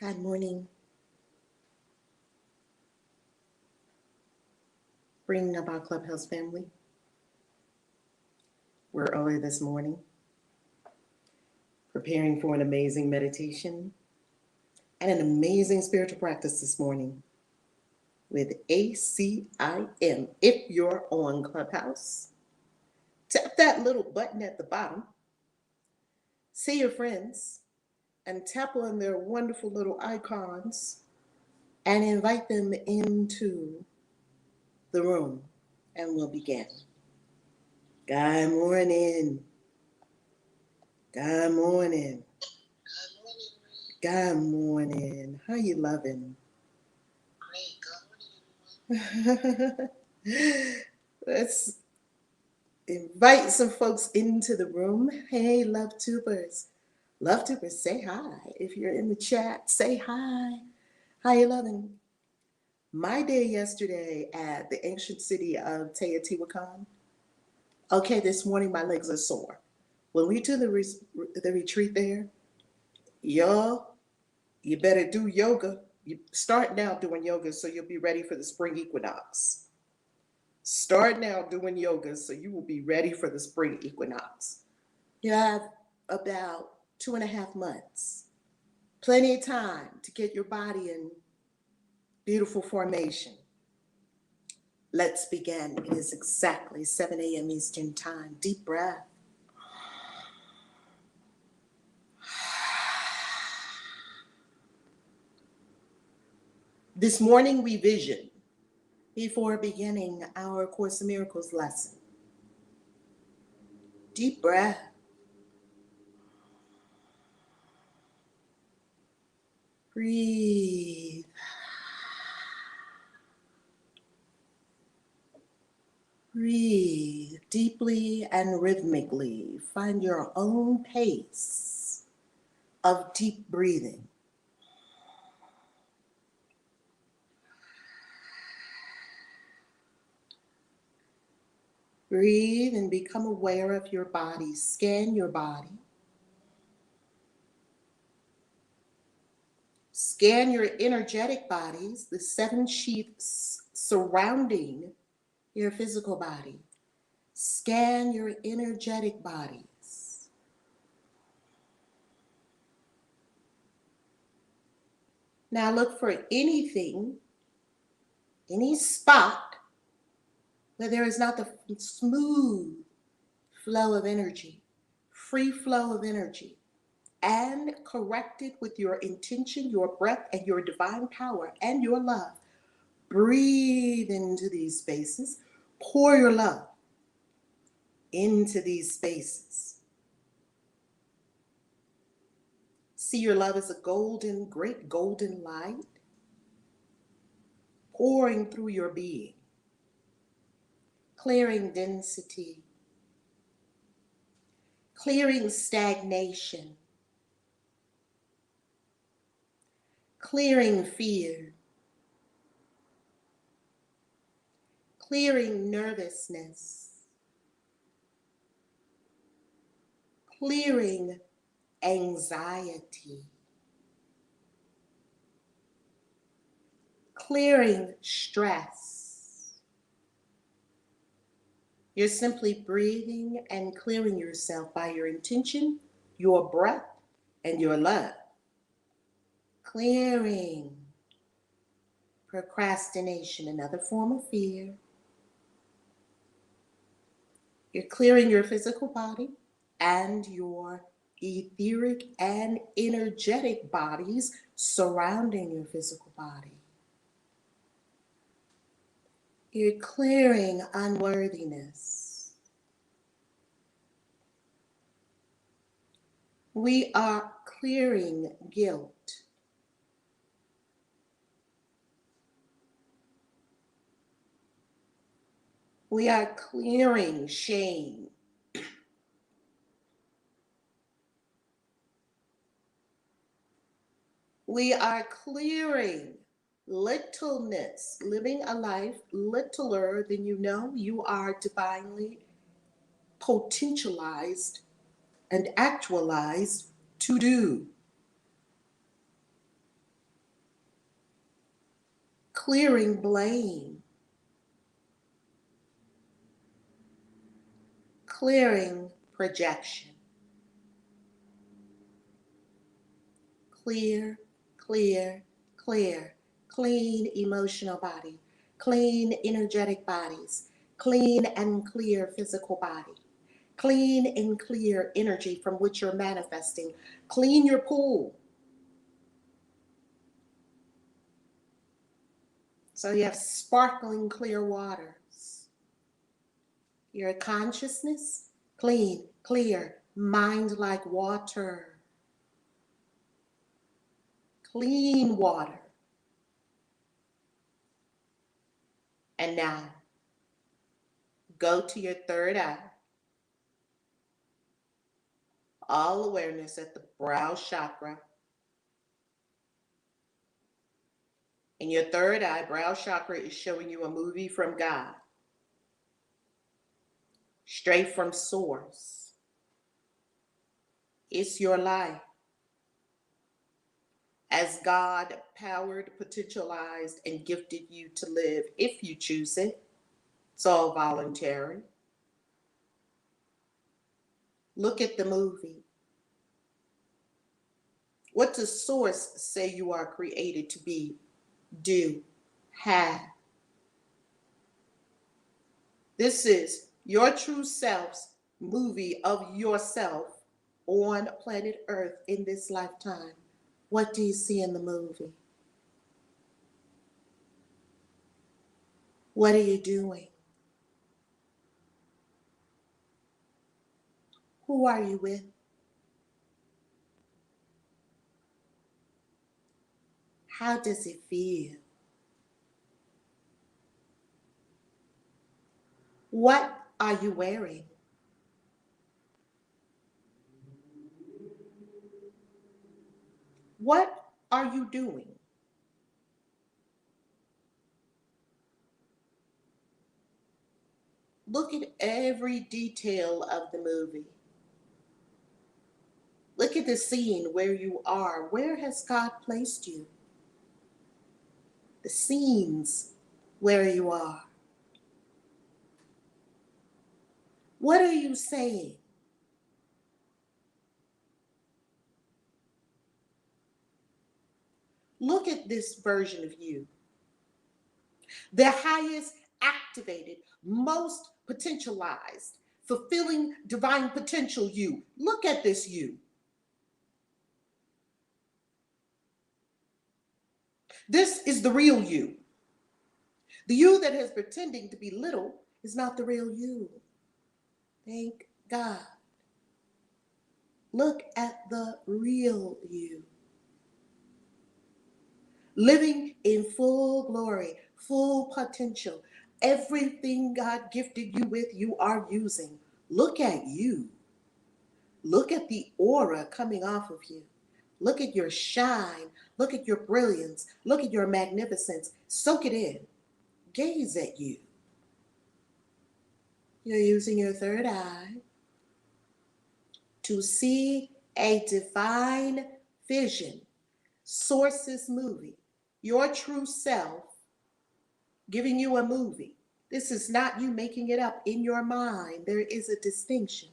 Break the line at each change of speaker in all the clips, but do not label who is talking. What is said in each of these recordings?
Good morning. Bringing up our Clubhouse family. We're early this morning, preparing for an amazing meditation and an amazing spiritual practice this morning with ACIM. If you're on Clubhouse, tap that little button at the bottom, see your friends, and tap on their wonderful little icons and invite them into the room, and we'll begin. Good morning. Good morning. Good morning. How you loving? Great. Let's invite some folks into the room. Hey, love tubers. Love tubers, say hi. If you're in the chat, say hi. How you loving? My day yesterday at the ancient city of Teotihuacan. Okay, this morning my legs are sore. When we do the retreat there, y'all, you better do yoga. You start now doing yoga so you'll be ready for the spring equinox. Start now doing yoga so you will be ready for the spring equinox. You have about 2.5 months. Plenty of time to get your body in beautiful formation. Let's begin. It is exactly 7 a.m. Eastern Time. Deep breath. This morning we vision before beginning our Course in Miracles lesson. Deep breath. Breathe. Breathe deeply and rhythmically. Find your own pace of deep breathing. Breathe and become aware of your body. Scan your body. Scan your energetic bodies, the 7 sheaths surrounding your physical body. Scan your energetic bodies. Now look for anything, any spot where there is not the smooth flow of energy, free flow of energy, and correct it with your intention, your breath, and your divine power and your love. Breathe into these spaces. Pour your love into these spaces. See your love as a golden, great golden light pouring through your being, clearing density, clearing stagnation, clearing fear, clearing nervousness, clearing anxiety, clearing stress. You're simply breathing and clearing yourself by your intention, your breath, and your love. Clearing procrastination, another form of fear. You're clearing your physical body and your etheric and energetic bodies surrounding your physical body. You're clearing unworthiness. We are clearing guilt. We are clearing shame. We are clearing littleness, living a life littler than you know you are divinely potentialized and actualized to do. clearing blame, clearing projection. Clear, clear, clear. Clean emotional body, clean energetic bodies, clean and clear physical body, clean and clear energy from which you're manifesting. Clean your pool. So you have sparkling clear waters. Your consciousness, clean, clear, mind like water. Clean water. And now, go to your third eye. All awareness at the brow chakra. In your third eye, brow chakra is showing you a movie from God, straight from source. It's your life. As God powered, potentialized, and gifted you to live, if you choose it. It's all voluntary. Look at the movie. What does source say you are created to be, do, have? This is your true self's movie of yourself on planet Earth in this lifetime. What do you see in the movie? What are you doing? Who are you with? How does it feel? What are you wearing? What are you doing? Look at every detail of the movie. Look at the scene where you are. Where has God placed you? The scenes where you are. What are you saying? Look at this version of you. The highest activated, most potentialized, fulfilling divine potential you. Look at this you. This is the real you. The you that is pretending to be little is not the real you. Thank God. Look at the real you. Living in full glory, full potential. Everything God gifted you with, you are using. Look at you. Look at the aura coming off of you. Look at your shine. Look at your brilliance. Look at your magnificence. Soak it in. Gaze at you. You're using your third eye to see a divine vision. Source's movie. Your true self giving you a movie. This is not you making it up in your mind. There is a distinction.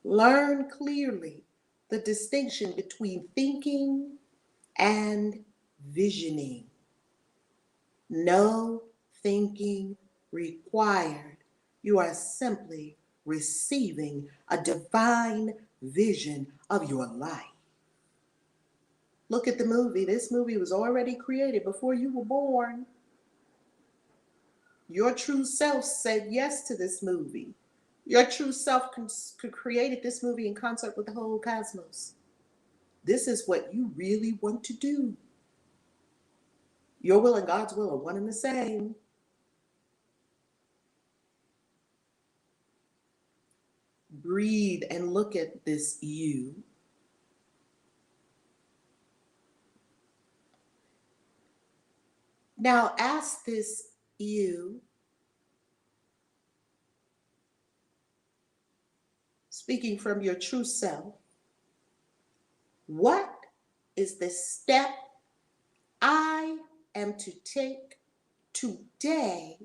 Learn clearly the distinction between thinking and visioning. No thinking required. You are simply receiving a divine vision of your life. Look at the movie. This movie was already created before you were born. Your true self said yes to this movie. Your true self created this movie in concert with the whole cosmos. This is what you really want to do. Your will and God's will are one and the same. Breathe and look at this you. Now ask this you, speaking from your true self, what is the step I am to take today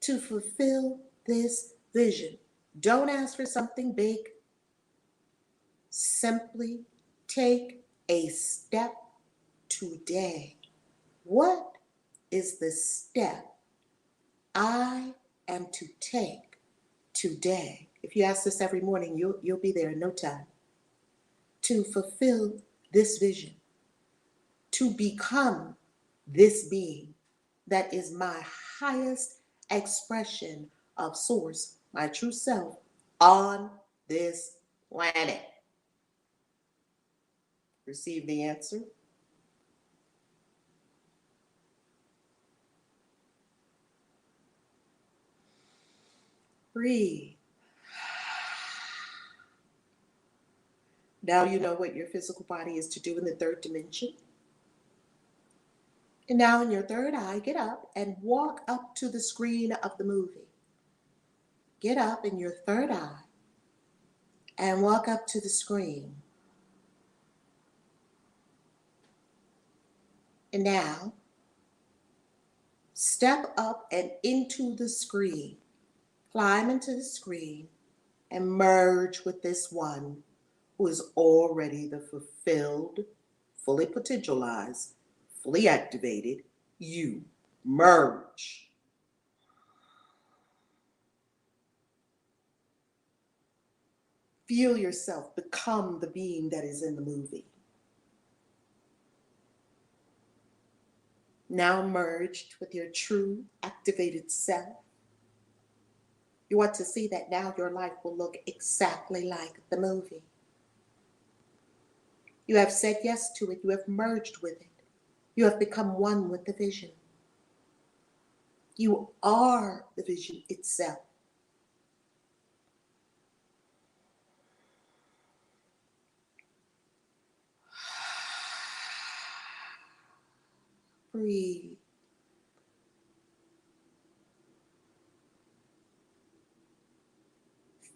to fulfill this vision. Don't ask for something big. Simply take a step today. What is the step I am to take today? If you ask this every morning, you'll be there in no time. To fulfill this vision, to become this being that is my highest expression of source, my true self on this planet. Receive the answer. Breathe. Now you know what your physical body is to do in the third dimension. And now in your third eye, get up and walk up to the screen of the movie. Get up in your third eye and walk up to the screen. And now, step up and into the screen. Climb into the screen and merge with this one who is already the fulfilled, fully potentialized, fully activated you. Merge. Feel yourself become the being that is in the movie. Now merged with your true activated self. You want to see that now your life will look exactly like the movie. You have said yes to it. You have merged with it. You have become one with the vision. You are the vision itself. Breathe.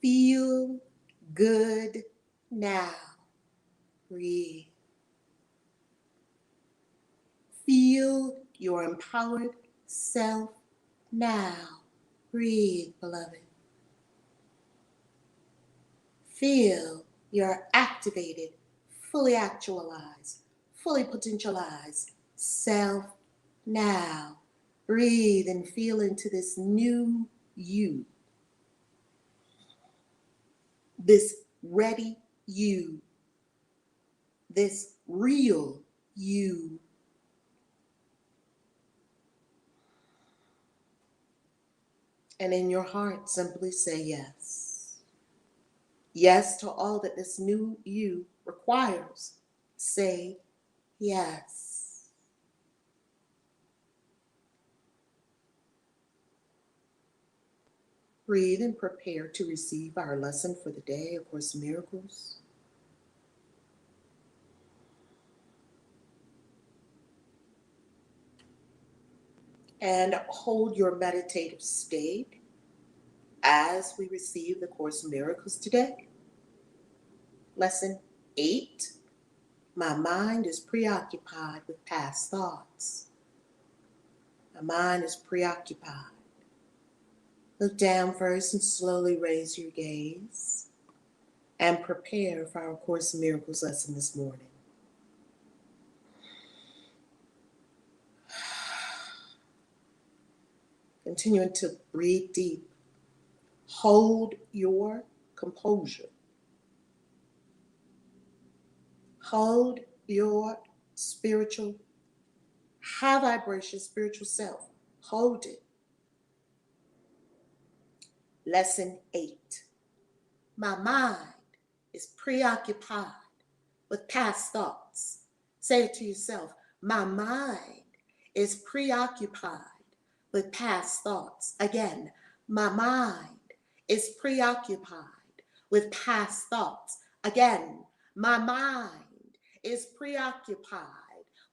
Feel good now. Breathe. Feel your empowered self now. Breathe, beloved. Feel your activated, fully actualized, fully potentialized self now. Breathe and feel into this new you, this ready you, this real you. And in your heart, simply say yes. Yes to all that this new you requires. Say yes. Breathe and prepare to receive our lesson for the day, A Course in Miracles. And hold your meditative state as we receive the Course in Miracles today. Lesson 8. My mind is preoccupied with past thoughts. My mind is preoccupied. Look down first and slowly raise your gaze and prepare for our Course in Miracles lesson this morning. Continuing to breathe deep. Hold your composure. Hold your spiritual, high vibration spiritual self. Hold it. Lesson 8. My mind is preoccupied with past thoughts. Say it to yourself. My mind is preoccupied with past thoughts. Again, my mind is preoccupied with past thoughts. Again, my mind is preoccupied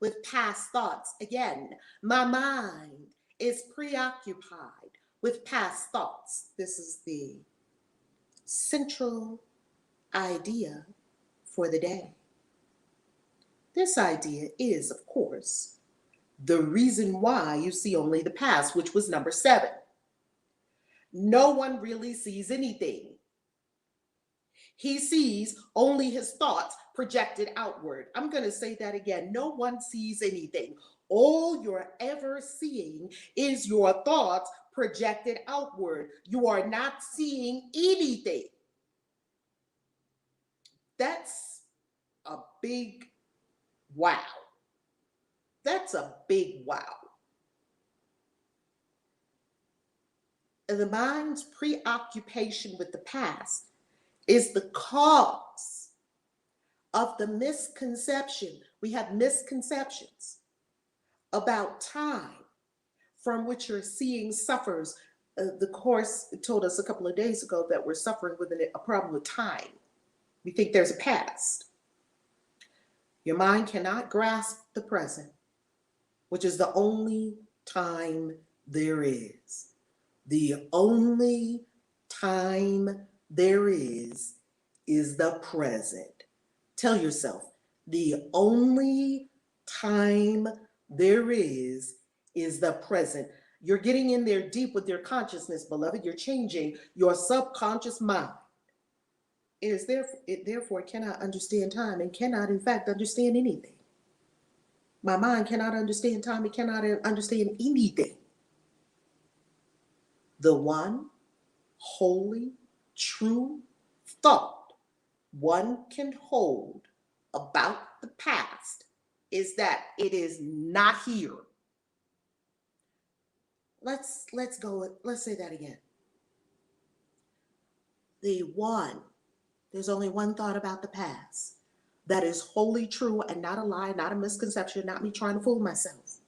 with past thoughts. Again, my mind is preoccupied with past thoughts. This is the central idea for the day. This idea is, of course, The reason why you see only the past, which was number 7. No one really sees anything. He sees only his thoughts projected outward. I'm going to say that again. No one sees anything. All you're ever seeing is your thoughts projected outward. You are not seeing anything. That's a big wow. That's a big wow. And the mind's preoccupation with the past is the cause of the misconception. We have misconceptions about time from which you're seeing suffers. The Course told us a couple of days ago that we're suffering with a problem with time. We think there's a past. Your mind cannot grasp the present, which is the only time there is. The only time there is the present. Tell yourself, the only time there is the present. You're getting in there deep with your consciousness, beloved. You're changing your subconscious mind. It therefore cannot understand time and cannot, in fact, understand anything. My mind cannot understand time. It cannot understand anything. The one holy, true thought one can hold about the past is that it is not here. Let's say that again. There's only one thought about the past that is wholly true and not a lie, not a misconception, not me trying to fool myself.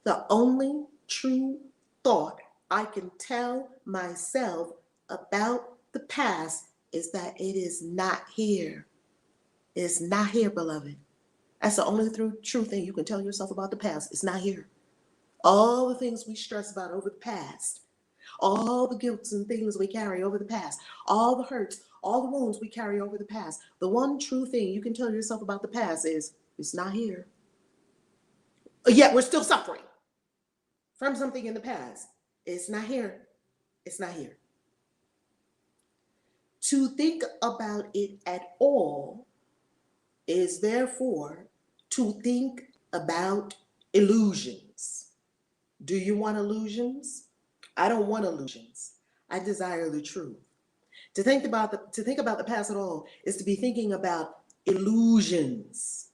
The only true thought I can tell myself about the past is that it is not here. It's not here, beloved. That's the only true thing you can tell yourself about the past. It's not here. All the things we stress about over the past, all the guilt and things we carry over the past, all the hurts, all the wounds we carry over the past. The one true thing you can tell yourself about the past is it's not here. Yet we're still suffering from something in the past. It's not here. It's not here. To think about it at all is therefore to think about illusions. Do you want illusions? I don't want illusions. I desire the truth. To think about the past at all is to be thinking about illusions.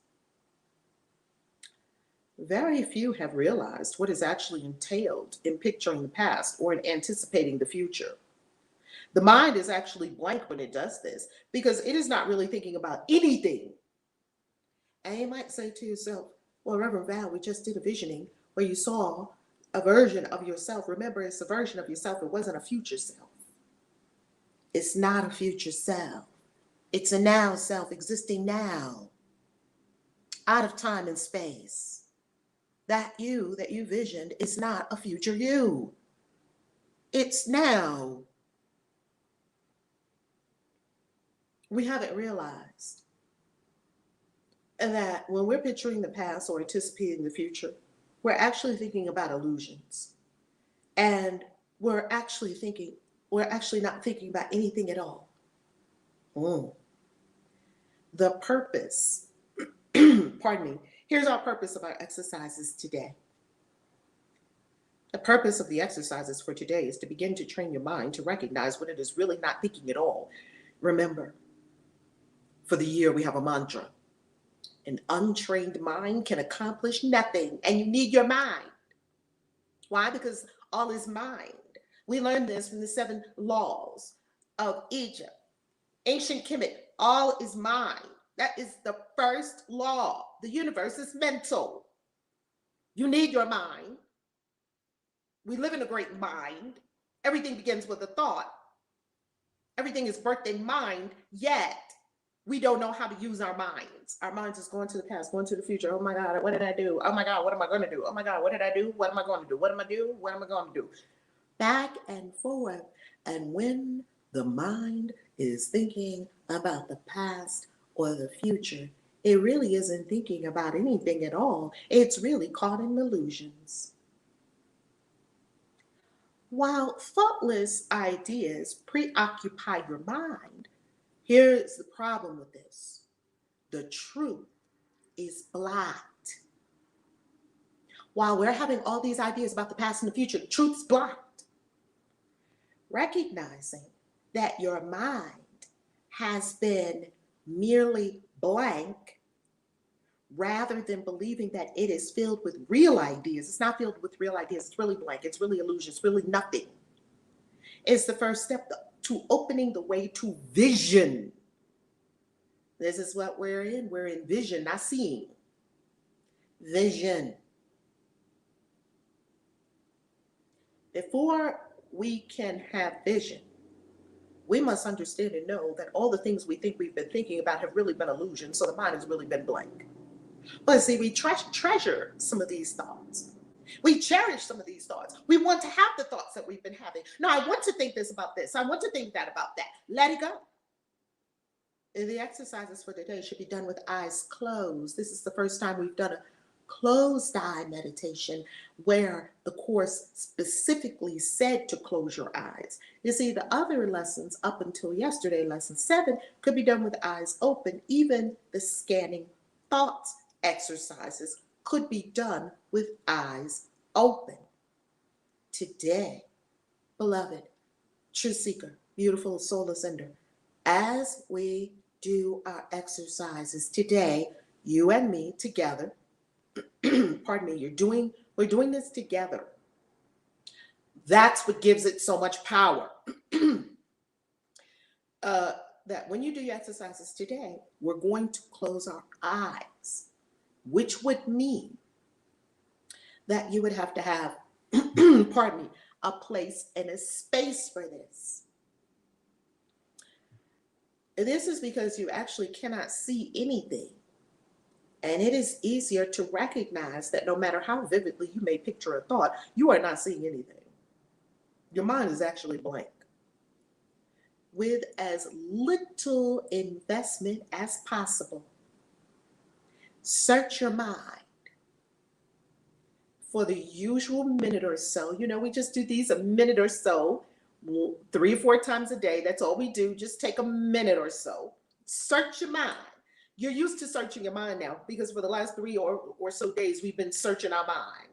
Very few have realized what is actually entailed in picturing the past or in anticipating the future. The mind is actually blank when it does this because it is not really thinking about anything. And you might say to yourself, well, Reverend Val, we just did a visioning where you saw a version of yourself. Remember, it's a version of yourself. It wasn't a future self. It's not a future self. It's a now self existing now, out of time and space. That you visioned is not a future you. It's now. We haven't realized that when we're picturing the past or anticipating the future, we're actually thinking about illusions. And we're actually not thinking about anything at all. The purpose, pardon me, here's our purpose of our exercises today. The purpose of the exercises for today is to begin to train your mind to recognize when it is really not thinking at all. Remember, for the year we have a mantra. An untrained mind can accomplish nothing, and you need your mind. Why? Because all is mind. We learned this from the 7 laws of Egypt. Ancient Kemet, all is mind. That is the first law. The universe is mental. You need your mind. We live in a great mind. Everything begins with a thought. Everything is birthed in mind, yet we don't know how to use our minds. Our minds is going to the past, going to the future. Oh my God, what did I do? Oh my God, what am I going to do? Oh my God, what did I do? What am I going to do? What am I do? What am I going to do? Back and forth. And when the mind is thinking about the past or the future, It really isn't thinking about anything at all. It's really caught in illusions. While thoughtless ideas preoccupy your mind, here's the problem with this: the truth is blocked. While we're having all these ideas about the past and the future, the truth is blocked. Recognizing that your mind has been merely blank rather than believing that it is filled with real ideas. It's not filled with real ideas. It's really blank. It's really illusion. It's really nothing. It's the first step to opening the way to vision. This is what we're in. We're in vision, not seeing. Vision. Before we can have vision, we must understand and know that all the things we think we've been thinking about have really been illusions, so the mind has really been blank. But see, we treasure some of these thoughts. We cherish some of these thoughts. We want to have the thoughts that we've been having. No, I want to think this about this. I want to think that about that. Let it go. The exercises for today should be done with eyes closed. This is the first time we've done a closed eye meditation where the course specifically said to close your eyes. You see, the other lessons up until yesterday, lesson 7, could be done with eyes open. Even the scanning thoughts exercises could be done with eyes open. Today, beloved, true seeker, beautiful soul ascender, as we do our exercises today, you and me together, pardon me, we're doing this together. That's what gives it so much power. That when you do your exercises today, we're going to close our eyes, which would mean that you would have to have, pardon me, a place and a space for this. This is because you actually cannot see anything. And it is easier to recognize that no matter how vividly you may picture a thought, you are not seeing anything. Your mind is actually blank. With as little investment as possible, search your mind for the usual minute or so. You know, we just do these a minute or so, 3 or 4 times a day. That's all we do. Just take a minute or so. Search your mind. You're used to searching your mind now because for the last 3 or so days, we've been searching our mind.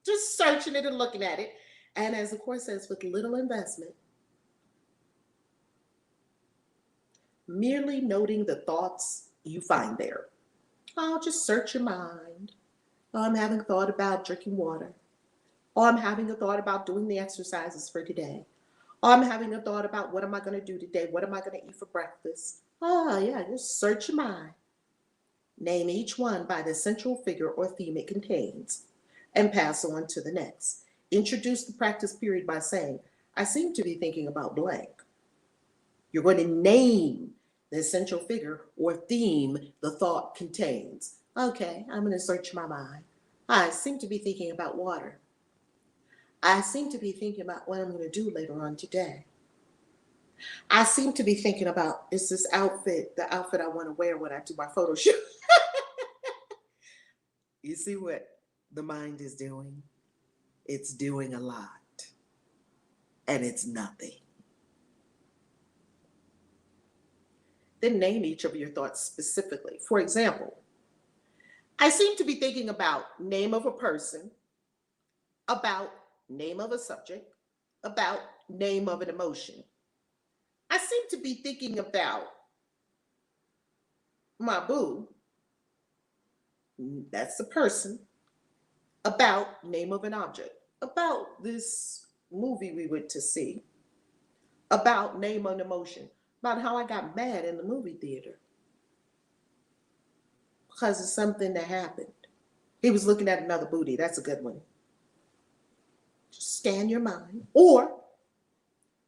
Just searching it and looking at it. And as the course says, with little investment, merely noting the thoughts you find there. Oh, just search your mind. Oh, I'm having a thought about drinking water. Oh, I'm having a thought about doing the exercises for today. Oh, I'm having a thought about what am I going to do today? What am I going to eat for breakfast? Oh, yeah, just search your mind. Name each one by the central figure or theme it contains and pass on to the next. Introduce the practice period by saying, I seem to be thinking about blank. You're going to name the essential figure or theme the thought contains. Okay, I'm going to search my mind. I seem to be thinking about water. I seem to be thinking about what I'm going to do later on today. I seem to be thinking about, is this outfit the outfit I want to wear when I do my photo shoot? You see what the mind is doing? It's doing a lot. And it's nothing. Then name each of your thoughts specifically. For example, I seem to be thinking about name of a person, about name of a subject, about name of an emotion. I seem to be thinking about my boo, that's the person, about name of an object, about this movie we went to see, about name of an emotion, about how I got mad in the movie theater because of something that happened. He was looking at another booty. That's a good one. Just scan your mind. Or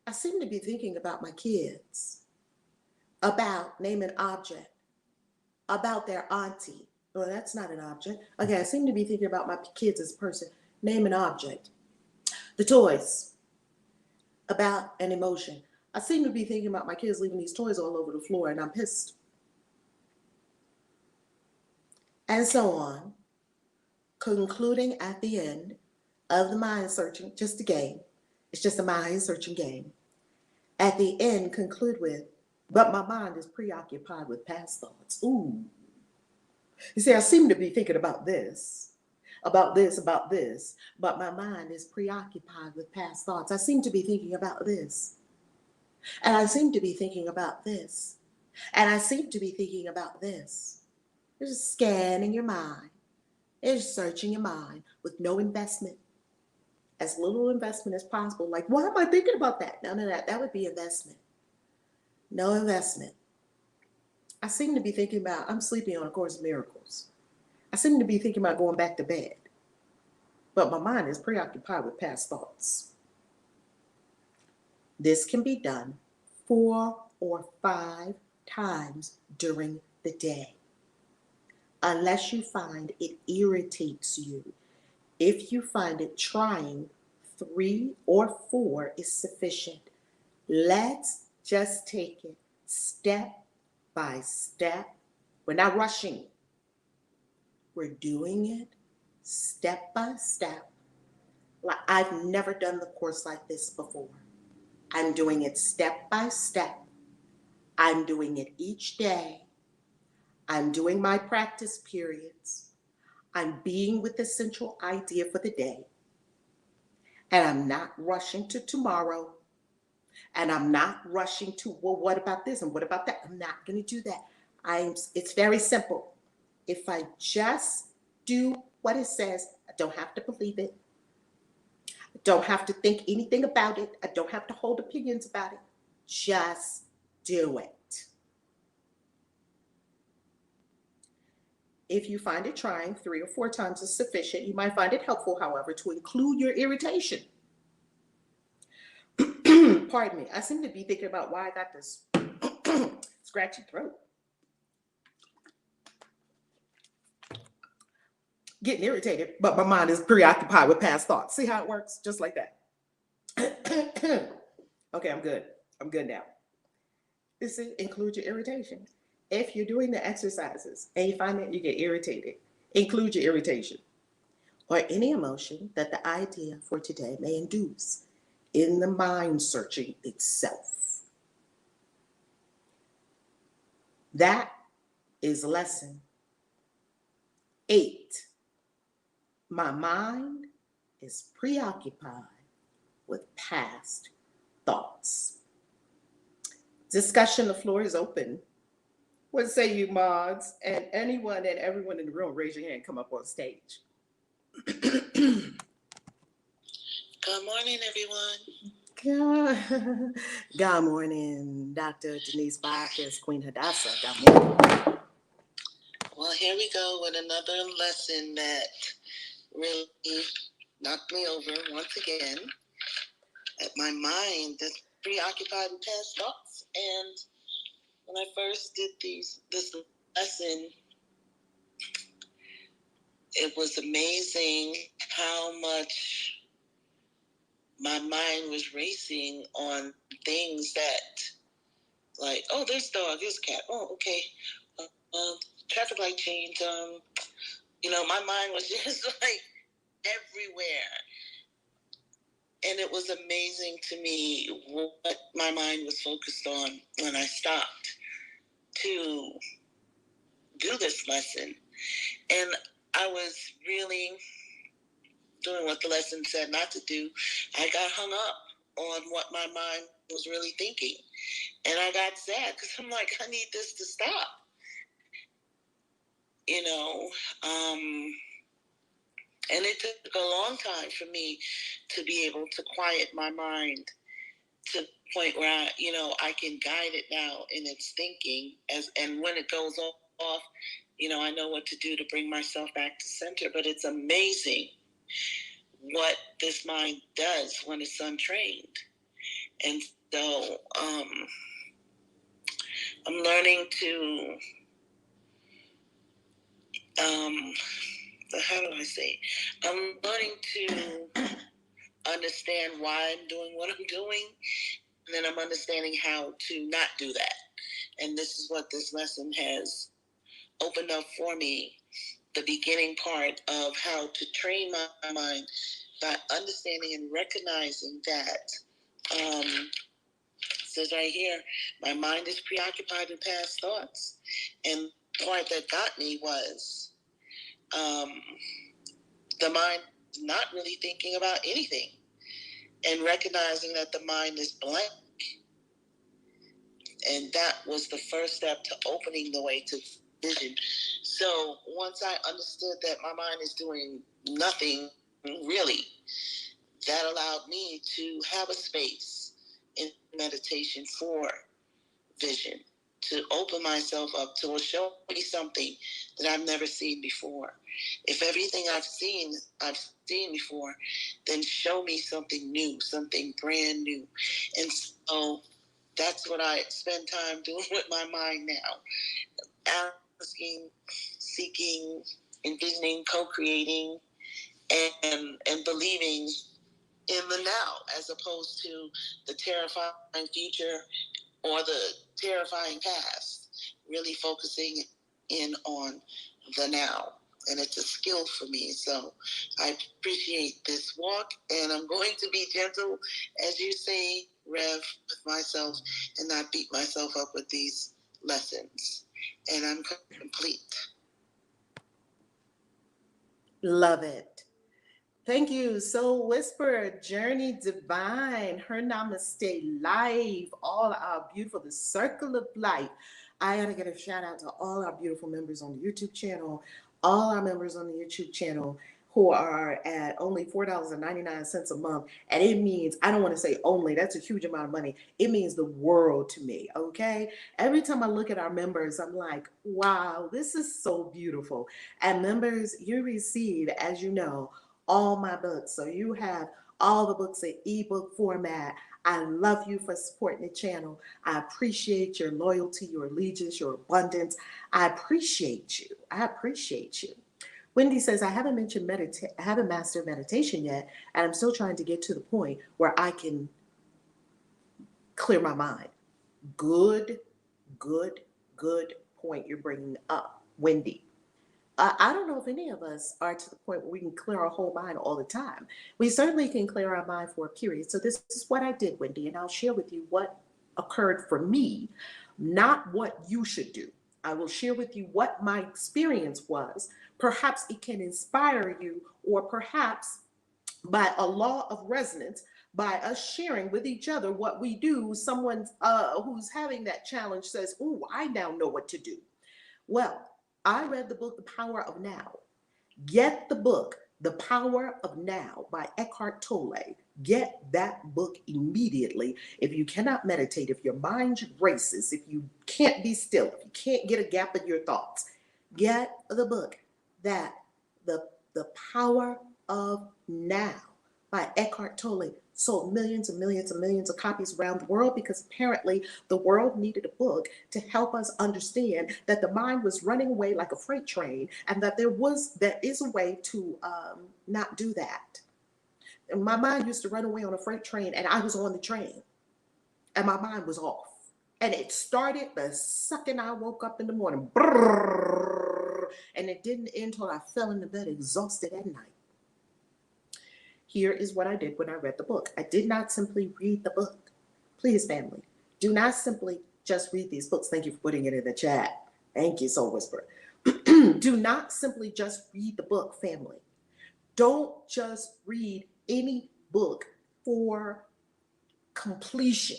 I seem to be thinking about my kids, about name an object, about their auntie. Well, that's not an object. Okay, I seem to be thinking about my kids as a person. Name an object. The toys, about an emotion. I seem to be thinking about my kids leaving these toys all over the floor and I'm pissed. and so on, concluding at the end of the mind searching, just a game. It's just a mind searching game. At the end, conclude with, but my mind is preoccupied with past thoughts. Ooh. You see, I seem to be thinking about this, about this, but my mind is preoccupied with past thoughts. I seem to be thinking about this, and I seem to be thinking about this, and I seem to be thinking about this. You're just scanning your mind. You're just searching your mind with no investment, as little investment as possible. Like, why am I thinking about that? None of that. That would be investment. No investment. I seem to be thinking about, I'm sleeping on A Course in Miracles. I seem to be thinking about going back to bed, but my mind is preoccupied with past thoughts. This can be done 4 or 5 times during the day, unless you find it irritates you. If you find it trying, 3 or 4 is sufficient. Let's just take it step by step. We're not rushing. We're doing it step by step. Like, I've never done the course like this before. I'm doing it step by step. I'm doing it each day. I'm doing my practice periods. I'm being with the central idea for the day. And I'm not rushing to tomorrow. And I'm not rushing to, well, what about this and what about that? I'm not going to do that. It's very simple. If I just do what it says, I don't have to believe it. I don't have to think anything about it. I don't have to hold opinions about it. Just do it. If you find it trying, 3 or 4 times is sufficient. You might find it helpful, however, to include your irritation. Pardon me. I seem to be thinking about why I got this scratchy throat. Getting irritated, but my mind is preoccupied with past thoughts. See how it works? Just like that. Okay, I'm good. I'm good now. This includes your irritation. If you're doing the exercises and you find that you get irritated, include your irritation or any emotion that the idea for today may induce in the mind searching itself. That is lesson 8. My mind is preoccupied with past thoughts. Discussion, the floor is open. What say you, mods? And anyone and everyone in the room, raise your hand, come up on stage.
Good morning, everyone.
Good morning, Dr. Denise Bacchus, Queen Hadassah. Good morning.
Well, here we go with another lesson that really knocked me over once again. My mind is preoccupied with past thoughts. And when I first did this lesson, it was amazing how much my mind was racing on things that, like, oh, there's a dog, there's a cat. Oh, okay. Traffic light change. My mind was just like everywhere. And it was amazing to me what my mind was focused on when I stopped to do this lesson. And I was really doing what the lesson said not to do. I got hung up on what my mind was really thinking. And I got sad because I'm like, I need this to stop. And it took a long time for me to be able to quiet my mind to the point where I can guide it now in its thinking, and when it goes off, I know what to do to bring myself back to center. But it's amazing what this mind does when it's untrained. And so I'm learning to how do I say? I'm learning to understand why I'm doing what I'm doing, and then I'm understanding how to not do that. And this is what this lesson has opened up for me, the beginning part of how to train my mind by understanding and recognizing that, it says right here, my mind is preoccupied with past thoughts. And the part that got me was the mind not really thinking about anything and recognizing that the mind is blank. And that was the first step to opening the way to vision. So once I understood that my mind is doing nothing really, that allowed me to have a space in meditation for vision, to open myself up to show me something that I've never seen before. If everything I've seen before, then show me something new, something brand new. And so that's what I spend time doing with my mind now. Asking, seeking, envisioning, co-creating, and believing in the now, as opposed to the terrifying future or the terrifying past. Really focusing in on the now. And it's a skill for me. So I appreciate this walk, and I'm going to be gentle, as you say, Rev, with myself and not beat myself up with these lessons. And I'm complete.
Love it. Thank you. Soul Whisperer, Journey Divine, Her Namaste Life, all our beautiful, the Circle of Life. I got to get a shout out to all our beautiful members on the YouTube channel, all our members on the YouTube channel who are at only $4.99 a month. And it means, I don't want to say only, that's a huge amount of money. It means the world to me, okay? Every time I look at our members, I'm like, wow, this is so beautiful. And members, you receive, as you know, all my books. So you have all the books in ebook format. I love you for supporting the channel. I appreciate your loyalty, your allegiance, your abundance. I appreciate you. I appreciate you. Wendy says, I haven't mastered meditation yet, and I'm still trying to get to the point where I can clear my mind. Good, good, good point you're bringing up, Wendy. I don't know if any of us are to the point where we can clear our whole mind all the time. We certainly can clear our mind for a period. So this is what I did, Wendy, and I'll share with you what occurred for me, not what you should do. I will share with you what my experience was. Perhaps it can inspire you, or perhaps by a law of resonance, by us sharing with each other what we do, someone who's having that challenge says, oh, I now know what to do. Well, I read the book, The Power of Now. Get the book, The Power of Now by Eckhart Tolle. Get that book immediately. If you cannot meditate, if your mind races, if you can't be still, if you can't get a gap in your thoughts, get the book, the Power of Now by Eckhart Tolle. Sold millions and millions and millions of copies around the world because apparently the world needed a book to help us understand that the mind was running away like a freight train, and that there is a way to not do that. And my mind used to run away on a freight train, and I was on the train, and my mind was off. And it started the second I woke up in the morning. Brrr, and it didn't end until I fell into bed exhausted at night. Here is what I did when I read the book. I did not simply read the book. Please, family, do not simply just read these books. Thank you for putting it in the chat. Thank you, Soul Whisperer. Do not simply just read the book, family. Don't just read any book for completion.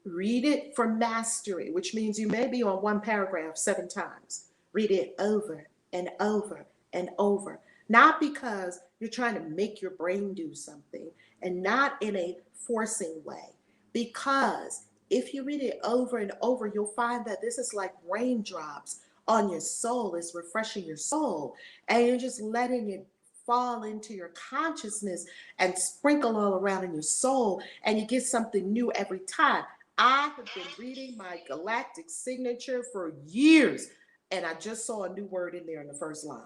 Read it for mastery, which means you may be on one paragraph 7 times. Read it over and over and over. Not because you're trying to make your brain do something, and not in a forcing way. Because if you read it over and over, you'll find that this is like raindrops on your soul. It's refreshing your soul, and you're just letting it fall into your consciousness and sprinkle all around in your soul, and you get something new every time. I have been reading my Galactic Signature for years, and I just saw a new word in there in the first line.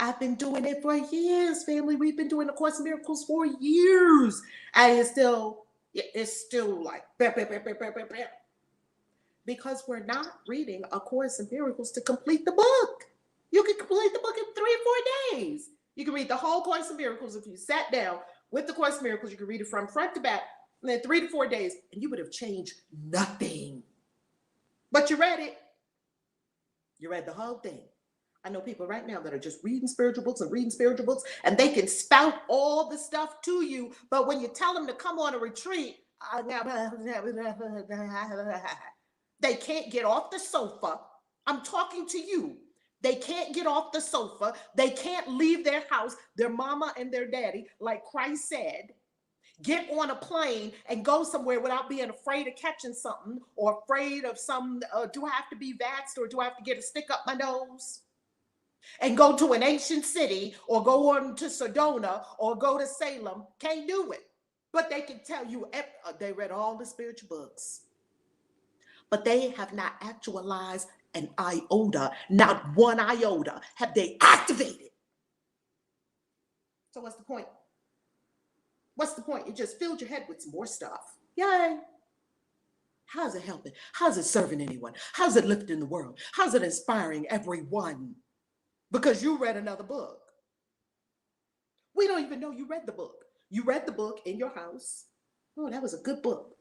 I've been doing it for years, family. We've been doing the Course in Miracles for years. And it's still like, bah, bah, bah, bah, bah, bah, bah. Because we're not reading A Course in Miracles to complete the book. You can complete the book in 3 or 4 days. You can read the whole Course in Miracles if you sat down with the Course in Miracles. You can read it from front to back in 3 to 4 days, and you would have changed nothing. But you read it. You read the whole thing. I know people right now that are just reading spiritual books and reading spiritual books, and they can spout all the stuff to you. But when you tell them to come on a retreat, they can't get off the sofa. I'm talking to you. They can't get off the sofa. They can't leave their house, their mama and their daddy, like Christ said. Get on a plane and go somewhere without being afraid of catching something or afraid of some, do I have to be vaxxed or do I have to get a stick up my nose? And go to an ancient city or go on to Sedona or go to Salem. Can't do it. But they can tell you, they read all the spiritual books. But they have not actualized an iota, not one iota have they activated. So what's the point? What's the point? It just filled your head with some more stuff. Yay. How's it helping? How's it serving anyone? How's it lifting the world? How's it inspiring everyone? Because you read another book. We don't even know you read the book. You read the book in your house. Oh, that was a good book.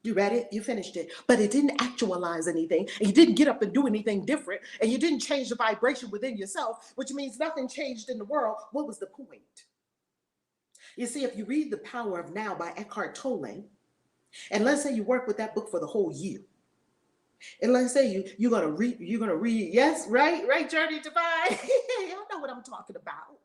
You read it, you finished it, but it didn't actualize anything, and you didn't get up and do anything different, and you didn't change the vibration within yourself, which means nothing changed in the world. What was the point? You see, if you read The Power of Now by Eckhart Tolle, and let's say you work with that book for the whole year, and let's say you're gonna read, yes, right, Journey Divine. Y'all know what I'm talking about.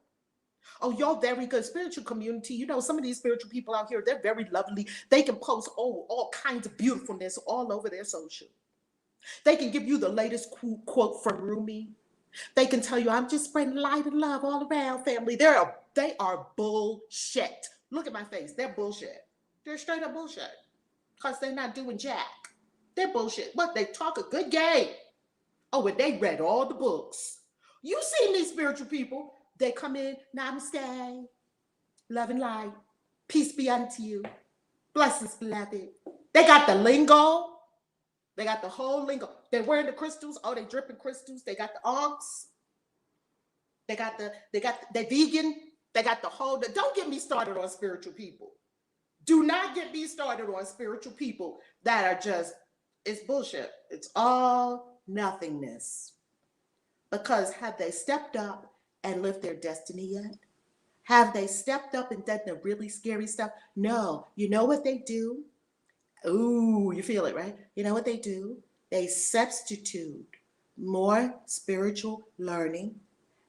Oh, y'all very good spiritual community. You know, some of these spiritual people out here, they're very lovely. They can post all kinds of beautifulness all over their social. They can give you the latest quote from Rumi. They can tell you, I'm just spreading light and love all around, family. They are bullshit. Look at my face. They're bullshit. They're straight up bullshit. Because they're not doing jack. They're bullshit. But they talk a good game. Oh, and they read all the books. You seen these spiritual people. They come in, namaste, love and light, peace be unto you, blessings, beloved. They got the lingo. They got the whole lingo. They're wearing the crystals. Oh, they dripping crystals. They got the onks. They vegan. They got the whole, don't get me started on spiritual people. Do not get me started on spiritual people that are just, it's bullshit. It's all nothingness. Because have they stepped up and lived their destiny yet? Have they stepped up and done the really scary stuff? No. You know what they do? Ooh, you feel it, right? You know what they do? They substitute more spiritual learning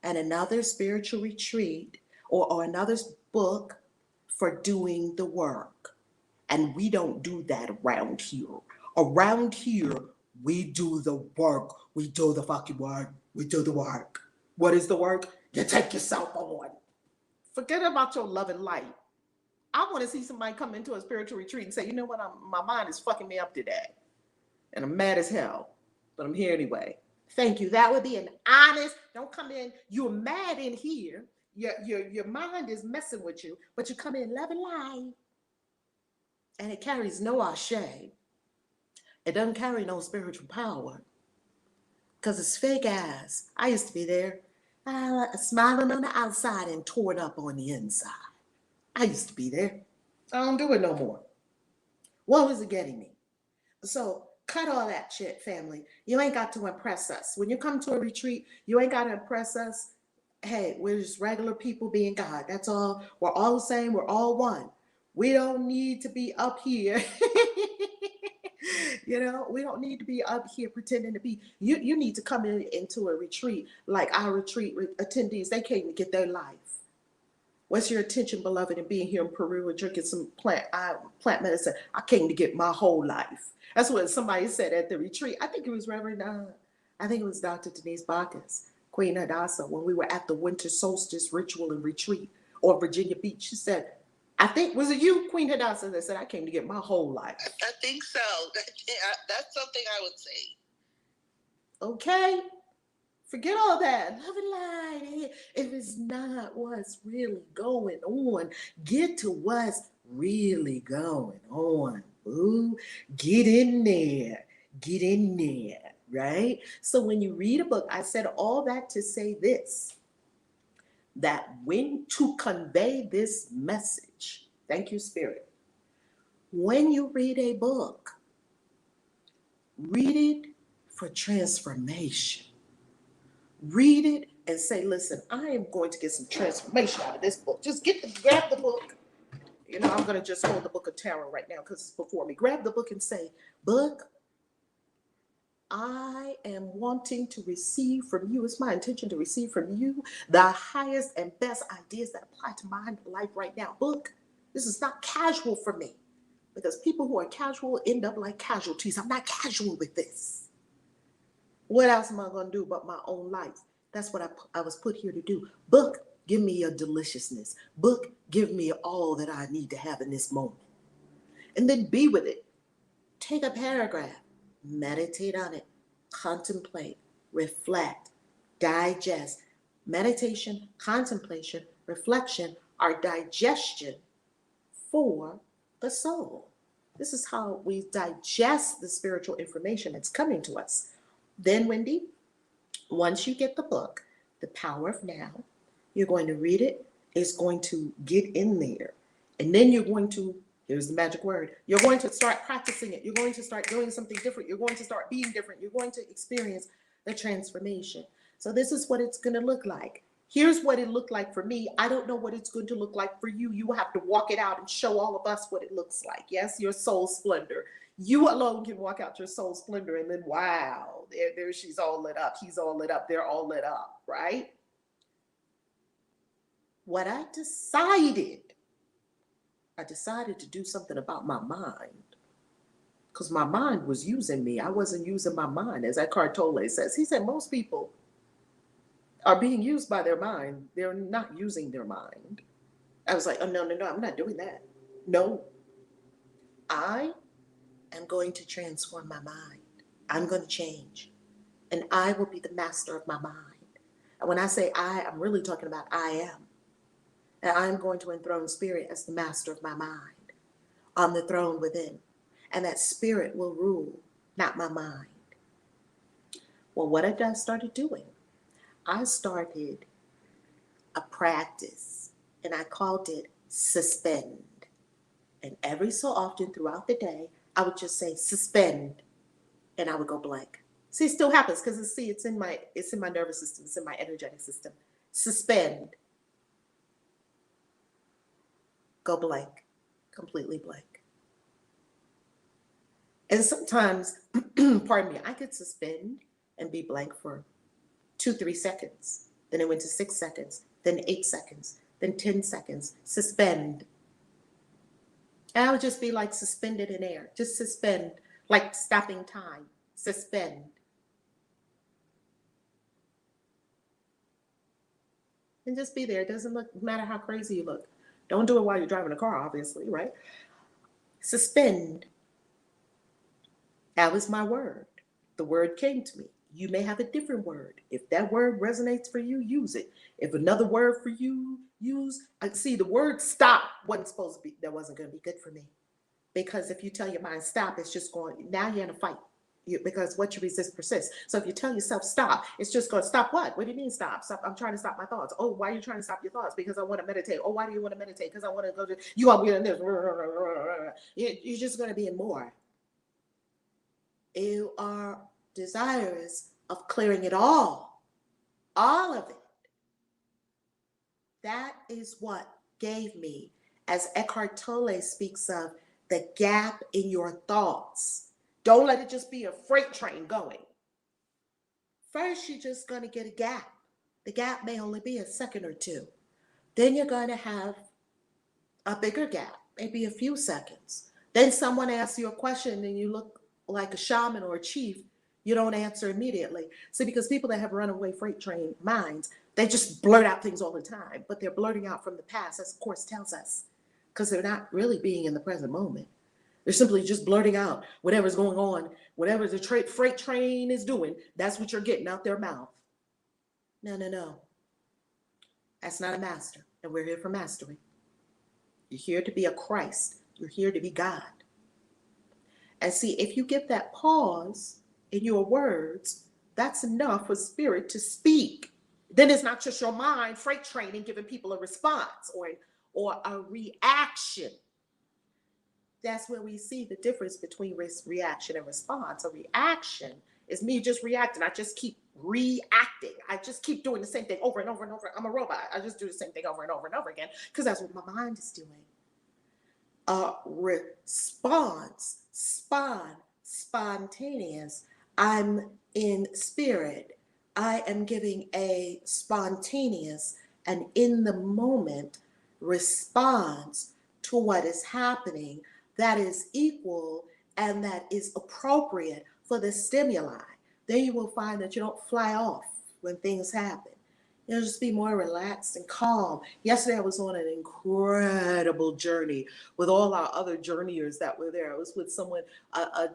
and another spiritual retreat or another book for doing the work. And we don't do that around here. Around here, we do the work. We do the fucking work. We do the work. What is the work? You take yourself on. Forget about your love and light. I want to see somebody come into a spiritual retreat and say, you know what, my mind is fucking me up today. And I'm mad as hell, but I'm here anyway. Thank you. That would be an honest, don't come in, you're mad in here. Your mind is messing with you, but you come in love and light. And it carries no ashe. It doesn't carry no spiritual power. Because it's fake ass. I used to be there, smiling on the outside and torn up on the inside. I used to be there. I don't do it no more. What was it getting me? So cut all that shit, family. You ain't got to impress us. When you come to a retreat, you ain't got to impress us. Hey, we're just regular people being God. That's all. We're all the same. We're all one. We don't need to be up here. You know, we don't need to be up here pretending to be. You need to come into a retreat like our retreat attendees. They came to get their life. What's your attention, beloved, in being here in Peru and drinking some plant medicine? I came to get my whole life. That's what somebody said at the retreat. I think it was I think it was Dr. Denise Bacchus, Queen Hadassah, when we were at the winter solstice ritual and retreat on Virginia Beach. She said, was it you, Queen Hadassah, that said, I came to get my whole life?
I think so. That's something I would say.
Okay. Forget all that. Love and light. If it's not what's really going on, get to what's really going on. Ooh, get in there. Get in there. right? So when you read a book, I said all that to say this, that when to convey this message, thank you, Spirit, when you read a book, read it for transformation. Read it and say, listen, I am going to get some transformation out of this book. Just grab the book. You know, I'm going to just hold the book of tarot right now because it's before me. Grab the book and say, book, I am wanting to receive from you. It's my intention to receive from you the highest and best ideas that apply to my life right now. Book, this is not casual for me because people who are casual end up like casualties. I'm not casual with this. What else am I going to do but my own life? That's what I was put here to do. Book, give me your deliciousness. Book, give me all that I need to have in this moment. And then be with it. Take a paragraph, meditate on it, contemplate, reflect, digest. Meditation, contemplation, reflection are digestion for the soul. This is how we digest the spiritual information that's coming to us. Then, Wendy, once you get the book, The Power of Now, you're going to read it. It's going to get in there. And then you're going to, here's the magic word, you're going to start practicing it. You're going to start doing something different. You're going to start being different. You're going to experience the transformation. So this is what it's going to look like. Here's what it looked like for me. I don't know what it's going to look like for you. You have to walk it out and show all of us what it looks like. Yes, your soul splendor. You alone can walk out your soul splendor and then, wow, there she's all lit up. He's all lit up. They're all lit up, right? What I decided to do something about my mind because my mind was using me. I wasn't using my mind, as Eckhart Tolle says. He said most people are being used by their mind. They're not using their mind. I was like, oh, no, I'm not doing that. No, I am going to transform my mind. I'm going to change. And I will be the master of my mind. And when I say I, I'm really talking about I am. And I'm going to enthrone spirit as the master of my mind on the throne within. And that spirit will rule, not my mind. Well, what I started doing, I started a practice and I called it suspend. And every so often throughout the day, I would just say suspend and I would go blank. See, it still happens because it's in my nervous system, it's in my energetic system. Suspend. Go blank, completely blank. And sometimes, pardon me, I could suspend and be blank for 2-3 seconds. Then it went to 6 seconds, then 8 seconds, then 10 seconds. Suspend. And I would just be like suspended in air. Just suspend, like stopping time. Suspend. And just be there. It doesn't matter how crazy you look. Don't do it while you're driving a car, obviously, right? Suspend. That was my word. The word came to me. You may have a different word. If that word resonates for you, use it. If another word for you, use. See, the word stop wasn't supposed to be, that wasn't going to be good for me. Because if you tell your mind stop, it's just going, now you're in a fight. Because what you resist persists. So if you tell yourself stop, it's just going to stop what? What do you mean stop? Stop. I'm trying to stop my thoughts. Oh, why are you trying to stop your thoughts? Because I want to meditate. Oh, why do you want to meditate? Because I want to go to, you want to be in this. You're just going to be in more. You are desirous of clearing it all of it. That is what gave me, as Eckhart Tolle speaks of, the gap in your thoughts. Don't let it just be a freight train going. First, you're just going to get a gap. The gap may only be a second or two. Then you're going to have a bigger gap, maybe a few seconds. Then someone asks you a question and you look like a shaman or a chief. You don't answer immediately. See, because people that have runaway freight train minds, they just blurt out things all the time, but they're blurting out from the past, as the Course tells us, because they're not really being in the present moment. They're simply just blurting out whatever's going on, whatever the freight train is doing, that's what you're getting out their mouth. No. That's not a master, and we're here for mastery. You're here to be a Christ. You're here to be God. And see, if you get that pause, in your words, that's enough for spirit to speak. Then it's not just your mind freight training giving people a response or a reaction. That's where we see the difference between reaction and response. A reaction is me just reacting. I just keep reacting. I just keep doing the same thing over and over and over. I'm a robot. I just do the same thing over and over and over again because that's what my mind is doing. A response, spontaneous. I'm in spirit. I am giving a spontaneous and in the moment response to what is happening that is equal and that is appropriate for the stimuli. Then you will find that you don't fly off when things happen. You'll just be more relaxed and calm. Yesterday, I was on an incredible journey with all our other journeyers that were there. I was with someone, a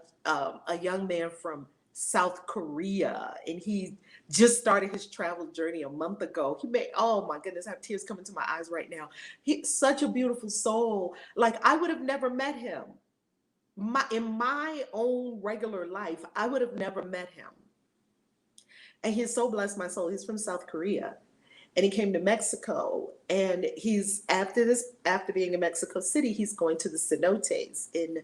young man from South Korea, and he just started his travel journey a month ago. He made, oh my goodness, I have tears coming to my eyes right now. He's such a beautiful soul. Like, I would have never met him. In my own regular life, I would have never met him. And he's so blessed my soul. He's from South Korea. And he came to Mexico. And he's after being in Mexico City, he's going to the cenotes in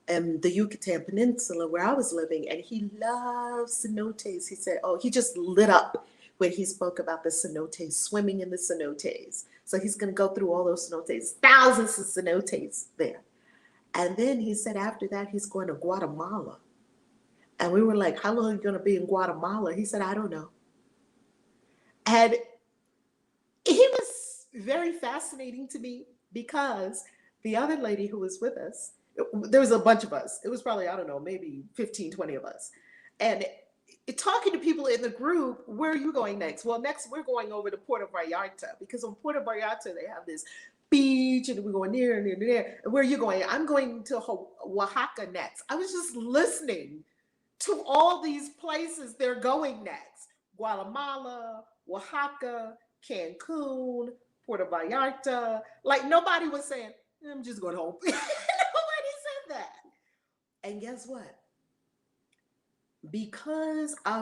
the Yucatan Peninsula where I was living. And he loves cenotes. He said, oh, he just lit up when he spoke about the cenotes, swimming in the cenotes. So he's going to go through all those cenotes, thousands of cenotes there. And then he said after that, he's going to Guatemala. And we were like, how long are you going to be in Guatemala? He said, I don't know. And he was very fascinating to me because the other lady who was with us, there was a bunch of us. It was probably, I don't know, maybe 15, 20 of us. And talking to people in the group, where are you going next? Well, next we're going over to Puerto Vallarta because on Puerto Vallarta, they have this beach and we're going near and near and there. Where are you going? I'm going to Oaxaca next. I was just listening to all these places they're going next. Guatemala, Oaxaca, Cancun, Puerto Vallarta. Like nobody was saying, I'm just going home. Nobody said that. And guess what? Because I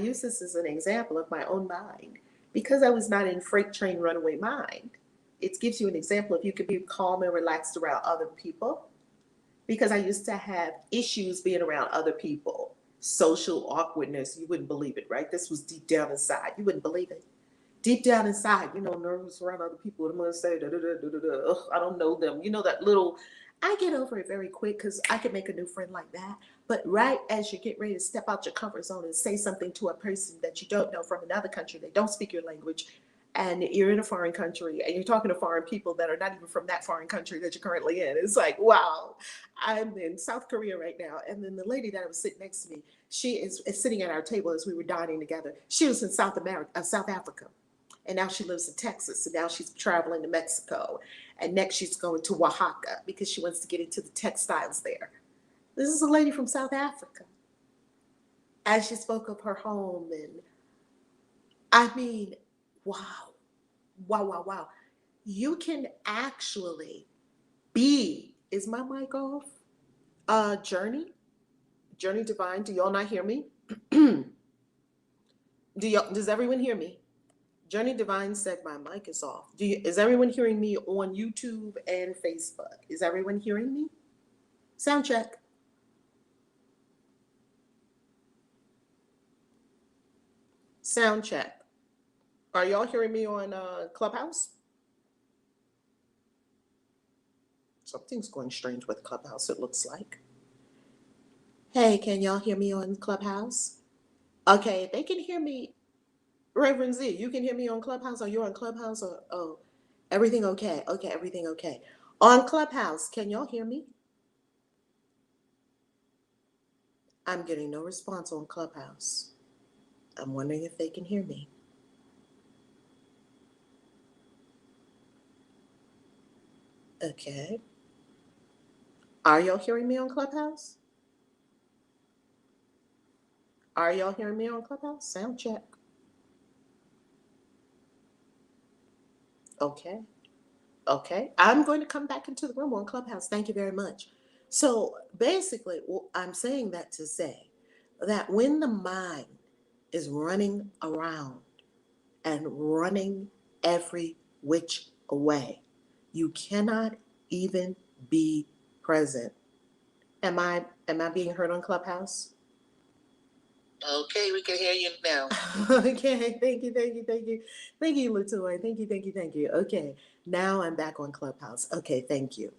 use this as an example of my own mind. Because I was not in freight train runaway mind, it gives you an example if you could be calm and relaxed around other people. Because I used to have issues being around other people. Social awkwardness, you wouldn't believe it, right? This was deep down inside. You wouldn't believe it. Deep down inside, nervous around other people. I'm going to say, I don't know them. That little, I get over it very quick because I can make a new friend like that. But right as you get ready to step out your comfort zone and say something to a person that you don't know from another country, they don't speak your language, and you're in a foreign country and you're talking to foreign people that are not even from that foreign country that you're currently in. It's like, wow, I'm in South Korea right now. And then the lady that was sitting next to me, she is sitting at our table as we were dining together. She was in South Africa. And now she lives in Texas. And now she's traveling to Mexico. And next she's going to Oaxaca because she wants to get into the textiles there. This is a lady from South Africa. As she spoke of her home, and I mean, wow. You can actually be, is my mic off? Journey Divine, do y'all not hear me? Does everyone hear me? Journey Divine said my mic is off. Is everyone hearing me on YouTube and Facebook? Is everyone hearing me? Sound check. Sound check. Are y'all hearing me on Clubhouse? Something's going strange with Clubhouse, it looks like. Hey, can y'all hear me on Clubhouse? Okay, they can hear me. Reverend Z, you can hear me on Clubhouse, or you're on Clubhouse, or everything okay? Okay, everything okay. On Clubhouse, can y'all hear me? I'm getting no response on Clubhouse. I'm wondering if they can hear me. Okay. Are y'all hearing me on Clubhouse? Are y'all hearing me on Clubhouse? Sound check. Okay. I'm going to come back into the room on Clubhouse. Thank you very much. So basically, I'm saying that to say that when the mind is running around and running every which way, you cannot even be present. Am I being heard on Clubhouse?
Okay, we can hear you now.
Okay, thank you, thank you, thank you. Thank you, Latoya. Thank you, thank you, thank you. Okay, now I'm back on Clubhouse. Okay, thank you.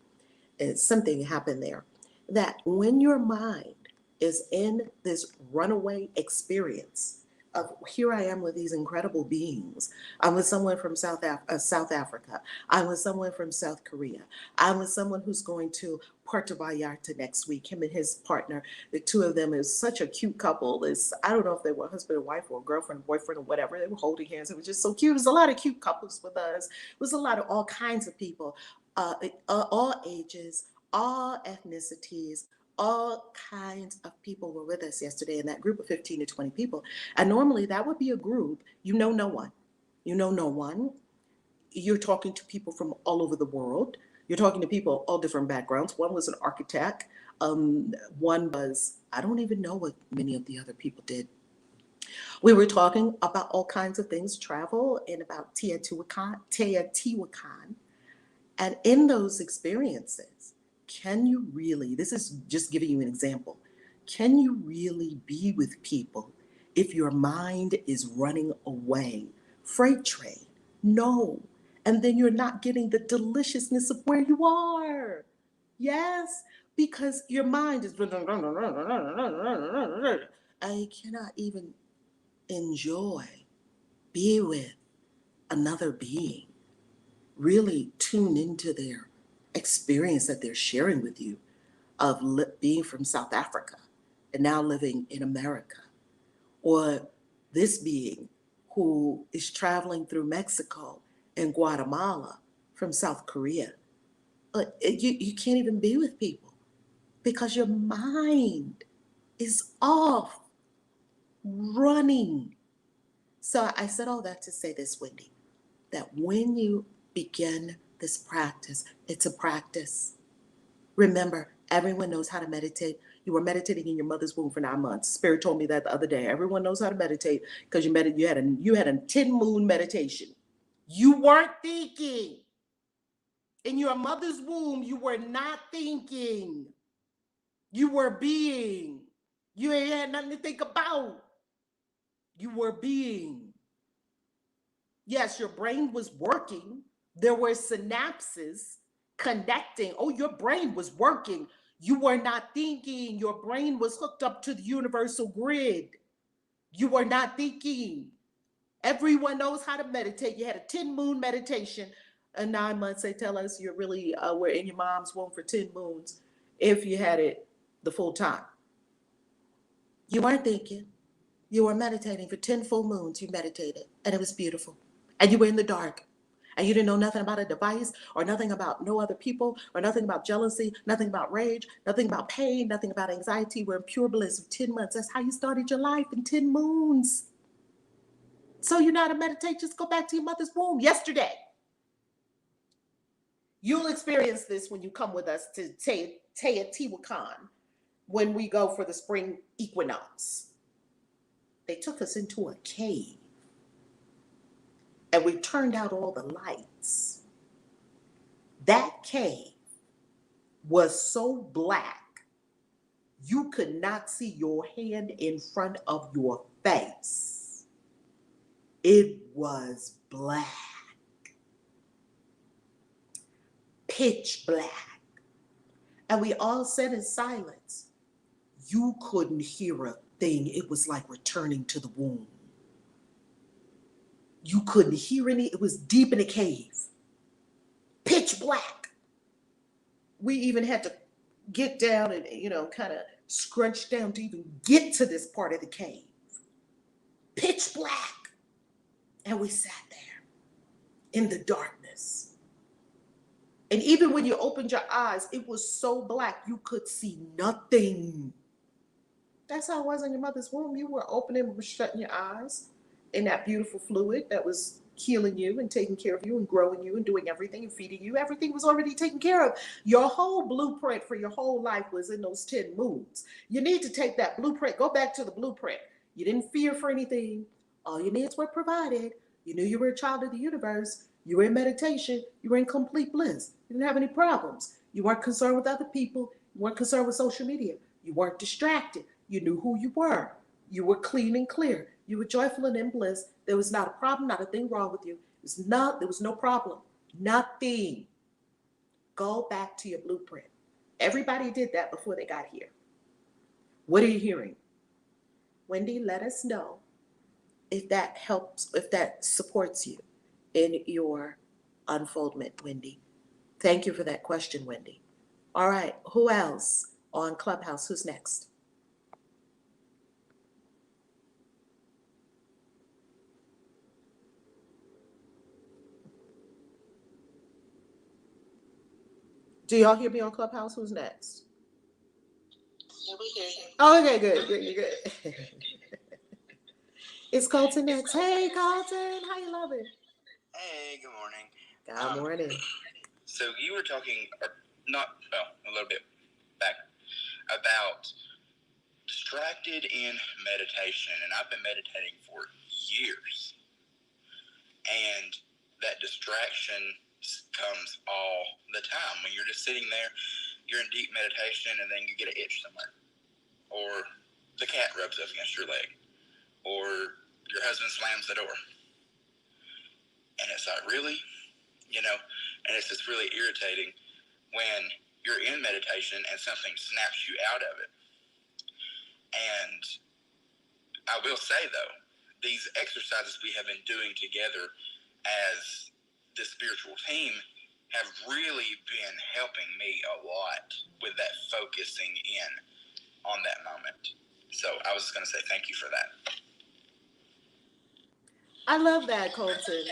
Something happened there. That when your mind is in this runaway experience of here I am with these incredible beings. I'm with someone from South Africa. I'm with someone from South Korea. I'm with someone who's going to Puerto Vallarta next week. Him and his partner, the two of them is such a cute couple. I don't know if they were husband and wife or girlfriend, boyfriend, or whatever. They were holding hands. It was just so cute. There's a lot of cute couples with us. It was a lot of all kinds of people, all ages, all ethnicities, all kinds of people were with us yesterday in that group of 15 to 20 people. And normally that would be a group, you know no one. You know no one. You're talking to people from all over the world. You're talking to people of all different backgrounds. One was an architect. One was, I don't even know what many of the other people did. We were talking about all kinds of things, travel, and about Teotihuacan. And in those experiences, can you really, this is just giving you an example, can you really be with people if your mind is running away? Freight train, no. And then you're not getting the deliciousness of where you are. Yes, because your mind is, I cannot even enjoy, be with another being, really tune into their experience that they're sharing with you of being from South Africa and now living in America, or this being who is traveling through Mexico and Guatemala from South Korea. You can't even be with people because your mind is off, running. So I said all that to say this, Wendy, that when you begin this practice, it's a practice. Remember, everyone knows how to meditate. You were meditating in your mother's womb for 9 months. Spirit told me that the other day. Everyone knows how to meditate because you had a 10 moon meditation. You weren't thinking. In your mother's womb, you were not thinking. You were being. You ain't had nothing to think about. You were being. Yes, your brain was working. There were synapses connecting. Oh, your brain was working. You were not thinking. Your brain was hooked up to the universal grid. You were not thinking. Everyone knows how to meditate. You had a 10 moon meditation. And 9 months, they tell us you're really were in your mom's womb for 10 moons if you had it the full time. You weren't thinking. You were meditating for 10 full moons. You meditated, and it was beautiful. And you were in the dark. And you didn't know nothing about a device or nothing about no other people or nothing about jealousy, nothing about rage, nothing about pain, nothing about anxiety. We're in pure bliss of 10 months. That's how you started your life in 10 moons. So you know how to meditate, just go back to your mother's womb yesterday. You'll experience this when you come with us to Teotihuacan when we go for the spring equinox. They took us into a cave and we turned out all the lights. That cave was so black, you could not see your hand in front of your face. It was black, pitch black. And we all sat in silence. You couldn't hear a thing. It was like returning to the womb. You couldn't hear any. It was deep in the cave, pitch black. We even had to get down and, kind of scrunch down to even get to this part of the cave. Pitch black. And we sat there in the darkness. And even when you opened your eyes, it was so black you could see nothing. That's how it was in your mother's womb. You were opening and shutting your eyes in that beautiful fluid that was healing you and taking care of you and growing you and doing everything and feeding you. Everything was already taken care of. Your whole blueprint for your whole life was in those 10 moods. You need to take that blueprint, go back to the blueprint. You didn't fear for anything. All your needs were provided. You knew you were a child of the universe. You were in meditation. You were in complete bliss. You didn't have any problems. You weren't concerned with other people. You weren't concerned with social media. You weren't distracted. You knew who you were. You were clean and clear. You were joyful and in bliss. There was not a problem, not a thing wrong with you. There was no problem. Nothing. Go back to your blueprint. Everybody did that before they got here. What are you hearing? Wendy, let us know if that helps, if that supports you in your unfoldment, Wendy. Thank you for that question, Wendy. All right, who else on Clubhouse? Who's next? Do y'all hear me on Clubhouse? Who's next?
Yeah, we hear you.
Oh, okay, good. Good. It's Colton next. Hey, Colton, how you loving?
Hey, good morning.
Good morning.
So you were talking, a little bit back, about distracted in meditation, and I've been meditating for years, and that distraction comes all the time. When you're just sitting there, you're in deep meditation, and then you get an itch somewhere, or the cat rubs up against your leg, or your husband slams the door, and it's like, really? And it's just really irritating when you're in meditation and something snaps you out of it. And I will say, though, these exercises we have been doing together as the spiritual team have really been helping me a lot with that focusing in on that moment. So I was just going to say thank you for that.
I love that, Colton,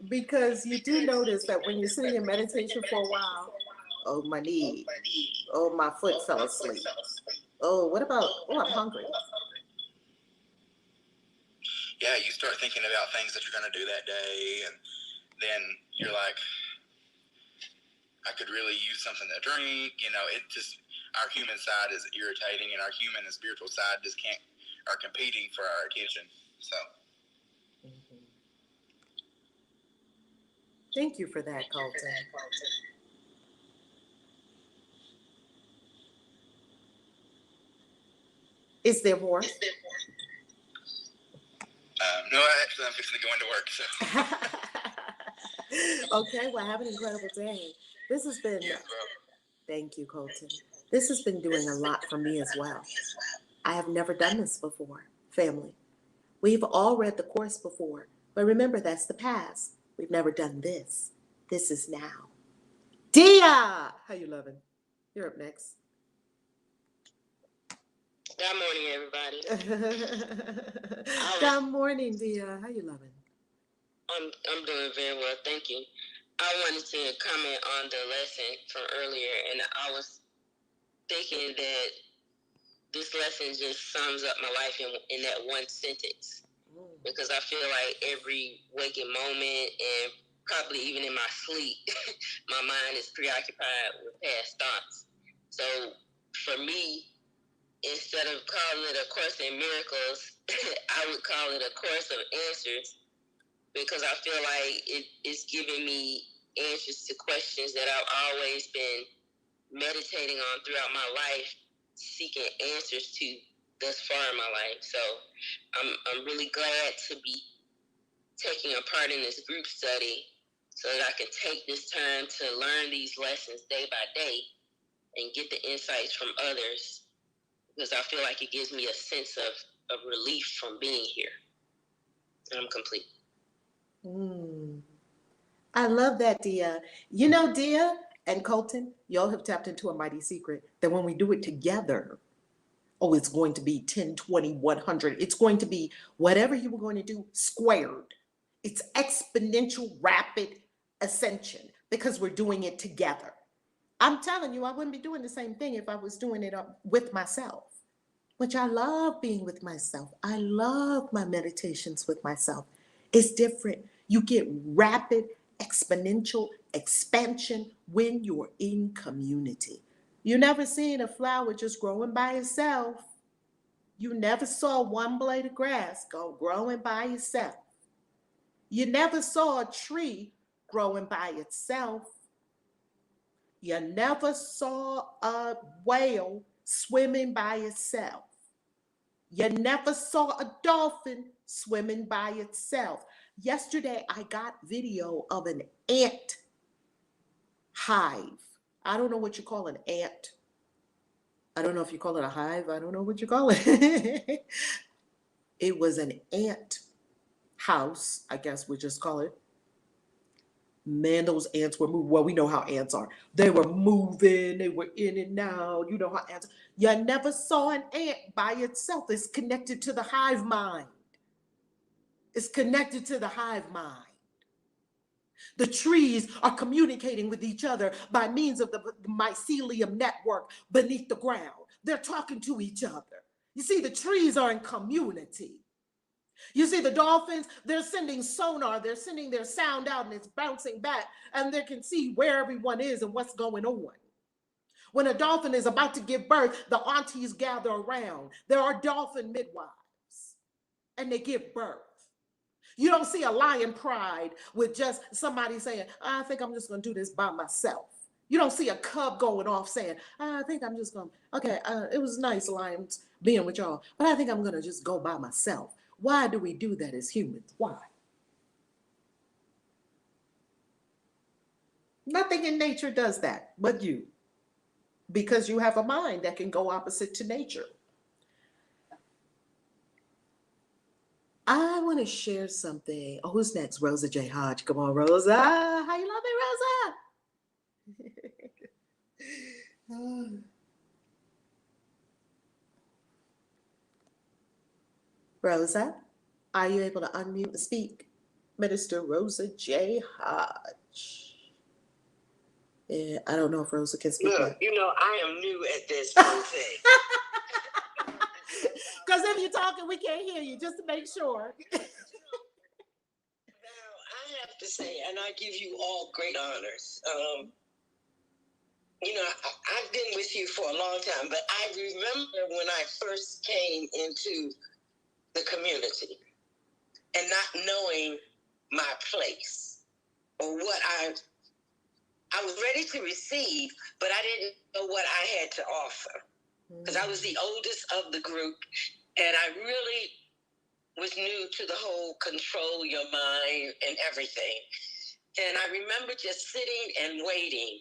because you do notice that when you're sitting in meditation for a while, oh, my knee, oh, my foot fell asleep. Oh, I'm hungry.
Yeah, you start thinking about things that you're going to do that day, and then you're like, I could really use something to drink. It just, our human side is irritating, and our human and spiritual side are competing for our attention. So.
Thank you for that, Colton. Is there more?
No, actually, I'm fixing to go into work. So.
Okay, well, have an incredible day. This has been,
Yeah,
thank you, Colton. This has been doing a lot for me as well. I have never done this before, family. We've all read the course before, but remember, that's the past. We've never done this. This is now. Dia, how you loving? You're up next.
Good morning, everybody.
Good morning, Dia. How you loving?
I'm doing very well, thank you. I wanted to comment on the lesson from earlier, and I was thinking that this lesson just sums up my life in that one sentence. Because I feel like every waking moment, and probably even in my sleep, my mind is preoccupied with past thoughts. So for me, instead of calling it a Course in Miracles, I would call it a Course of Answers, because I feel like it's giving me answers to questions that I've always been meditating on throughout my life, seeking answers to thus far in my life. So I'm really glad to be taking a part in this group study so that I can take this time to learn these lessons day by day and get the insights from others, because I feel like it gives me a sense of relief from being here. And I'm complete.
I love that, Dia. Dia and Colton, y'all have tapped into a mighty secret that when we do it together, it's going to be 10, 20, 100. It's going to be whatever you were going to do squared. It's exponential, rapid ascension because we're doing it together. I'm telling you, I wouldn't be doing the same thing if I was doing it with myself, which I love being with myself. I love my meditations with myself. It's different. You get rapid exponential expansion when you're in community. You never seen a flower just growing by itself. You never saw one blade of grass growing by itself. You never saw a tree growing by itself. You never saw a whale swimming by itself. You never saw a dolphin swimming by itself. Yesterday, I got video of an ant hive. I don't know what you call an ant. I don't know if you call it a hive. I don't know what you call it. It was an ant house, I guess we just call it. Man, those ants were moving. Well, we know how ants are. They were moving, they were in and out. You know how ants are. You never saw an ant by itself. It's connected to the hive mind. It's connected to the hive mind. The trees are communicating with each other by means of the mycelium network beneath the ground. They're talking to each other. You see, the trees are in community. You see, the dolphins, they're sending sonar, they're sending their sound out and it's bouncing back, and they can see where everyone is and what's going on. When a dolphin is about to give birth, the aunties gather around. There are dolphin midwives, and they give birth. You don't see a lion pride with just somebody saying, I think I'm just going to do this by myself. You don't see a cub going off saying, I think I'm just going to, okay, it was nice, lions, being with y'all, but I think I'm going to just go by myself. Why do we do that as humans? Why? Nothing in nature does that but you, because you have a mind that can go opposite to nature. I want to share something. Oh, who's next? Rosa J. Hodge. Come on, Rosa. How you love me, Rosa? Rosa, are you able to unmute and speak? Minister Rosa J. Hodge. Yeah, I don't know if Rosa can speak.
Look, I am new at this whole thing.
Because if you're talking, we can't hear you, just to make sure.
Now, I have to say, and I give you all great honors. I've been with you for a long time, but I remember when I first came into the community and not knowing my place or what I was ready to receive, but I didn't know what I had to offer because I was the oldest of the group, and I really was new to the whole control your mind and everything. And I remember just sitting and waiting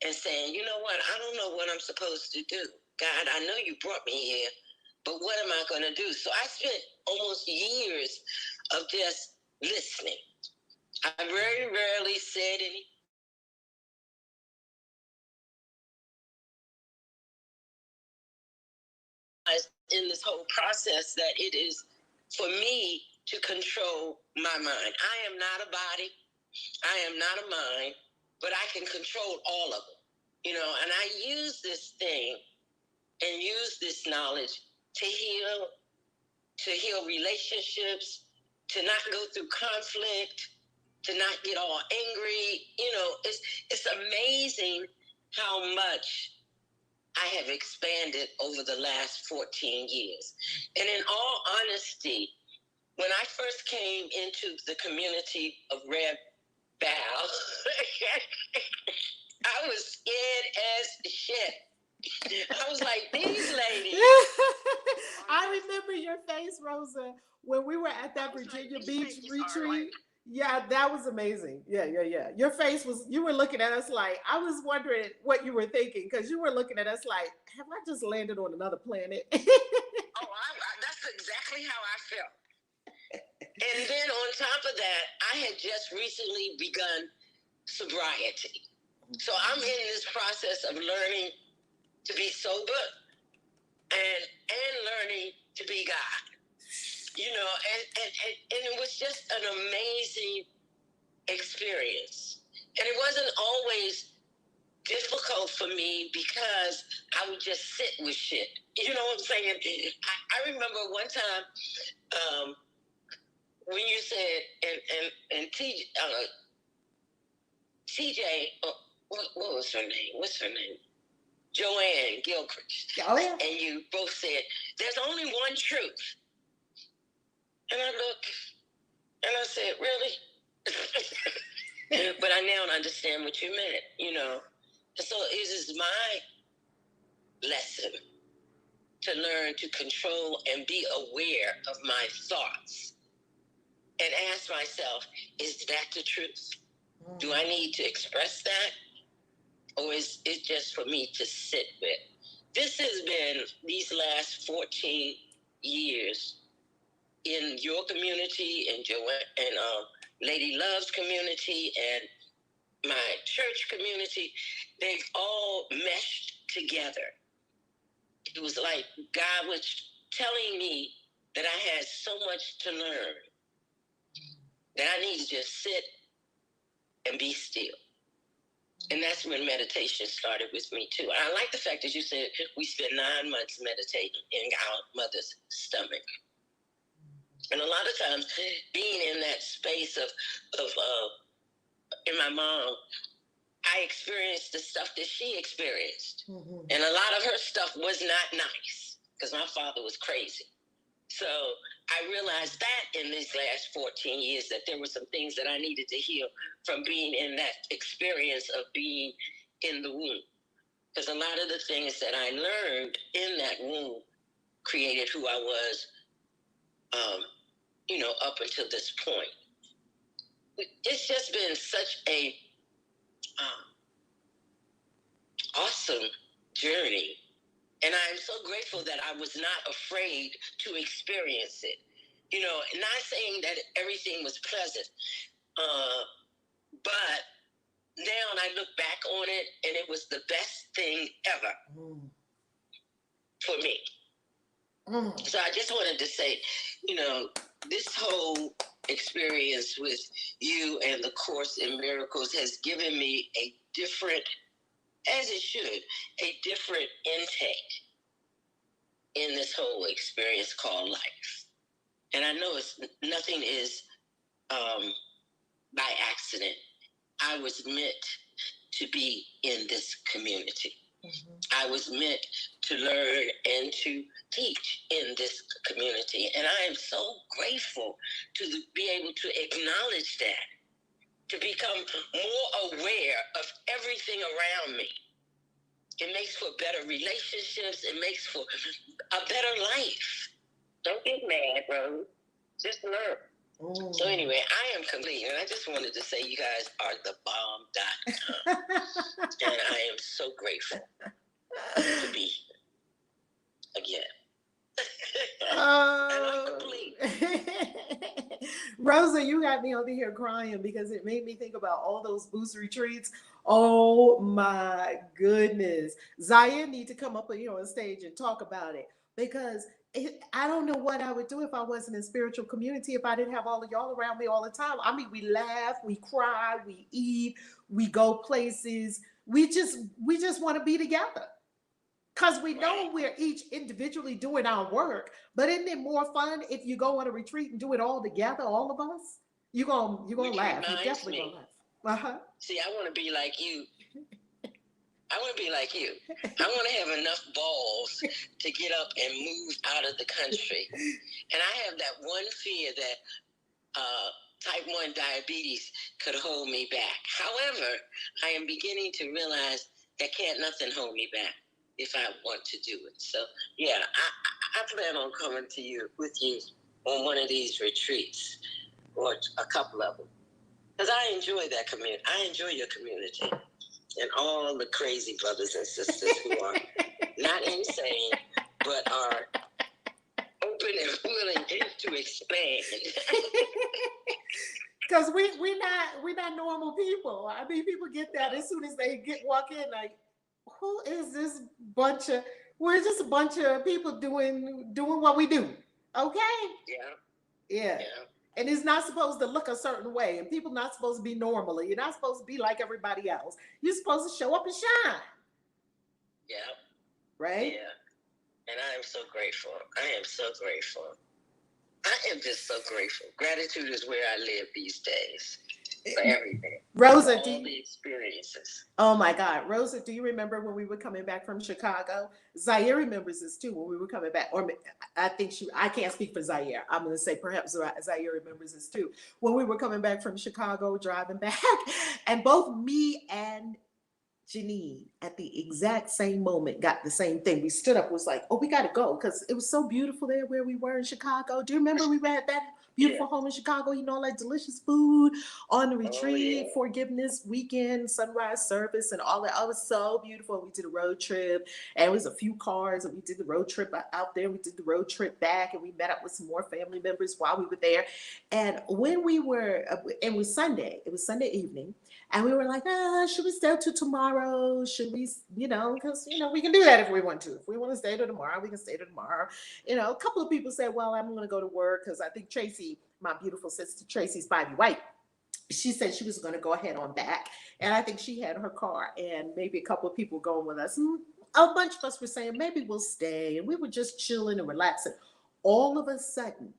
and saying, you know what, I don't know what I'm supposed to do. God, I know you brought me here, but what am I going to do? So I spent almost years of just listening. I very rarely said anything. In this whole process that it is for me to control my mind. I am not a body. I am not a mind, but I can control all of it, and I use this thing and use this knowledge to heal relationships, to not go through conflict, to not get all angry. It's amazing how much I have expanded over the last 14 years. And in all honesty, when I first came into the community of Red Bow, I was scared as shit. I was like, these ladies.
I remember your face, Rosa, when we were at that Virginia Beach retreat. Yeah, that was amazing. Yeah. Your face was, you were looking at us like, I was wondering what you were thinking, because you were looking at us like, have I just landed on another planet?
That's exactly how I felt. And then on top of that, I had just recently begun sobriety. So I'm in this process of learning to be sober and learning to be God. And it was just an amazing experience. And it wasn't always difficult for me because I would just sit with shit. You know what I'm saying? I remember one time when you said and TJ, what was her name? What's her name? Joanne Gilchrist.
Oh yeah.
And you both said there's only one truth. And I looked and I said, really? But I now understand what you meant, you know. So it is my lesson to learn to control and be aware of my thoughts and ask myself, is that the truth? Do I need to express that? Or is it just for me to sit with? This has been these last 14 years in your community and Joanne and Lady Love's community and my church community. They've all meshed together. It was like God was telling me that I had so much to learn, that I need to just sit and be still. And that's when meditation started with me too. And I like the fact that you said we spent 9 months meditating in our mother's stomach. And a lot of times being in that space of in my mom, I experienced the stuff that she experienced. Mm-hmm. And a lot of her stuff was not nice because my father was crazy. So I realized that in these last 14 years that there were some things that I needed to heal from being in that experience of being in the womb. Because a lot of the things that I learned in that womb created who I was, you know, up until this point. It's just been such a awesome journey. And I'm so grateful that I was not afraid to experience it. You know, not saying that everything was pleasant, but now I look back on it and it was the best thing ever for me. So I just wanted to say, you know, this whole experience with you and the Course in Miracles has given me a different, as it should, a different intake in this whole experience called life. And I know nothing is by accident. I was meant to be in this community. Mm-hmm. I was meant to learn and to teach in this community. And I am so grateful to be able to acknowledge that, to become more aware of everything around me. It makes for better relationships. It makes for a better life. Don't get mad, bro. Just learn. Ooh. So anyway, I am complete. And I just wanted to say you guys are the bomb.com. And I am so grateful to be here again. And I'm complete.
Rosa, you got me over here crying because it made me think about all those boost retreats. Oh my goodness. Zaya need to come up here on stage and talk about it because I don't know what I would do if I wasn't in spiritual community, if I didn't have all of y'all around me all the time. I mean, we laugh, we cry, we eat, we go places. We just want to be together. Because we know we're each individually doing our work, but isn't it more fun if you go on a retreat and do it all together, all of us? You're gonna laugh. You're definitely gonna laugh. Uh-huh.
See, I want to be like you. I want to be like you. I want to have enough balls to get up and move out of the country. And I have that one fear that type 1 diabetes could hold me back. However, I am beginning to realize that can't nothing hold me back if I want to do it. So, yeah, I plan on coming to you with you on one of these retreats or a couple of them. Because I enjoy that community. I enjoy your community. And all the crazy brothers and sisters who are not insane, but are open and willing to expand.
Because we're not normal people. I mean, people get that as soon as they walk in, like, who is this bunch of? We're just a bunch of people doing what we do. Okay. Yeah. And it's not supposed to look a certain way, and people not supposed to be normal. You're not supposed to be like everybody else. You're supposed to show up and shine.
Yeah.
Right?
Yeah. And I am so grateful. I am so grateful. I am just so grateful. Gratitude is where I live these days for everything.
Rosa,
for all the experiences.
Oh my God, Rosa, do you remember when we were coming back from Chicago? Zaire remembers this too. When we were coming back, or I think I can't speak for Zaire. I'm going to say perhaps Zaire remembers this too. When we were coming back from Chicago, driving back, and both me and Janine at the exact same moment got the same thing. We stood up, was like, oh, we got to go because it was so beautiful there where we were in Chicago. Do you remember we were at that beautiful home in Chicago? You know, all that delicious food on the retreat, forgiveness weekend, sunrise service, and all that. Oh, it was so beautiful. We did a road trip, and it was a few cars, and we did the road trip out there. We did the road trip back, and we met up with some more family members while we were there. And when we were, it was Sunday. It was Sunday evening. And we were like, should we stay till tomorrow? Should we, because, we can do that if we want to. If we want to stay till tomorrow, we can stay till tomorrow. A couple of people said, well, I'm going to go to work because I think Tracy, my beautiful sister, Tracy's Bobby White, she said she was going to go ahead on back. And I think she had her car and maybe a couple of people going with us. And a bunch of us were saying, maybe we'll stay. And we were just chilling and relaxing. All of a sudden,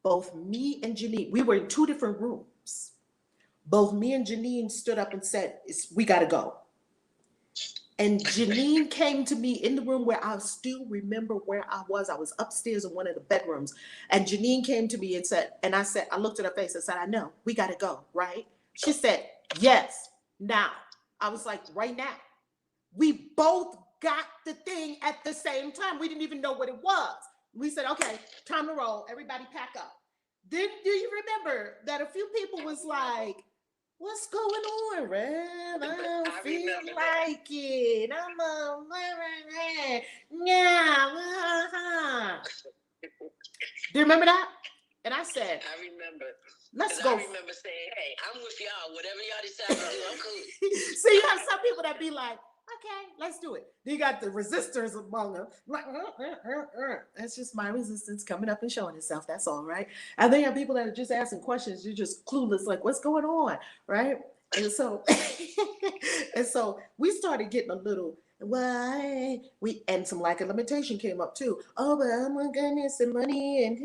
both me and Janine, we were in two different rooms. Both me and Janine stood up and said, we got to go. And Janine came to me in the room where I still remember where I was. I was upstairs in one of the bedrooms. And Janine came to me and said, and I said, I looked at her face and said, I know, we got to go, right? She said, yes, now. I was like, right now. We both got the thing at the same time. We didn't even know what it was. We said, okay, time to roll. Everybody pack up. Then do you remember that a few people was like, what's going on, Rev? I don't feel like it. I'm Do you remember that? And I said,
I remember.
Let's go.
I remember saying, hey, I'm with y'all. Whatever y'all decide to do, I'm cool.
So you have some people that be like, okay, let's do it. Then you got the resistors among them. Like, That's just my resistance coming up and showing itself. That's all, right? And then you have people that are just asking questions. You're just clueless, like, what's going on, right? And so, and so we started getting a little, and some lack of limitation came up too. Oh, but oh my goodness, and money, and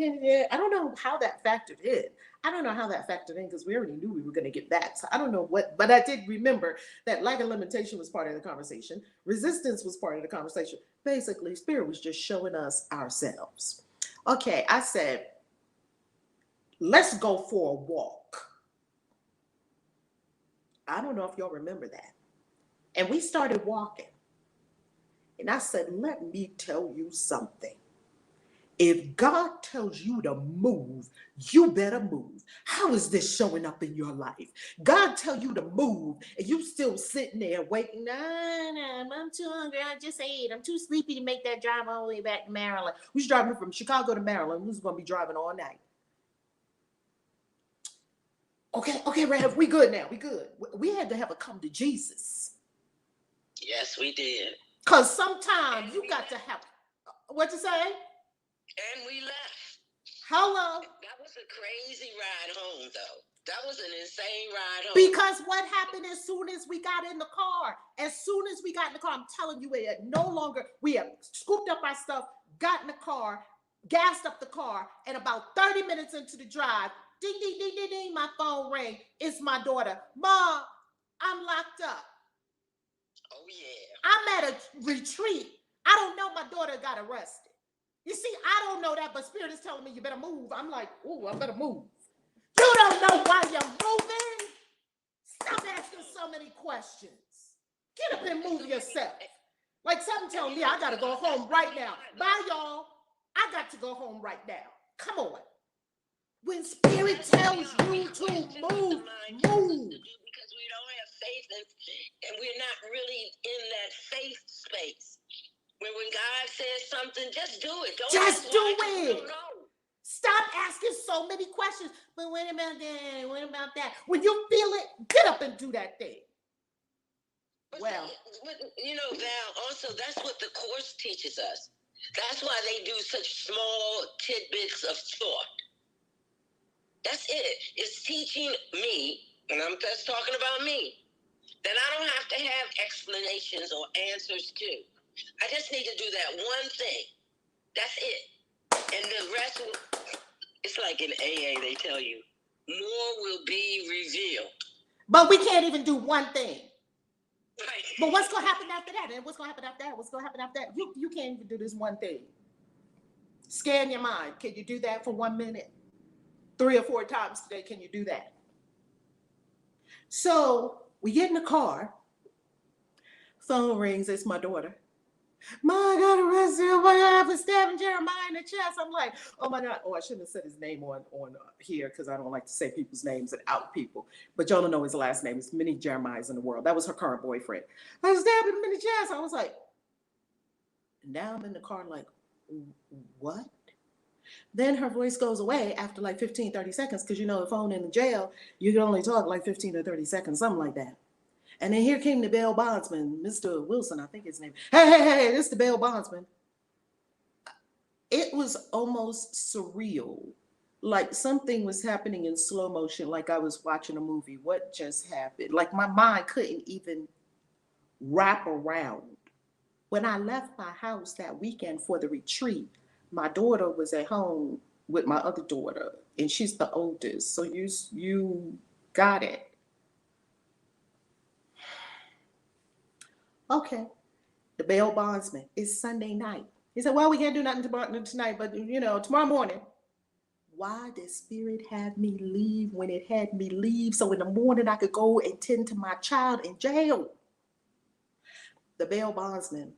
I don't know how that factored in. I don't know how that factored in because we already knew we were going to get back. So I don't know but I did remember that lack of limitation was part of the conversation. Resistance was part of the conversation. Basically, Spirit was just showing us ourselves. Okay, I said, let's go for a walk. I don't know if y'all remember that. And we started walking. And I said, let me tell you something. If God tells you to move, you better move. How is this showing up in your life? God tell you to move, and you still sitting there waiting. No, I'm too hungry. I just ate. I'm too sleepy to make that drive all the way back to Maryland. We was driving from Chicago to Maryland. We was going to be driving all night. Okay, Rev, we good now. We good. We had to have a come to Jesus.
Yes, we did.
Because sometimes you got to have, what you say?
And we left.
Hello.
That was a crazy ride home, though. That was an insane ride home.
Because what happened as soon as we got in the car, I'm telling you, we had scooped up our stuff, got in the car, gassed up the car, and about 30 minutes into the drive, ding, ding, ding, ding, ding, my phone rang. It's my daughter. Mom, I'm locked up.
Oh, yeah.
I'm at a retreat. I don't know my daughter got arrested. You see, I don't know that, but Spirit is telling me you better move. I'm like, ooh, I better move. You don't know why you're moving. Stop asking so many questions. Get up and move yourself. Like something telling me I got to go home right now. Bye, y'all. I got to go home right now. Come on. When Spirit tells you to move, move.
Because we don't have faith and we're not really in that faith space. When God says something, just do it.
Just do it. Stop asking so many questions. But what about that? What about that? When you feel it, get up and do that thing.
But Val, also that's what the Course teaches us. That's why they do such small tidbits of thought. That's it. It's teaching me, and I'm just talking about me, that I don't have to have explanations or answers to. I just need to do that one thing. That's it. And the rest will It's like in AA, they tell you, more will be revealed.
But we can't even do one thing.
Right.
But what's going to happen after that? And what's going to happen after that? What's going to happen after that? You can't even do this one thing. Scan your mind. Can you do that for 1 minute? 3 or 4 times today, can you do that? So we get in the car. Phone rings. It's my daughter. Ma, I got arrested. Oh my God, for stabbing Jeremiah in the chest. I'm like, oh my God. Oh, I shouldn't have said his name on here because I don't like to say people's names and out people. But y'all don't know his last name. There's many Jeremiahs in the world. That was her current boyfriend. I was stabbing him in the chest. I was like, now I'm in the car like, what? Then her voice goes away after like 15, 30 seconds because, you know, the phone in the jail, you can only talk like 15 or 30 seconds, something like that. And then here came the bail bondsman, Mr. Wilson, I think his name. Hey, this is the bail bondsman. It was almost surreal. Like something was happening in slow motion, like I was watching a movie. What just happened? Like my mind couldn't even wrap around. When I left my house that weekend for the retreat, my daughter was at home with my other daughter, and she's the oldest. So you got it. Okay. The bail bondsman. It's Sunday night. He said, well, we can't do nothing tonight, but, you know, tomorrow morning. Why did Spirit have me leave when it had me leave so in the morning I could go and tend to my child in jail? The bail bondsman.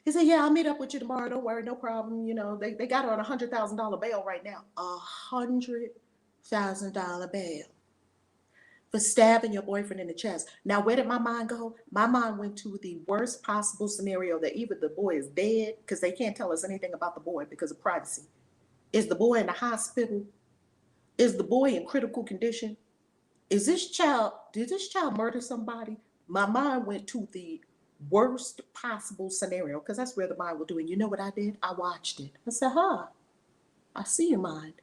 He said, yeah, I'll meet up with you tomorrow. Don't worry, no problem. You know, they got her on $100,000 bail right now. $100,000 bail for stabbing your boyfriend in the chest. Now, where did my mind go? My mind went to the worst possible scenario that either the boy is dead because they can't tell us anything about the boy because of privacy. Is the boy in the hospital? Is the boy in critical condition? Did this child murder somebody? My mind went to the worst possible scenario because that's where the mind will do it. You know what I did? I watched it. I said, I see your mind.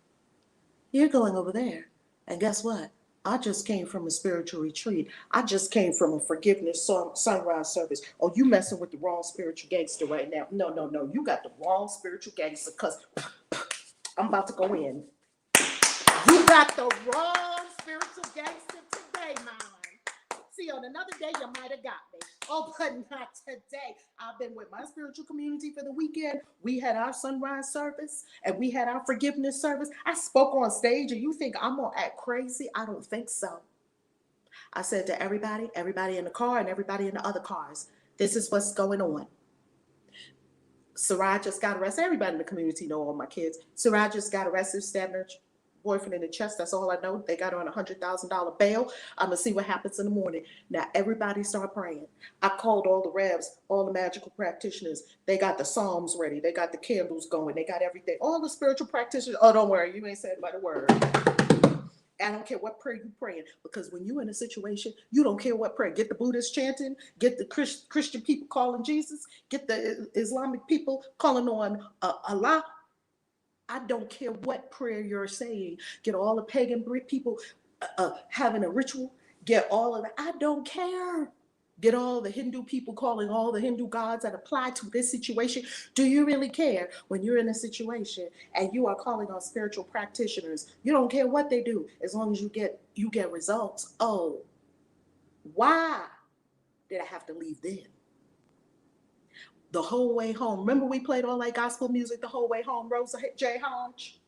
You're going over there. And guess what? I just came from a spiritual retreat. I just came from a forgiveness sunrise service. Oh, you messing with the wrong spiritual gangster right now. No. You got the wrong spiritual gangster because I'm about to go in. You got the wrong spiritual gangster today, man. See, on another day, you might have got me. Oh, but not today. I've been with my spiritual community for the weekend. We had our sunrise service and we had our forgiveness service. I spoke on stage and you think I'm going to act crazy? I don't think so. I said to everybody in the car and everybody in the other cars, this is what's going on. Sarai just got arrested. Everybody in the community know all my kids. Sarai just got arrested, stabbing her boyfriend in the chest. That's all I know. They got her on $100,000 bail. I'm going to see what happens in the morning. Now, everybody start praying. I called all the revs, all the magical practitioners. They got the psalms ready. They got the candles going. They got everything. All the spiritual practitioners. Oh, don't worry. You ain't said by the word. I don't care what prayer you praying, because when you're in a situation, you don't care what prayer. Get the Buddhists chanting, get the Christian people calling Jesus, get the Islamic people calling on Allah. I don't care what prayer you're saying. Get all the pagan people having a ritual. Get all of that. I don't care. Get all the Hindu people calling all the Hindu gods that apply to this situation. Do you really care when you're in a situation and you are calling on spiritual practitioners? You don't care what they do as long as you get results. Oh, why did I have to leave then? The whole way home. Remember we played all that gospel music the whole way home, Rosa J. Hodge?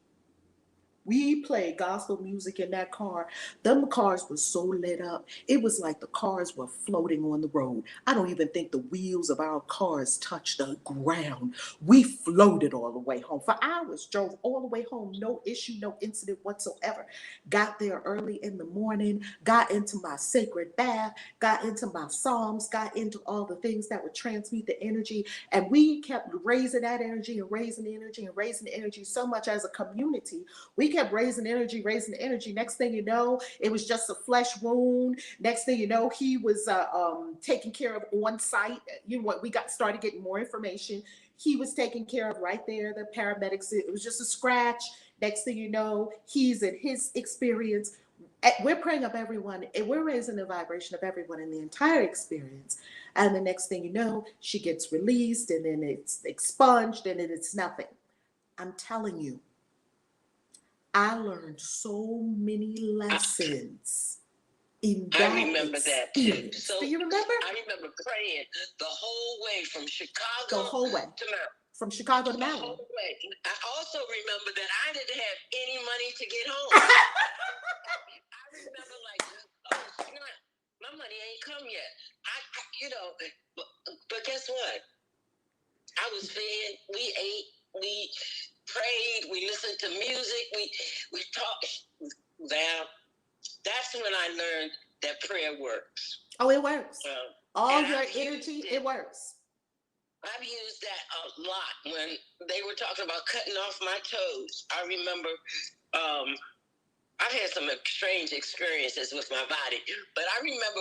We played gospel music in that car. Them cars were so lit up. It was like the cars were floating on the road. I don't even think the wheels of our cars touched the ground. We floated all the way home. For hours, drove all the way home. No issue, no incident whatsoever. Got there early in the morning, got into my sacred bath, got into my psalms, got into all the things that would transmute the energy. And we kept raising that energy and raising the energy and raising the energy so much as a community. We kept raising energy. Next thing you know, it was just a flesh wound. Next thing you know, he was taken care of on site. You know what? We started getting more information. He was taken care of right there. The paramedics, it was just a scratch. Next thing you know, he's in his experience. We're praying up everyone, and we're raising the vibration of everyone in the entire experience. And the next thing you know, she gets released, and then it's expunged, and then it's nothing. I'm telling you, I learned so many lessons in
I
that
remember that too.
experience.
So
Do you remember?
I remember praying the whole way from Chicago
The whole way.
to Maryland.
From Chicago to
The
Maryland.
whole way. I also remember that I didn't have any money to get home. I remember like, oh, snap, my money ain't come yet. But guess what? I was fed, we ate, we prayed, we listened to music, we talked. That's when I learned that prayer works.
Oh, it works. All your
I've
energy, it works.
I've used that a lot when they were talking about cutting off my toes. I remember I've had some strange experiences with my body, but I remember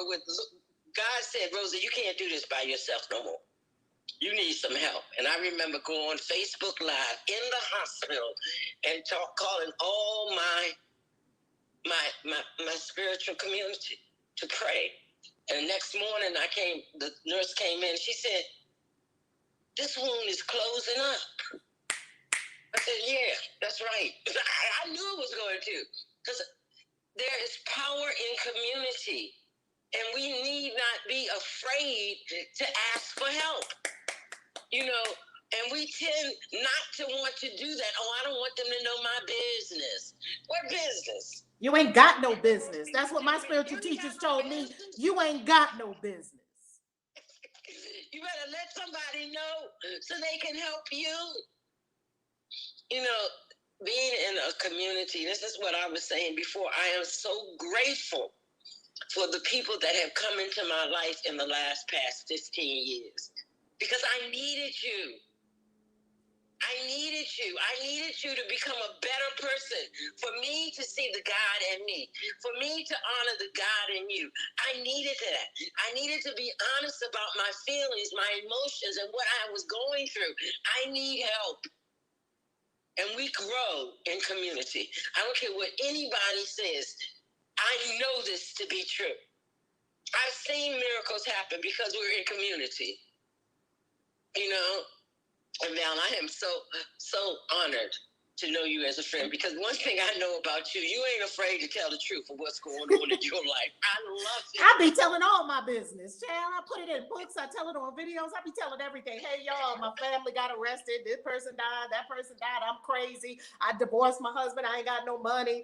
God said, Rosa, you can't do this by yourself no more. You need some help. And I remember going on Facebook Live in the hospital and calling all my spiritual community to pray. And the next morning the nurse came in, she said, this wound is closing up. I said, yeah, that's right. I knew it was going to, because there is power in community, and we need not be afraid to ask for help. And we tend not to want to do that. Oh, I don't want them to know my business. What business?
You ain't got no business. That's what my spiritual teachers told me. You ain't got no business.
You better let somebody know so they can help you. Being in a community, this is what I was saying before. I am so grateful for the people that have come into my life in the past 15 years. Because I needed you. I needed you to become a better person, for me to see the God in me, for me to honor the God in you. I needed that. I needed to be honest about my feelings, my emotions, and what I was going through. I need help. And we grow in community. I don't care what anybody says. I know this to be true. I've seen miracles happen because we're in community. And Val, I am so honored to know you as a friend, because one thing I know about you ain't afraid to tell the truth of what's going on in your life. I love it.
I be telling all my business, child. I put it in books. I tell it on videos. I be telling everything. Hey, y'all, my family got arrested. This person died. That person died. I'm crazy. I divorced my husband. I ain't got no money.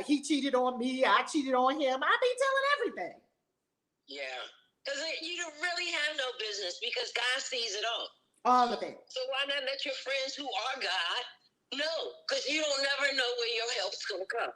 He cheated on me. I cheated on him. I be telling everything.
Yeah. Because you don't really have no business, because God sees it all.
All of it.
So why not let your friends who are God know? Because you don't never know where your help's going to come.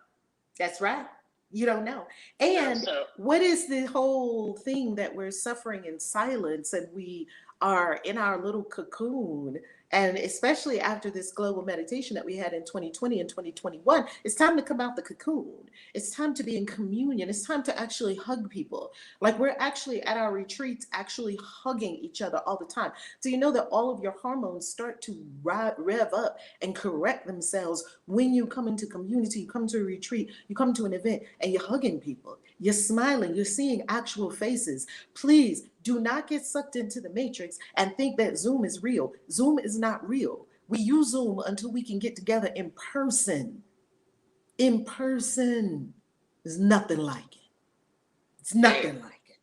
That's right. You don't know. And what is the whole thing that we're suffering in silence, and we are in our little cocoon? And especially after this global meditation that we had in 2020 and 2021, it's time to come out the cocoon. It's time to be in communion. It's time to actually hug people. Like, we're actually at our retreats, actually hugging each other all the time. Do you know that all of your hormones start to rev up and correct themselves when you come into community, you come to a retreat, you come to an event, and you're hugging people. You're smiling. You're seeing actual faces. Please do not get sucked into the matrix and think that Zoom is real. Zoom is not real. We use Zoom until we can get together in person. In person. There's nothing like it. It's nothing like it.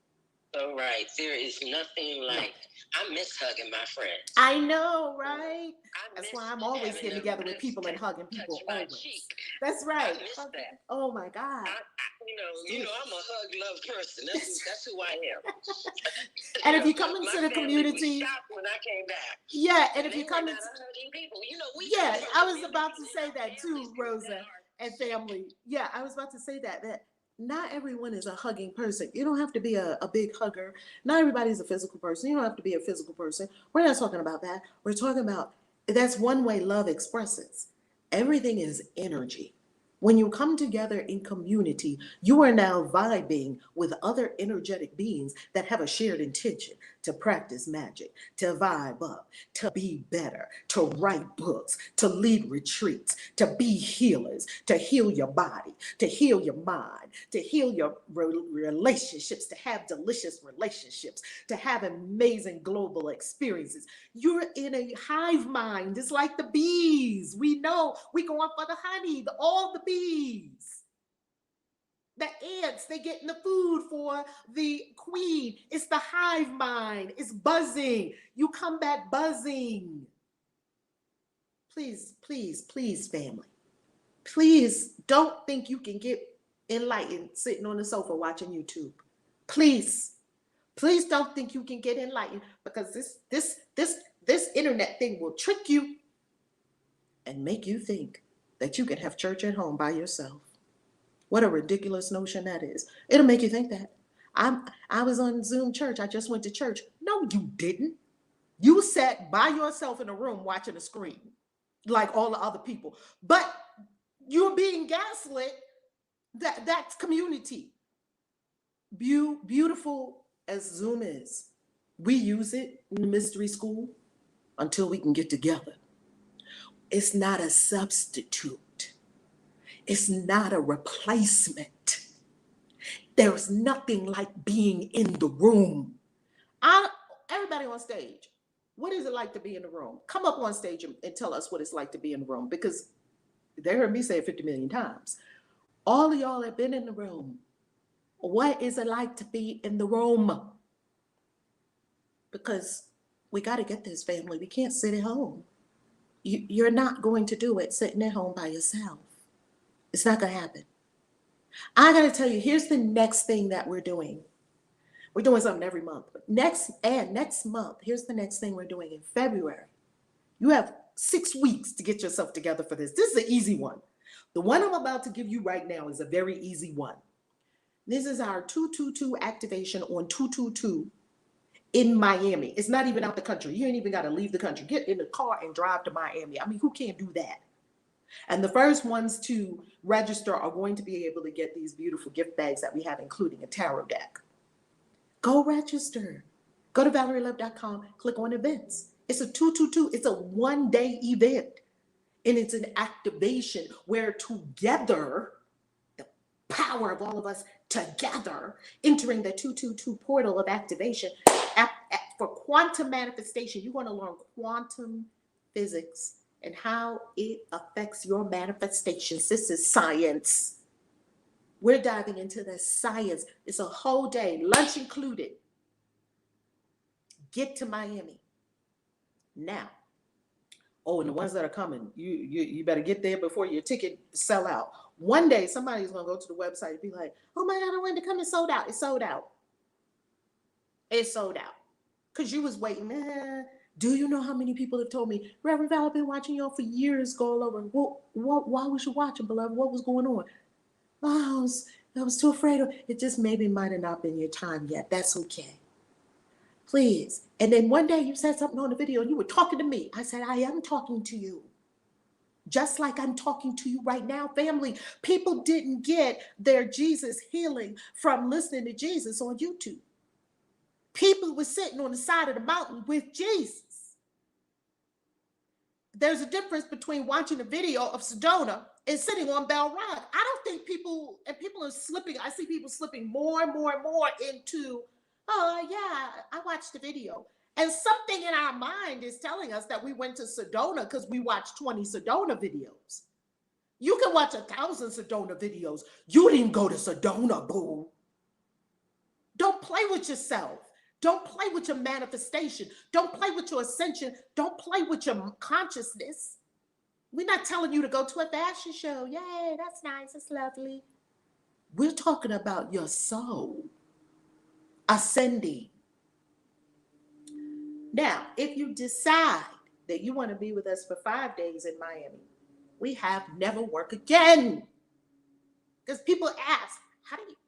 So right. There is nothing like. I miss hugging my friends.
I know, right? That's why I'm always getting together with people and hugging people always. That's right.
I miss that.
Oh my God.
I'm a hug love person. That's who I am.
And if you come into the community,
shocked when I came back.
Yeah, and if you come into
people,
I was about to say that too, Rosa, and family. Yeah, I was about to say that not everyone is a hugging person. You don't have to be a big hugger. Not everybody's a physical person. You don't have to be a physical person. We're not talking about that. We're talking about, that's one way love expresses. Everything is energy. When you come together in community, you are now vibing with other energetic beings that have a shared intention. to practice magic, to vibe up, to be better, to write books, to lead retreats, to be healers, to heal your body, to heal your mind, to heal your relationships, to have delicious relationships, to have amazing global experiences. You're in a hive mind. It's like the bees. We know we go on for the honey, all the bees. The ants, they getting the food for the queen. It's the hive mind. It's buzzing. You come back buzzing. Please, please, please, family. Please don't think you can get enlightened sitting on the sofa watching YouTube. Please, please don't think you can get enlightened, because this internet thing will trick you and make you think that you can have church at home by yourself. What a ridiculous notion that is. It'll make you think that. I was on Zoom church. I just went to church. No, you didn't. You sat by yourself in a room watching a screen like all the other people. But you're being gaslit. That's community. Beautiful as Zoom is, we use it in the mystery school until we can get together. It's not a substitute. It's not a replacement. There's nothing like being in the room. Everybody on stage, what is it like to be in the room? Come up on stage and tell us what it's like to be in the room, because they heard me say it 50 million times. All of y'all have been in the room. What is it like to be in the room? Because we got to get this, family. We can't sit at home. You're not going to do it sitting at home by yourself. It's not going to happen. I got to tell you, here's the next thing that we're doing. We're doing something every month. But next month, here's the next thing we're doing in February. You have 6 weeks to get yourself together for this. This is an easy one. The one I'm about to give you right now is a very easy one. This is our 222 activation on 222 in Miami. It's not even out the country. You ain't even got to leave the country. Get in the car and drive to Miami. I mean, who can't do that? And the first ones to register are going to be able to get these beautiful gift bags that we have, including a tarot deck. Go register. Go to ValerieLove.com, click on events. It's a 222. It's a 1-day event. And it's an activation where together, the power of all of us together, entering the 222 portal of activation for quantum manifestation. You're going to learn quantum physics and how it affects your manifestations. This is science. We're diving into the science. It's a whole day, lunch included. Get to Miami now. Oh, and the ones that are coming, you better get there before your ticket sell out. One day, somebody's going to go to the website and be like, oh my God, I wanted to come. It's sold out. It's sold out. It's sold out. Because you was waiting. Do you know how many people have told me, Reverend Val, I've been watching y'all for years, go all over. Why was you watching, beloved? What was going on? Oh, I was too afraid of it. Just maybe might have not been your time yet. That's okay. Please. And then one day you said something on the video and you were talking to me. I said, I am talking to you. Just like I'm talking to you right now, family. People didn't get their Jesus healing from listening to Jesus on YouTube. People were sitting on the side of the mountain with Jesus. There's a difference between watching a video of Sedona and sitting on Bell Rock. I don't think people are slipping. I see people slipping more and more and more into, oh yeah, I watched the video. And something in our mind is telling us that we went to Sedona because we watched 20 Sedona videos. You can watch 1,000 Sedona videos. You didn't go to Sedona, boo. Don't play with yourself. Don't play with your manifestation. Don't play with your ascension. Don't play with your consciousness. We're not telling you to go to a fashion show. Yay, that's nice. It's lovely. We're talking about your soul ascending. Now, if you decide that you want to be with us for 5 days in Miami, we have Never Work Again. Because people ask,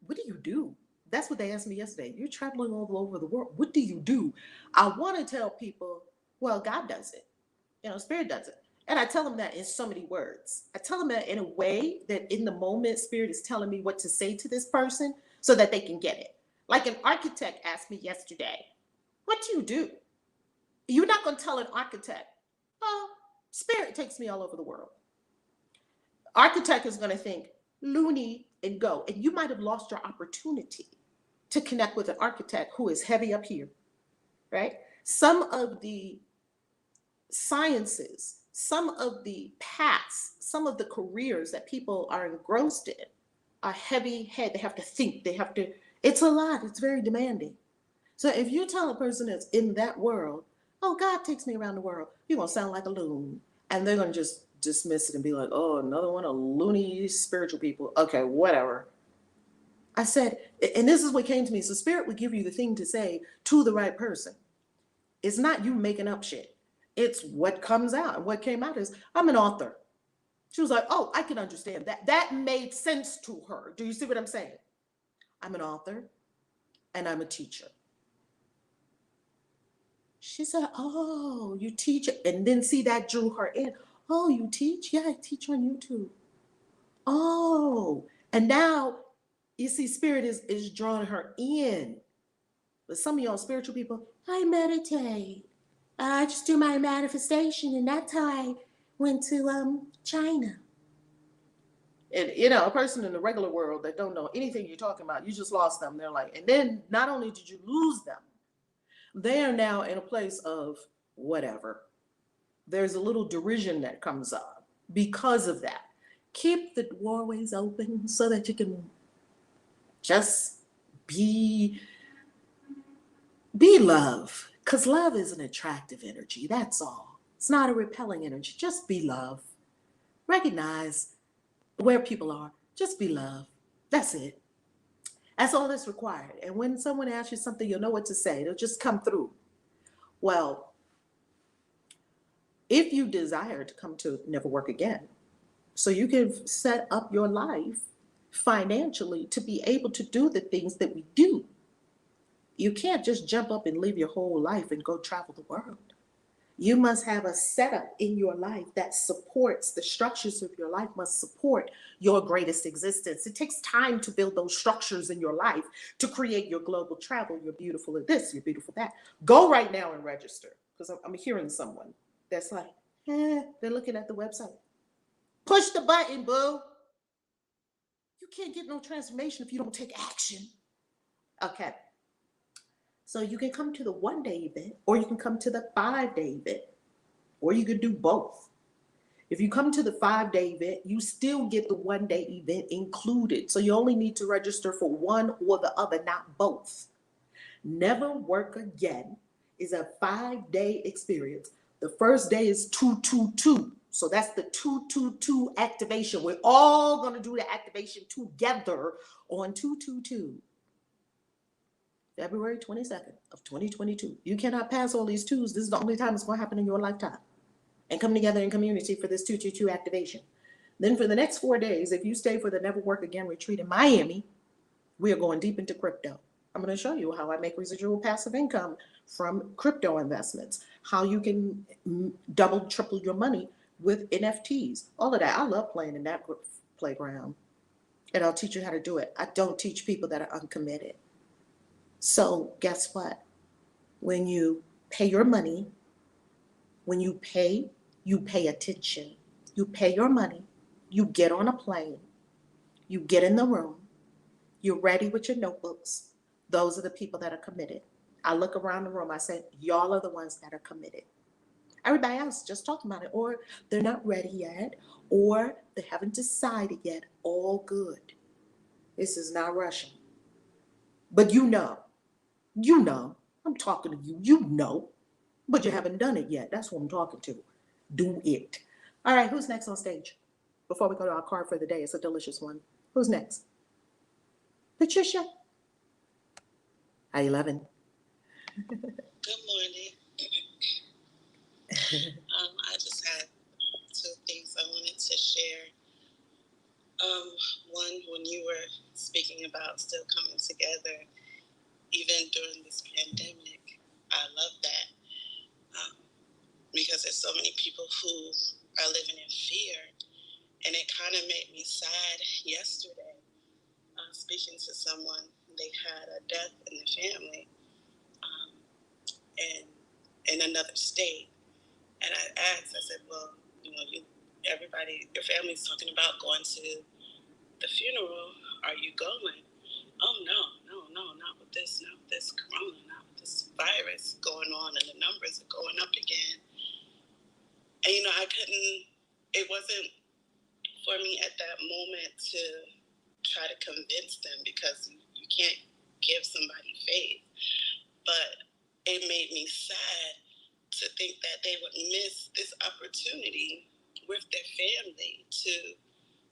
what do you do? That's what they asked me yesterday. You're traveling all over the world. What do you do? I want to tell people, well, God does it. Spirit does it. And I tell them that in so many words. I tell them that in a way that in the moment, Spirit is telling me what to say to this person so that they can get it. Like an architect asked me yesterday, What do? You're not going to tell an architect, oh, spirit takes me all over the world. Architect is going to think loony and go. And you might have lost your opportunity to connect with an architect who is heavy up here, right? Some of the sciences, some of the paths, some of the careers that people are engrossed in are heavy head. They have to think, it's a lot, it's very demanding. So if you tell a person that's in that world, oh, God takes me around the world, you're going to sound like a loon. And they're going to just dismiss it and be like, oh, another one of loony spiritual people. Okay, whatever. I said, and this is what came to me. So spirit would give you the thing to say to the right person. It's not you making up shit. It's what comes out. And what came out is, I'm an author. She was like, oh, I can understand that. That made sense to her. Do you see what I'm saying? I'm an author and I'm a teacher. She said, oh, you teach. And then see, that drew her in. Oh, you teach? Yeah, I teach on YouTube. Oh, and now you see, spirit is drawing her in. But some of y'all spiritual people, I meditate. I just do my manifestation, and that's how I went to China. And a person in the regular world that don't know anything you're talking about, you just lost them. They're like, and then not only did you lose them, they are now in a place of whatever. There's a little derision that comes up because of that. Keep the doorways open so that you can just be love. Because love is an attractive energy. That's all. It's not a repelling energy. Just be love. Recognize where people are. Just be love. That's it. That's all that's required. And when someone asks you something, you'll know what to say. It'll just come through. Well, if you desire to come to Never Work Again, so you can set up your life financially to be able to do the things that we do. You can't just jump up and live your whole life and go travel the world. You must have a setup in your life that supports the structures of your life, must support your greatest existence. It takes time to build those structures in your life to create your global travel. You're beautiful at this, you're beautiful at that. Go right now and register, because I'm hearing someone that's like, they're looking at the website. Push the button, boo. You can't get no transformation if you don't take action. Okay. So you can come to the 1-day event, or you can come to the 5-day event, or you could do both. If you come to the 5-day event, you still get the 1-day event included. So you only need to register for one or the other, not both. Never Work Again is a 5-day experience. The first day is 222. So that's the 222 activation. We're all going to do the activation together on 222. February 22nd of 2022. You cannot pass all these twos. This is the only time it's going to happen in your lifetime. And come together in community for this 222 activation. Then for the next 4 days, if you stay for the Never Work Again retreat in Miami, we are going deep into crypto. I'm going to show you how I make residual passive income from crypto investments, how you can double, triple your money with NFTs, all of that. I love playing in that playground. And I'll teach you how to do it. I don't teach people that are uncommitted. So guess what? When you pay your money, when you pay attention. You pay your money, you get on a plane, you get in the room, you're ready with your notebooks. Those are the people that are committed. I look around the room, I say, y'all are the ones that are committed. Everybody else just talking about it, or they're not ready yet, or they haven't decided yet. All good. This is not rushing. But you know, I'm talking to you, but you haven't done it yet. That's what I'm talking to. Do it. All right, who's next on stage? Before we go to our card for the day, it's a delicious one. Who's next? Patricia. How you loving?
Good morning. I just had 2 things I wanted to share. One, when you were speaking about still coming together, even during this pandemic, I love that. Because there's so many people who are living in fear. And it kind of made me sad yesterday, speaking to someone. They had a death in the family. and in another state. And I asked, I said, well, everybody, your family's talking about going to the funeral. Are you going? Oh, no, not with this corona, not with this virus going on, and the numbers are going up again. And, it wasn't for me at that moment to try to convince them, because you can't give somebody faith. But it made me sad to think that they would miss this opportunity with their family to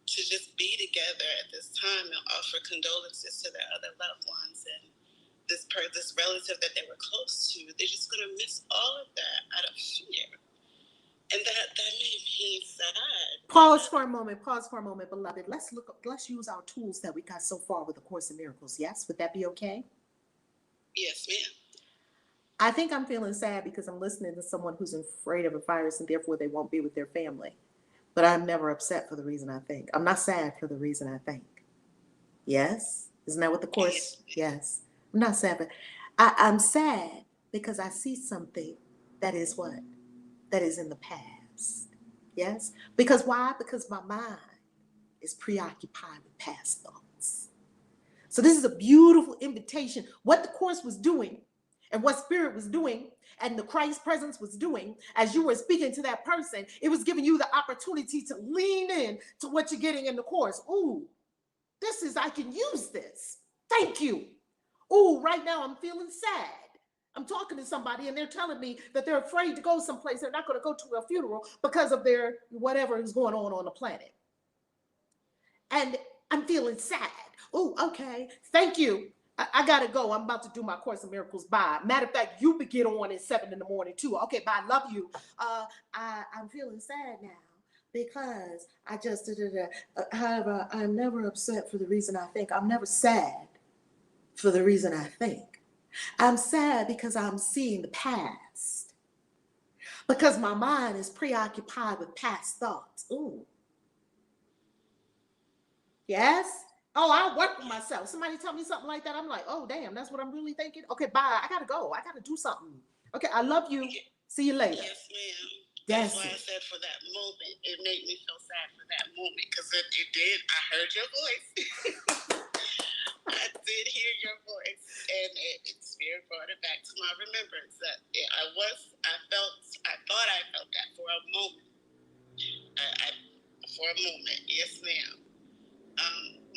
just be together at this time and offer condolences to their other loved ones and this relative that they were close to. They're just going to miss all of that out of fear. And that made me sad.
Pause for a moment, beloved. Let's use our tools that we got so far with the Course in Miracles. Yes, would that be okay?
Yes, ma'am.
I think I'm feeling sad because I'm listening to someone who's afraid of a virus and therefore they won't be with their family. But I'm never upset for the reason I think. I'm not sad for the reason I think. Yes? Isn't that what the Course? Yes. I'm not sad, but I'm sad because I see something that is what? That is in the past. Yes? Because why? Because my mind is preoccupied with past thoughts. So this is a beautiful invitation. What the Course was doing and what Spirit was doing and the Christ presence was doing as you were speaking to that person, it was giving you the opportunity to lean in to what you're getting in the Course. Ooh, I can use this. Thank you. Ooh, right now I'm feeling sad. I'm talking to somebody and they're telling me that they're afraid to go someplace. They're not going to go to a funeral because of their whatever is going on the planet. And I'm feeling sad. Oh, okay. Thank you. I gotta go. I'm about to do my Course in Miracles. Bye. Matter of fact, you get on at 7 a.m. too. Okay, bye. Love you. I'm feeling sad now because I just however, I'm never upset for the reason I think. I'm never sad for the reason I think. I'm sad because I'm seeing the past. Because my mind is preoccupied with past thoughts. Ooh. Yes? Oh, I'll work with myself. Somebody tell me something like that. I'm like, oh, damn, that's what I'm really thinking. Okay, bye. I got to go. I got to do something. Okay, I love you. See you later.
Yes, ma'am.
That's
why I said for that moment, it made me feel sad for that moment because it did. I heard your voice. I did hear your voice, and Spirit brought it back to my remembrance that I thought I felt that for a moment. For a moment, yes, ma'am.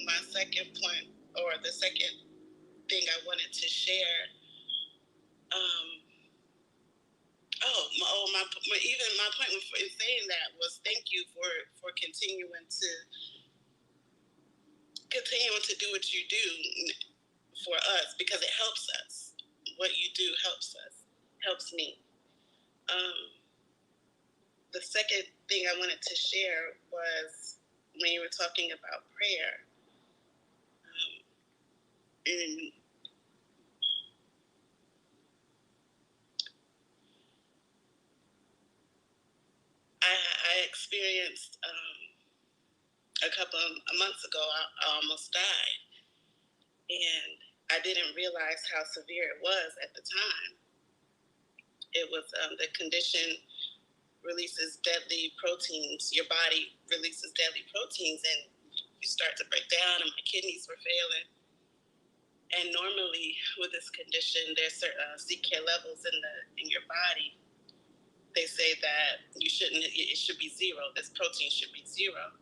My second point, or the second thing I wanted to share, my point in saying that was thank you for continuing to do what you do for us, because it helps us. What you do helps me. The second thing I wanted to share was when you were talking about prayer. And I experienced a couple of months ago, I almost died. And I didn't realize how severe it was at the time. It was the condition releases deadly proteins. Your body releases deadly proteins and you start to break down, and my kidneys were failing. And normally with this condition, there's certain CK levels in your body. They say that it should be zero. This protein should be zero.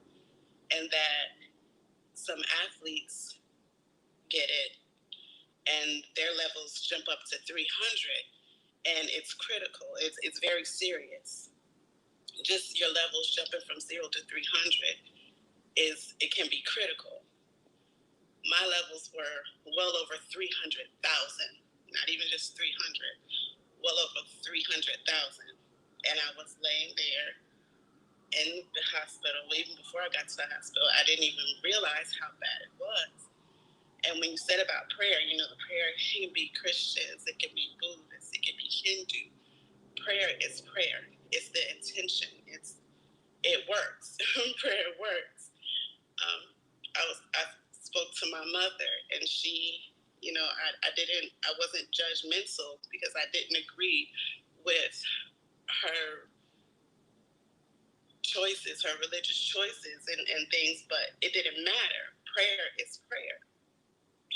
And that some athletes get it and their levels jump up to 300, and it's critical. It's very serious. Just your levels jumping from 0 to 300 it can be critical. My levels were well over 300,000, not even just 300, well over 300,000. And I was laying there in the hospital. Even before I got to the hospital, I didn't even realize how bad it was. And when you said about prayer, the prayer can be Christians, it can be Buddhists, it can be Hindu. Prayer is prayer. It's the intention. It works. Prayer works. I spoke to my mother, and she I wasn't judgmental because I didn't agree with her choices, her religious choices and things, but it didn't matter. Prayer is prayer.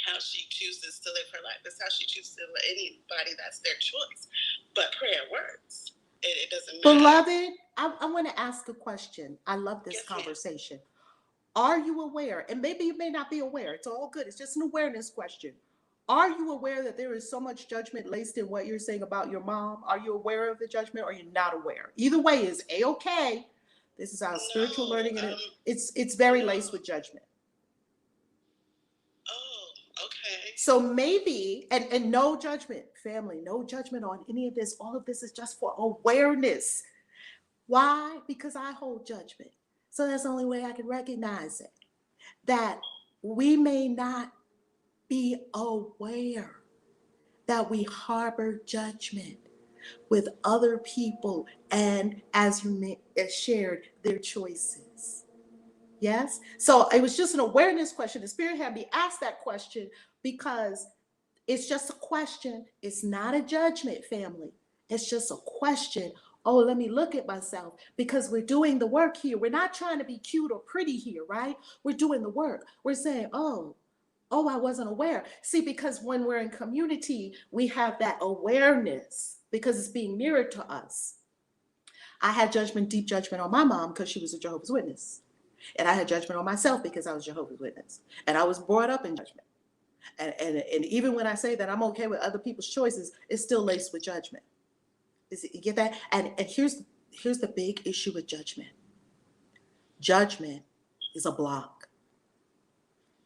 How she chooses to live her life is how she chooses to live anybody, that's their choice. But prayer works. It doesn't matter.
Beloved, I want to ask a question. I love this conversation. Are you aware, and maybe you may not be aware, it's all good, it's just an awareness question. Are you aware that there is so much judgment laced in what you're saying about your mom? Are you aware of the judgment or you're not aware? Either way is A-okay. This is our spiritual learning, and it's very laced with judgment.
Oh, okay.
So maybe, and no judgment, family, no judgment on any of this. All of this is just for awareness. Why? Because I hold judgment. So that's the only way I can recognize it. That we may not be aware that we harbor judgment with other people and, as you shared, their choices. Yes? So it was just an awareness question. The Spirit had me ask that question because it's just a question. It's not a judgment, family. It's just a question. Oh, let me look at myself, because we're doing the work here. We're not trying to be cute or pretty here, right? We're doing the work. We're saying, oh, I wasn't aware. See, because when we're in community, we have that awareness because it's being mirrored to us. I had judgment, deep judgment on my mom because she was a Jehovah's Witness. And I had judgment on myself because I was Jehovah's Witness. And I was brought up in judgment. And even when I say that I'm okay with other people's choices, it's still laced with judgment. You get that? And here's the big issue with judgment. Judgment is a block.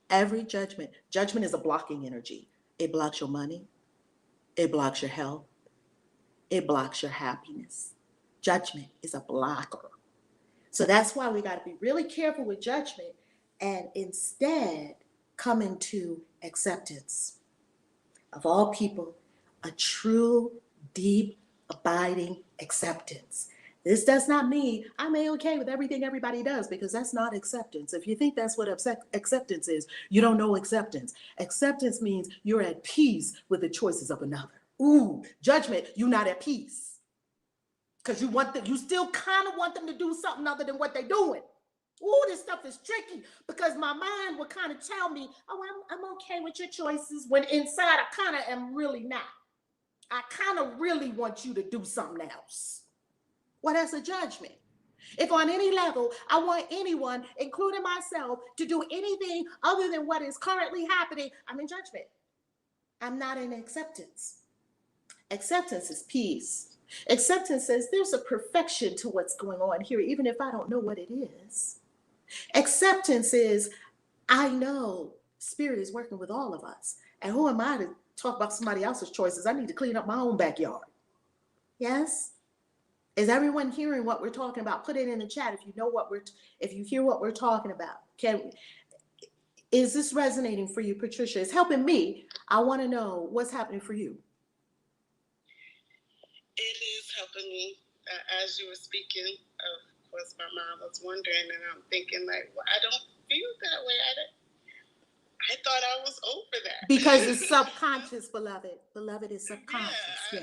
Every judgment is a blocking energy. It blocks your money. It blocks your health. It blocks your happiness. Judgment is a blocker. So that's why we got to be really careful with judgment and instead come into acceptance. Of all people, a true, deep, abiding acceptance. This does not mean I'm okay with everything everybody does, because that's not acceptance. If you think that's what acceptance is, you don't know acceptance. Acceptance means you're at peace with the choices of another. Ooh, judgment, you're not at peace. Because you still kind of want them to do something other than what they're doing. Ooh, this stuff is tricky, because my mind will kind of tell me, oh, I'm okay with your choices, when inside I kind of am really not. I kind of really want you to do something else. Well, that's a judgment. If on any level I want anyone, including myself, to do anything other than what is currently happening, I'm in judgment. I'm not in acceptance. Acceptance is peace. Acceptance says there's a perfection to what's going on here, even if I don't know what it is. Acceptance is, I know Spirit is working with all of us. And who am I to talk about somebody else's choices? I need to clean up my own backyard. Yes? Is everyone hearing what we're talking about? Put it in the chat if you know if you hear what we're talking about. Is this resonating for you, Patricia? It's helping me. I want to know what's happening for you.
It is helping me. As you were speaking, of course, my mom was wondering, and I'm thinking, like, well, I don't feel that way. I thought I was over that.
Because it's subconscious, beloved. Beloved is subconscious. Yeah,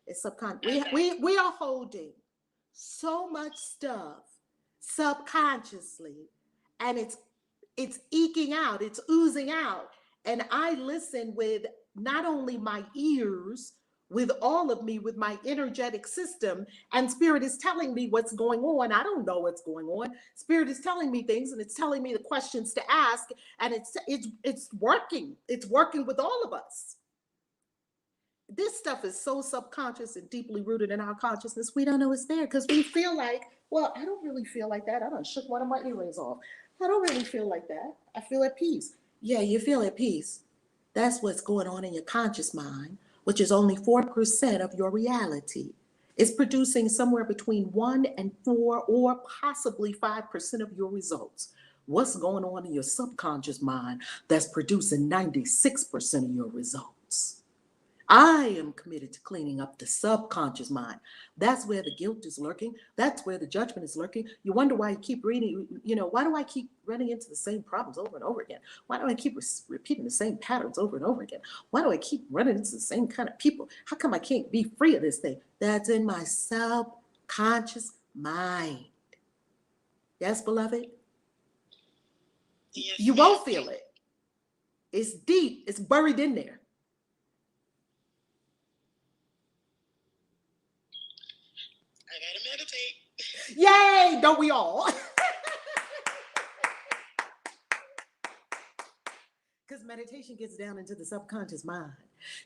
it's subconscious. We are holding so much stuff subconsciously, and it's eking out, it's oozing out. And I listen with not only my ears, with all of me, with my energetic system, and Spirit is telling me what's going on. I don't know what's going on. Spirit is telling me things, and it's telling me the questions to ask, and it's working. It's working with all of us. This stuff is so subconscious and deeply rooted in our consciousness, we don't know it's there, because we feel like, well, I don't really feel like that. I done shook one of my earrings off. I don't really feel like that. I feel at peace. Yeah, you feel at peace. That's what's going on in your conscious mind, which is only 4% of your reality. It's producing somewhere between 1 and 4 or possibly 5% of your results. What's going on in your subconscious mind that's producing 96% of your results? I am committed to cleaning up the subconscious mind. That's where the guilt is lurking. That's where the judgment is lurking. You wonder why you keep reading, why do I keep running into the same problems over and over again? Why do I keep repeating the same patterns over and over again? Why do I keep running into the same kind of people? How come I can't be free of this thing? That's in my subconscious mind. Yes, beloved?
Yes,
You
ma'am.
won't feel it. It's deep. It's buried in there.
I gotta meditate.
Yay! Don't we all? Because meditation gets down into the subconscious mind.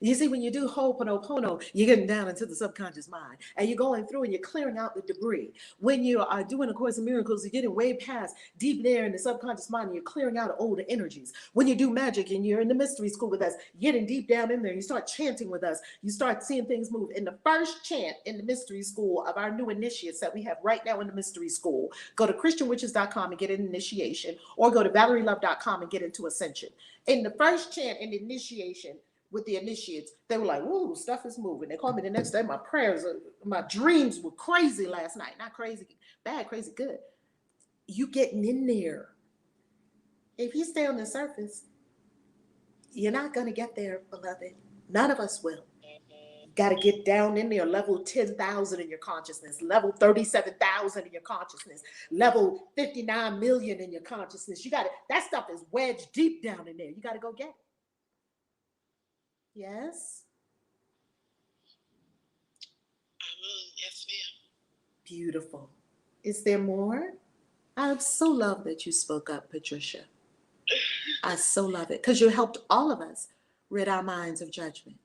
You see, when you do Ho'oponopono, you're getting down into the subconscious mind. And you're going through and you're clearing out the debris. When you are doing A Course in Miracles, you're getting way past deep there in the subconscious mind and you're clearing out older energies. When you do magic and you're in the mystery school with us, getting deep down in there, you start chanting with us, you start seeing things move. In the first chant in the mystery school of our new initiates that we have right now in the mystery school, go to christianwitches.com and get an initiation, or go to valerielove.com and get into ascension. In the first chant in the initiation, with the initiates, they were like, "Whoa, stuff is moving." They called me the next day. My prayers, my dreams were crazy last night. Not crazy bad, crazy good. You getting in there. If you stay on the surface, you're not going to get there, beloved. None of us will. Got to get down in there, level 10,000 in your consciousness, level 37,000 in your consciousness, level 59 million in your consciousness. You got it. That stuff is wedged deep down in there. You got to go get it. Yes?
Yes, ma'am.
Beautiful. Is there more? I so love that you spoke up, Patricia. I so love it because you helped all of us rid our minds of judgment.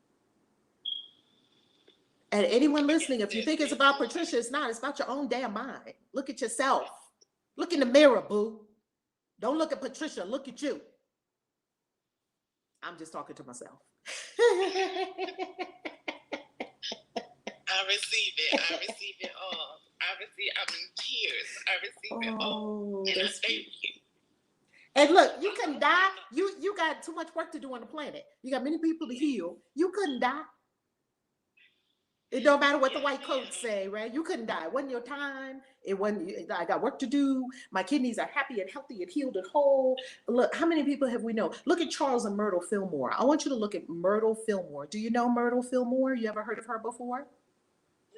And anyone listening, if you think it's about Patricia, it's not. It's about your own damn mind. Look at yourself. Look in the mirror, boo. Don't look at Patricia. Look at you. I'm just talking to myself.
I receive it. I receive it all. I'm in tears. I receive it all. And I thank you.
And look, you couldn't die. You got too much work to do on the planet. You got many people to heal. You couldn't die. It don't matter what the white coats say, right? You couldn't die. It wasn't your time. It wasn't. I got work to do. My kidneys are happy and healthy and healed and whole. Look, how many people have we know? Look at Charles and Myrtle Fillmore. I want you to look at Myrtle Fillmore. Do you know Myrtle Fillmore? You ever heard of her before?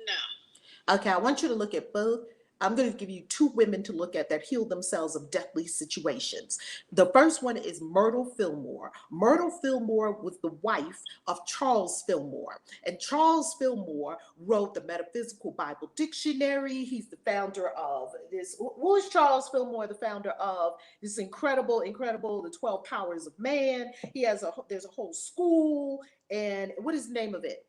No.
Okay, I want you to look at both. I'm going to give you two women to look at that healed themselves of deathly situations. The first one is Myrtle Fillmore. Myrtle Fillmore was the wife of Charles Fillmore. And Charles Fillmore wrote the Metaphysical Bible Dictionary. He's the founder of this. Who is Charles Fillmore, the founder of this incredible, the 12 Powers of Man? There's a whole school. And what is the name of it?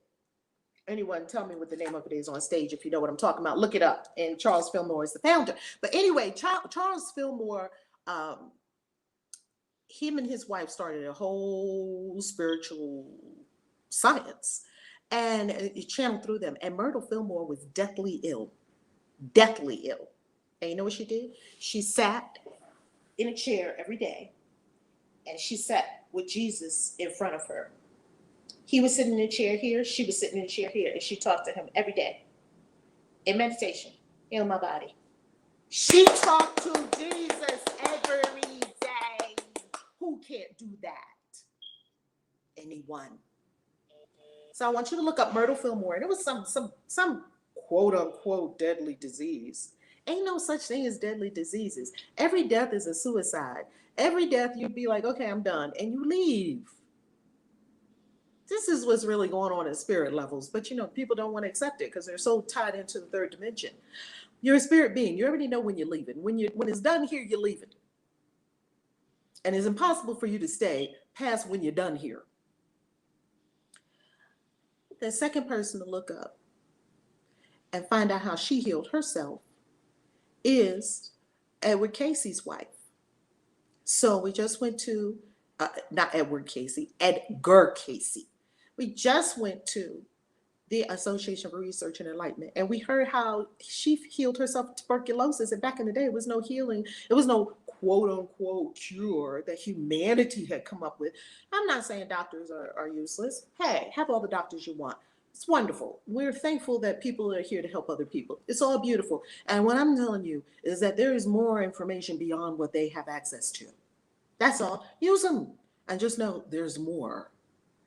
Anyone tell me what the name of it is on stage if you know what I'm talking about. Look it up. And Charles Fillmore is the founder. But anyway, Charles Fillmore, him and his wife started a whole spiritual science. And it channeled through them. And Myrtle Fillmore was deathly ill. Deathly ill. And you know what she did? She sat in a chair every day. And she sat with Jesus in front of her. He was sitting in a chair here. She was sitting in a chair here. And she talked to him every day. In meditation. In my body. She talked to Jesus every day. Who can't do that? Anyone. So I want you to look up Myrtle Fillmore. And it was some quote unquote deadly disease. Ain't no such thing as deadly diseases. Every death is a suicide. Every death you'd be like, okay, I'm done. And you leave. This is what's really going on in spirit levels. But, people don't want to accept it because they're so tied into the third dimension. You're a spirit being. You already know when you're leaving. When it's done here, you're leaving. And it's impossible for you to stay past when you're done here. The second person to look up and find out how she healed herself is Edward Casey's wife. So we just went to, not Edward Casey, Edgar Casey. We just went to the Association for Research and Enlightenment, and we heard how she healed herself of tuberculosis. And back in the day, it was no healing. It was no quote unquote cure that humanity had come up with. I'm not saying doctors are useless. Hey, have all the doctors you want. It's wonderful. We're thankful that people are here to help other people. It's all beautiful. And what I'm telling you is that there is more information beyond what they have access to. That's all. Use them and just know there's more.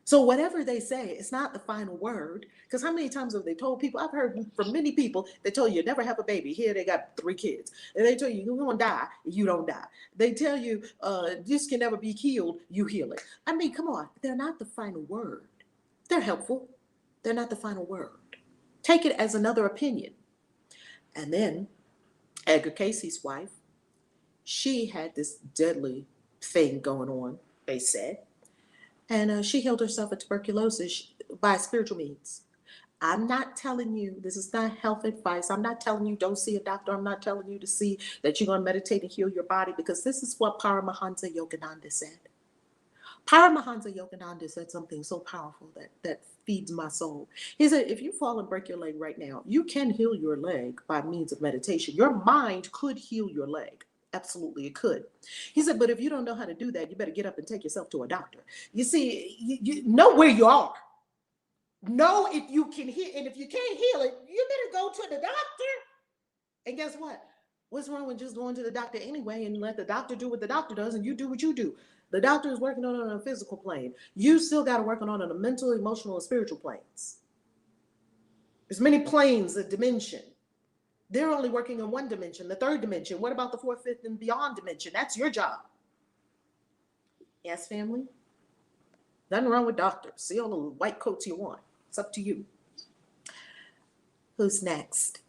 So whatever they say, it's not the final word. Because how many times have they told people? I've heard from many people, they told you never have a baby. Here they got 3 kids. And they tell you you're going to die. You don't die. They tell you this can never be healed. You heal it. I mean, come on. They're not the final word. They're helpful. They're not the final word. Take it as another opinion. And then Edgar Casey's wife, she had this deadly thing going on, they said. And she healed herself of tuberculosis by spiritual means. I'm not telling you, this is not health advice. I'm not telling you don't see a doctor. I'm not telling you to see that you're going to meditate and heal your body, because this is what Paramahansa Yogananda said. Paramahansa Yogananda said something so powerful that feeds my soul. He said, if you fall and break your leg right now, you can heal your leg by means of meditation. Your mind could heal your leg. Absolutely, it could. He said, but if you don't know how to do that, you better get up and take yourself to a doctor. You see, you know where you are. Know if you can heal, and if you can't heal it, you better go to the doctor. And guess what? What's wrong with just going to the doctor anyway and let the doctor do what the doctor does and you do what you do? The doctor is working on it on a physical plane. You still got to work on it on a mental, emotional, and spiritual planes. There's many planes of dimension. They're only working on one dimension, the third dimension. What about the fourth, fifth, and beyond dimension? That's your job. Yes, family? Nothing wrong with doctors. See all the white coats you want. It's up to you. Who's next?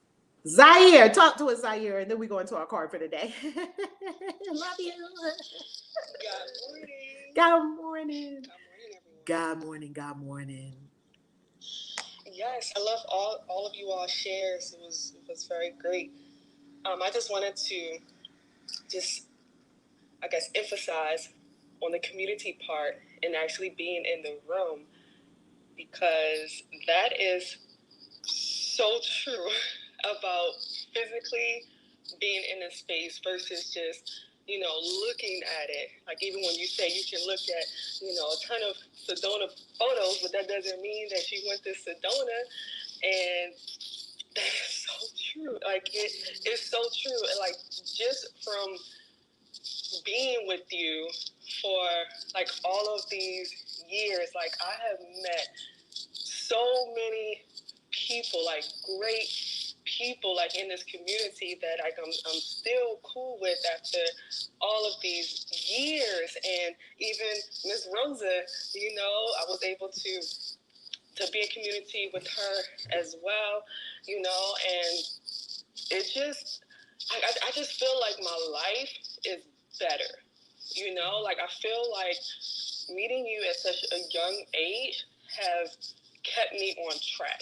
Zaire, talk to us, Zaire, and then we go into our card for the day. Love you.
Good morning.
God morning. God morning.
Yes, I love all of you all shares. It was very great. I just wanted to emphasize on the community part and actually being in the room, because that is so true about physically being in a space versus just looking at it. Like, even when you say you can look at a ton of Sedona photos, but that doesn't mean that you went to Sedona. And that is so true. Like, it is so true. And like, just from being with you for like all of these years, like, I have met so many people, like great people, like in this community that like I'm still cool with after all of these years. And even Miss Rosa, I was able to be in community with her as well, and it just, I just feel like my life is better, like I feel like meeting you at such a young age have kept me on track,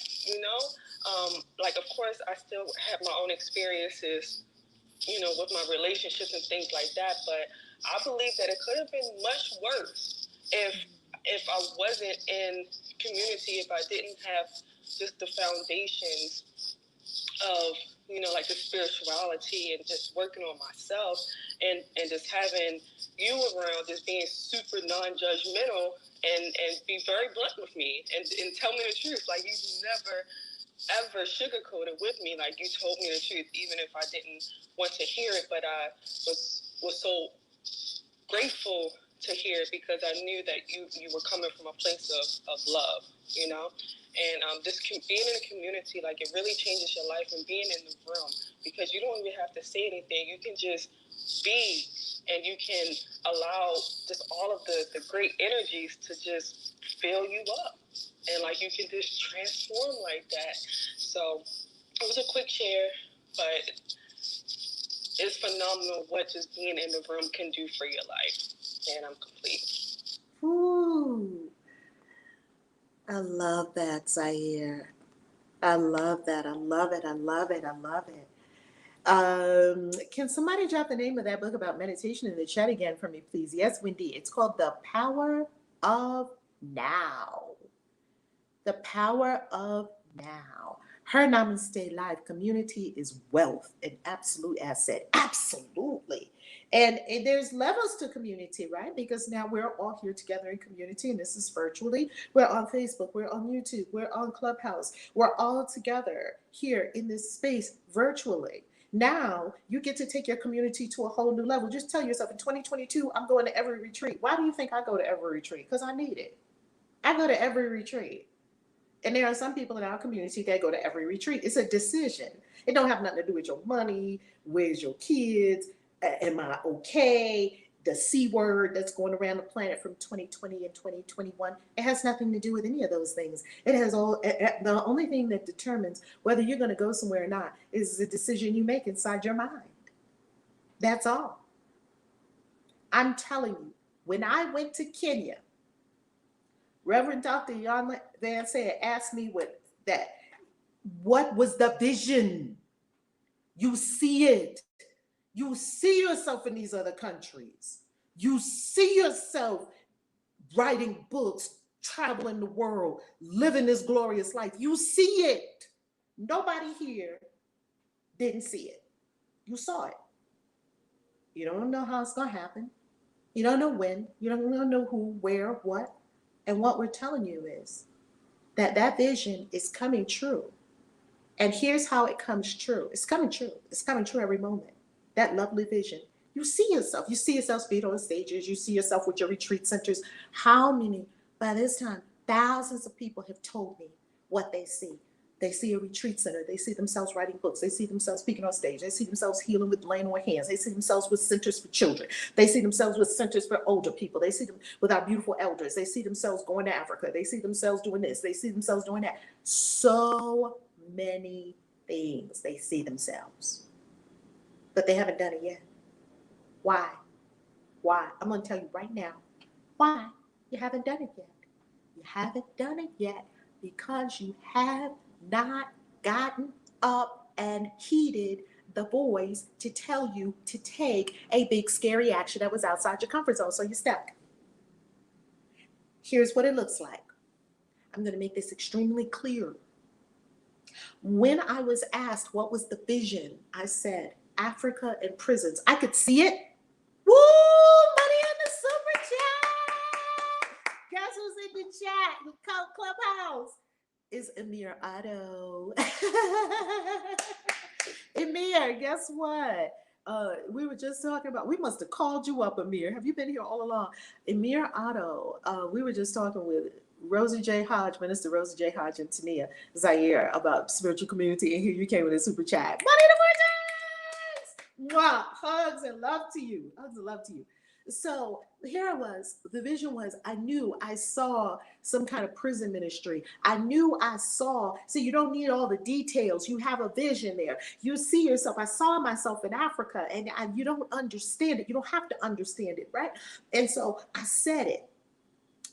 like, of course, I still have my own experiences, with my relationships and things like that, but I believe that it could have been much worse if I wasn't in community, if I didn't have just the foundations of, like the spirituality and just working on myself and just having you around, just being super non-judgmental and be very blunt with me and tell me the truth. Like, you never ever sugarcoated with me. Like, you told me the truth even if I didn't want to hear it, but I was so grateful to hear it because I knew that you were coming from a place of love, and just being in a community, like, it really changes your life. And being in the room, because you don't even have to say anything, you can just be, and you can allow just all of the great energies to just fill you up, and like, you can just transform like that. So it was a quick share, but it's phenomenal what just being in the room can do for your life. And I'm complete.
Ooh, I love that, Zaire. I love that. I love it. I love it. I love it. Can somebody drop the name of that book about meditation in the chat again for me, please? Yes, Wendy. It's called The Power of Now. The Power of Now. Her Namaste Live community is wealth, an absolute asset. Absolutely. And there's levels to community, right? Because now we're all here together in community, and this is virtually. We're on Facebook, we're on YouTube, we're on Clubhouse. We're all together here in this space virtually. Now you get to take your community to a whole new level. Just tell yourself in 2022, I'm going to every retreat. Why do you think I go to every retreat? Because I need it. I go to every retreat. And there are some people in our community that go to every retreat. It's a decision. It don't have nothing to do with your money. Where's your kids? Am I okay? The C word that's going around the planet from 2020 and 2021. It has nothing to do with any of those things. It has all, the only thing that determines whether you're going to go somewhere or not is the decision you make inside your mind. That's all. I'm telling you, when I went to Kenya, Reverend Dr. Jan Van Zandt asked me what was the vision? You see it. You see yourself in these other countries. You see yourself writing books, traveling the world, living this glorious life. You see it. Nobody here didn't see it. You saw it. You don't know how it's going to happen. You don't know when. You don't know who, where, what. And what we're telling you is that vision is coming true. And here's how it comes true. It's coming true. It's coming true every moment. That lovely vision. You see yourself. You see yourself speak on stages. You see yourself with your retreat centers. How many, by this time, thousands of people have told me what they see. They see a retreat center. They see themselves writing books. They see themselves speaking on stage. They see themselves healing with laying on hands. They see themselves with centers for children. They see themselves with centers for older people. They see them with our beautiful elders. They see themselves going to Africa. They see themselves doing this. They see themselves doing that. So many things they see themselves. But they haven't done it yet. Why? Why? I'm going to tell you right now. Why? You haven't done it yet. You haven't done it yet because you have not gotten up and heeded the voice to tell you to take a big scary action that was outside your comfort zone. So you're stuck. Here's what it looks like. I'm going to make this extremely clear. When I was asked what was the vision, I said Africa and prisons. I could see it. Woo! Money in the super chat. Guess who's in the chat? The Clubhouse is Amir Otto. Amir, guess what? We were just talking about, we must have called you up, Amir. Have you been here all along? Amir Otto, we were just talking with Rosie J. Hodge, Minister Rosie J. Hodge and Tania Zaire about spiritual community, and here you came with a super chat. Money in the fortunes! Wow, hugs and love to you. Hugs and love to you. So here I was. The vision was I saw some kind of prison ministry. I saw. See, you don't need all the details. You have a vision there. You see yourself. I saw myself in Africa, and you don't understand it. You don't have to understand it, right? And so I said it.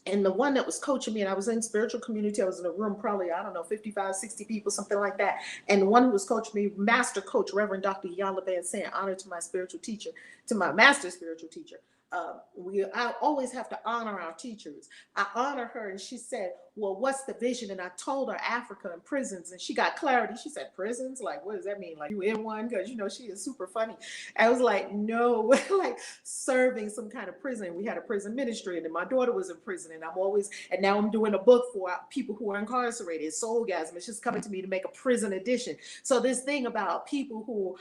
And the one that was coaching me, and I was in spiritual community, I was in a room probably, 55, 60 people, something like that. And the one who was coaching me, master coach, Reverend Dr. Yala Van Zandt, honor to my spiritual teacher, to my master spiritual teacher. I always have to honor our teachers. I honor her, and she said, well, what's the vision? And I told her Africa and prisons, and she got clarity. She said, prisons? Like, what does that mean? Like, you in one? Because, she is super funny. I was like, no, like serving some kind of prison. We had a prison ministry, and then my daughter was in prison, and now I'm doing a book for people who are incarcerated, Soulgasm. It's just coming to me to make a prison edition. So this thing about people who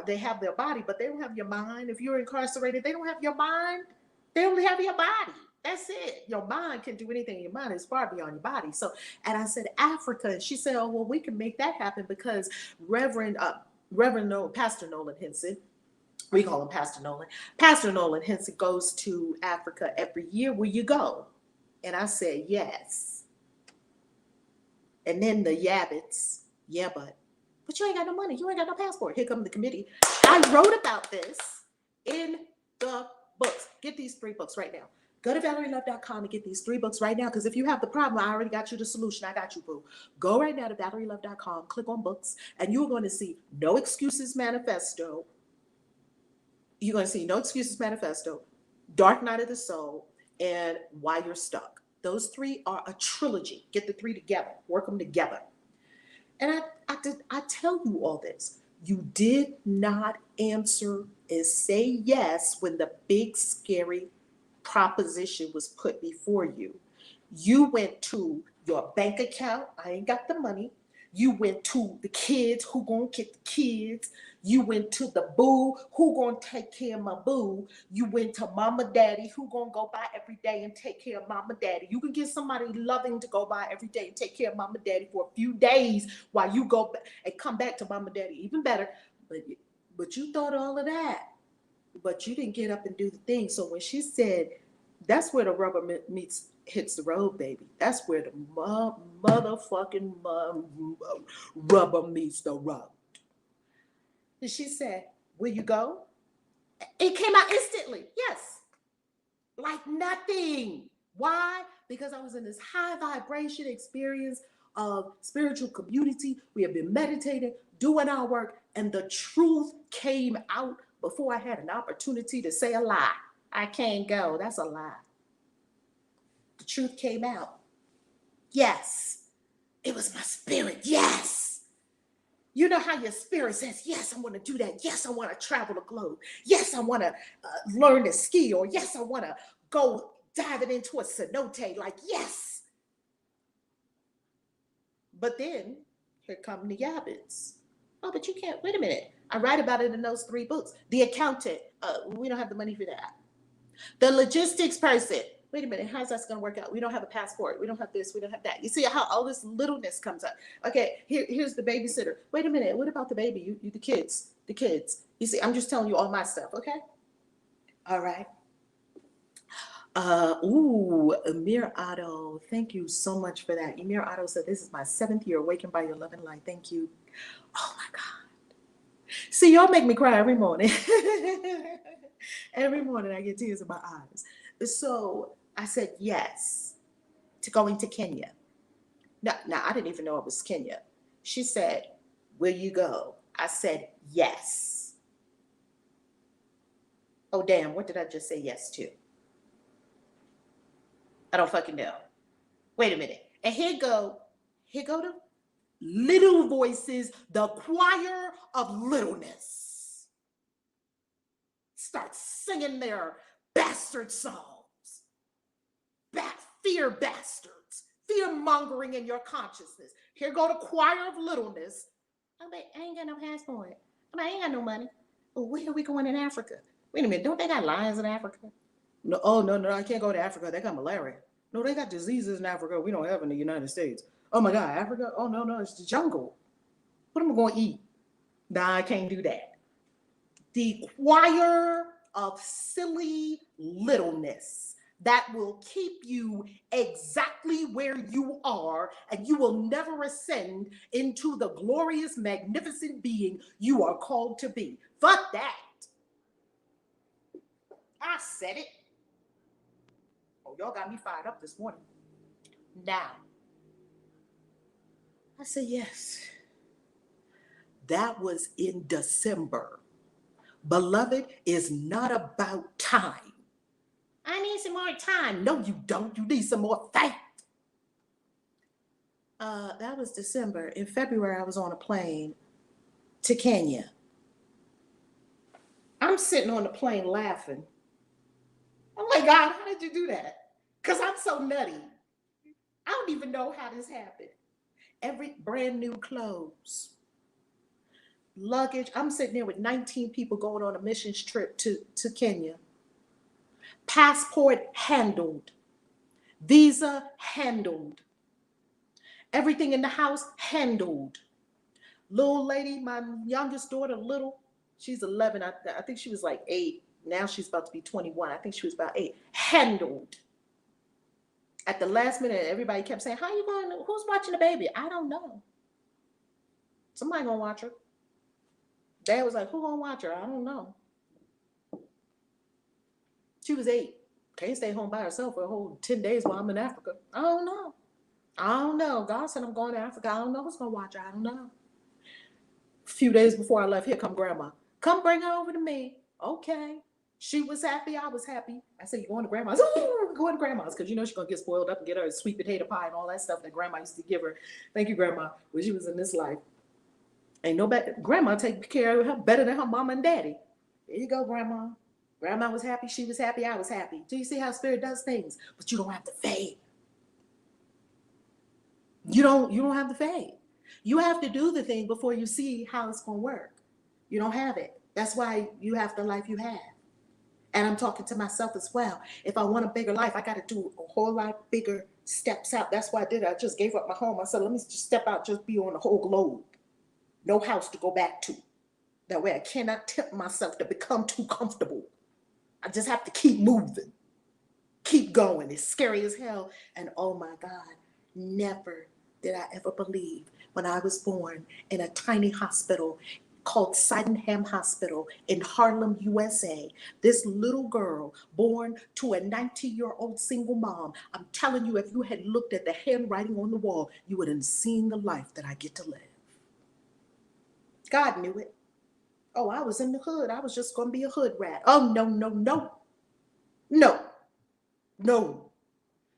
they have their body, but they don't have your mind. If you're incarcerated, they don't have your mind. They only have your body. That's it. Your mind can do anything. Your mind is far beyond your body. So, and I said, Africa. And she said, oh, well, we can make that happen because Pastor Nolan Henson, we call him Pastor Nolan. Pastor Nolan Henson goes to Africa every year. Will you go? And I said, yes. And then the Yabbits, yeah, but you ain't got no money. You ain't got no passport. Here comes the committee. I wrote about this in the books. Get these 3 books right now. Go to ValerieLove.com and get these 3 books right now, because if you have the problem, I already got you the solution. I got you, boo. Go right now to ValerieLove.com, click on books, and you're going to see No Excuses Manifesto. You're going to see No Excuses Manifesto, Dark Night of the Soul, and Why You're Stuck. Those 3 are a trilogy. Get the 3 together. Work them together. And I tell you all this You did not answer and say yes when the big, scary proposition was put before you. You went to your bank account. I ain't got the money. You went to the kids. Who gonna get the kids? You went to the boo. Who gonna take care of my boo? You went to mama, daddy. Who gonna go by every day and take care of mama, daddy? You can get somebody loving to go by every day and take care of mama, daddy for a few days while you go and come back to mama, daddy. Even better. But you thought all of that. But you didn't get up and do the thing. So when she said, that's where the rubber hits the road, baby. That's where the motherfucking rubber meets the road. And she said, will you go? It came out instantly. Yes. Like nothing. Why? Because I was in this high vibration experience of spiritual community. We have been meditating, doing our work, and the truth came out before I had an opportunity to say a lie. I can't go. That's a lie. The truth came out. Yes. It was my spirit. Yes. You know how your spirit says, yes, I want to do that. Yes, I want to travel the globe. Yes, I want to learn to ski. Or yes, I want to go diving into a cenote. Like, yes. But then here come the yabbits. Oh, but you can't. Wait a minute. I write about it in those 3 books. The accountant. We don't have the money for that. The logistics person. Wait a minute, how's that going to work out? We don't have a passport. We don't have this. We don't have that. You see how all this littleness comes up. Okay, here's the babysitter. Wait a minute, what about the baby? You the kids. The kids. You see, I'm just telling you all my stuff, okay? All right. Amir Otto, thank you so much for that. Amir Otto said, this is my 7th year awakened by your love and light. Thank you. Oh my God. See, y'all make me cry every morning. Every morning I get tears in my eyes. So I said yes to going to Kenya. Now, I didn't even know it was Kenya. She said, will you go? I said yes. Oh, damn, what did I just say yes to? I don't fucking know. Wait a minute. And here go the little voices, the choir of littleness. Start singing their bastard songs. Fear bastards. Fear mongering in your consciousness. Here go the choir of littleness. I ain't got no passport. I ain't got no money. Well, where are we going in Africa? Wait a minute, don't they got lions in Africa? No, oh, no, I can't go to Africa. They got malaria. No, they got diseases in Africa we don't have in the United States. Oh my God, Africa? Oh, no, it's the jungle. What am I going to eat? Nah, I can't do that. The choir of silly littleness that will keep you exactly where you are, and you will never ascend into the glorious, magnificent being you are called to be. Fuck that. I said it. Oh, y'all got me fired up this morning. Now, I said yes. That was in December. Beloved, is not about time. I need some more time. No, you don't. You need some more faith. That was December. In February, I was on a plane to Kenya. I'm sitting on the plane laughing. Oh my God, how did you do that? Because I'm so nutty. I don't even know how this happened. Every brand new clothes, luggage. I'm sitting there with 19 people going on a missions trip to Kenya. Passport handled. Visa handled. Everything in the house handled. Little lady, my youngest daughter, little, she's 11. I think she was like 8. Now she's about to be 21. I think she was about 8. Handled. At the last minute, everybody kept saying, how you going? Who's watching the baby? I don't know. Somebody gonna watch her. Dad was like, who gonna watch her? I don't know. She was 8. Can't stay home by herself for a whole 10 days while I'm in Africa. I don't know. God said I'm going to Africa. I don't know who's gonna watch her. I don't know. A few days before I left, here come grandma. Come bring her over to me. Okay. She was happy. I was happy. I said, you going to grandma's? Ooh, going to grandma's. Because you know she's going to get spoiled up and get her a sweet potato pie and all that stuff that grandma used to give her. Thank you, grandma, when she was in this life. Ain't nobody, grandma take care of her better than her mama and daddy. There you go, grandma. Grandma was happy, she was happy, I was happy. Do you see how spirit does things? But you don't have to fade. You don't have to fade. You have to do the thing before you see how it's gonna work. You don't have it. That's why you have the life you have. And I'm talking to myself as well. If I want a bigger life, I got to do a whole lot bigger steps out. That's why I did it. I just gave up my home. I said, let me just step out, just be on the whole globe. No house to go back to. That way I cannot tempt myself to become too comfortable. I just have to keep moving, keep going. It's scary as hell. And oh my God, never did I ever believe when I was born in a tiny hospital called Sydenham Hospital in Harlem, USA. This little girl born to a 19-year-old single mom. I'm telling you, if you had looked at the handwriting on the wall, you would have seen the life that I get to live. God knew it. Oh, I was in the hood. I was just going to be a hood rat. Oh, no, no, no. No, no.